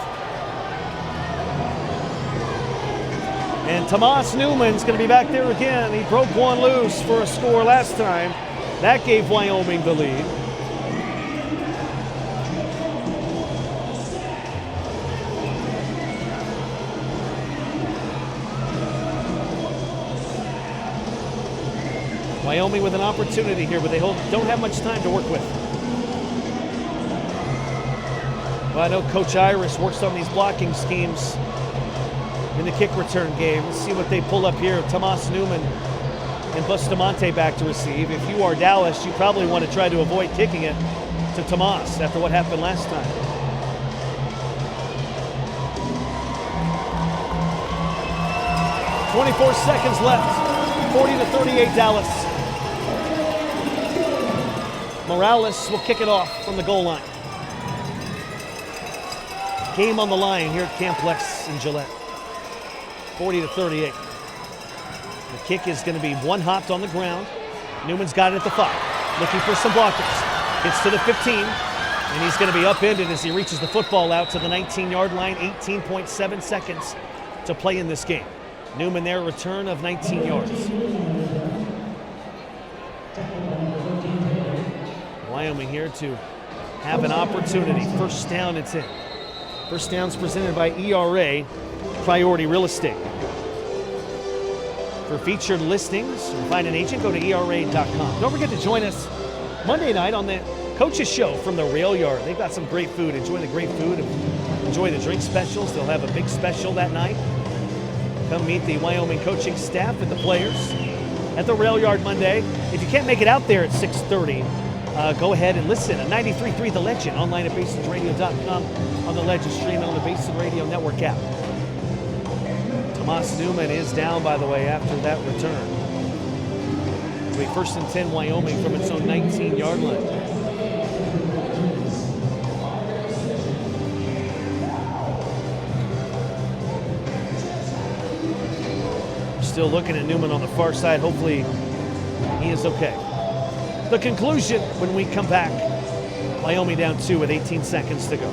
And Tomas Newman's going to be back there again. He broke one loose for a score last time. That gave Wyoming the lead. Wyoming with an opportunity here, but they don't have much time to work with. Well, I know Coach Iris works on these blocking schemes in the kick return game. Let's see what they pull up here. Tomas Newman and Bustamante back to receive. If you are Dallas, you probably want to try to avoid kicking it to Tomas after what happened last time. .24 seconds left. 40-38 Dallas. Morales will kick it off from the goal line. Game on the line here at Camplex in Gillette. 40-38. The kick is going to be one hopped on the ground. Newman's got it at the 5. Looking for some blockers. Gets to the 15. And he's going to be upended as he reaches the football out to the 19-yard line. 18.7 seconds to play in this game. Newman there, return of 19 yards. Wyoming here to have an opportunity. First down and 10. First down's presented by ERA Priority Real Estate. For featured listings or find an agent, go to ERA.com. Don't forget to join us Monday night on the Coach's Show from the Rail Yard. They've got some great food. Enjoy the great food. Enjoy the drink specials. They'll have a big special that night. Come meet the Wyoming coaching staff and the players at the Rail Yard Monday. If you can't make it out there at 6:30, go ahead and listen at 93.3 The Legend, online at BasonRadio.com, on the Legend stream and on the Basin Radio Network app. Tomas Newman is down, by the way, after that return. It'll be 1st and 10 Wyoming from its own 19-yard line. Still looking at Newman on the far side. Hopefully he is okay. The conclusion when we come back. Wyoming down 2 with 18 seconds to go.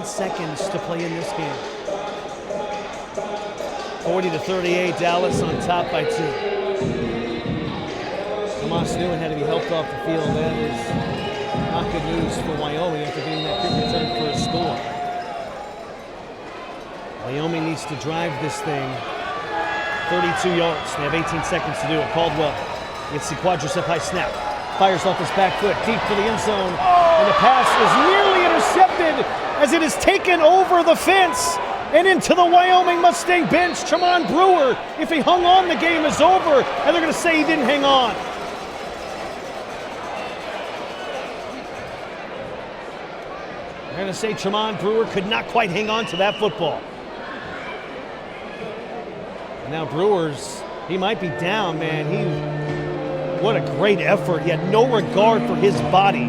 Seconds to play in this game. 40-38, Dallas on top by 2. Tomas Newman had to be helped off the field. That is not good news for Wyoming after getting that kick return for a score. Wyoming needs to drive this thing 32 yards. They have 18 seconds to do it. Caldwell gets the quadricep high snap. Fires off his back foot deep for the end zone. And the pass is nearly intercepted as it is taken over the fence and into the Wyoming Mustang bench. Tremont Brewer, if he hung on, the game is over, and they're going to say he didn't hang on. They're going to say Tremont Brewer could not quite hang on to that football. And now he might be down, man. What a great effort. He had no regard for his body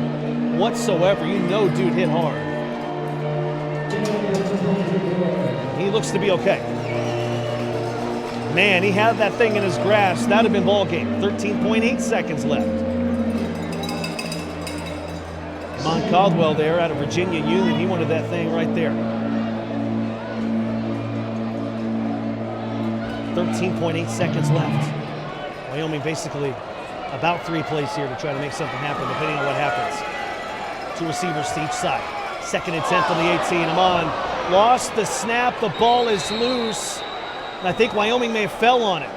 whatsoever. You know, dude hit hard. He looks to be okay. Man, he had that thing in his grasp. That would have been ball game. 13.8 seconds left. Mon Caldwell there out of Virginia Union. He wanted that thing right there. 13.8 seconds left. Wyoming basically about 3 plays here to try to make something happen, depending on what happens. 2 receivers to each side. Second and 10 from the 18. Amon lost the snap. The ball is loose. And I think Wyoming may have fell on it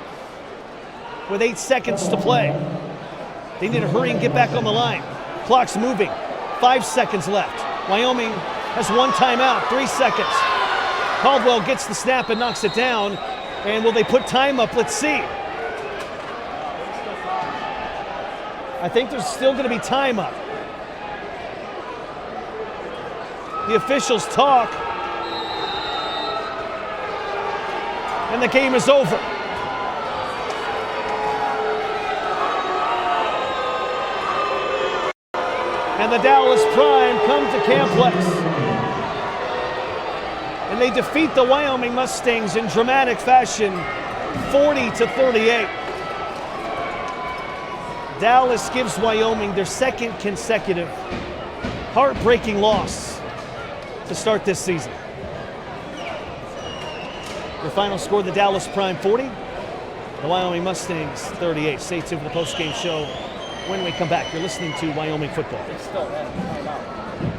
with 8 seconds to play. They need to hurry and get back on the line. Clock's moving. 5 seconds left. Wyoming has 1 timeout. 3 seconds. Caldwell gets the snap and knocks it down. And will they put time up? Let's see. I think there's still going to be time up. The officials talk. And the game is over. And the Dallas Prime come to Camplex. And they defeat the Wyoming Mustangs in dramatic fashion, 40-38. Dallas gives Wyoming their 2nd consecutive heartbreaking loss to start this season. The final score, the Dallas Prime 40, the Wyoming Mustangs 38. Stay tuned for the post-game show when we come back. You're listening to Wyoming football. They still have timeout.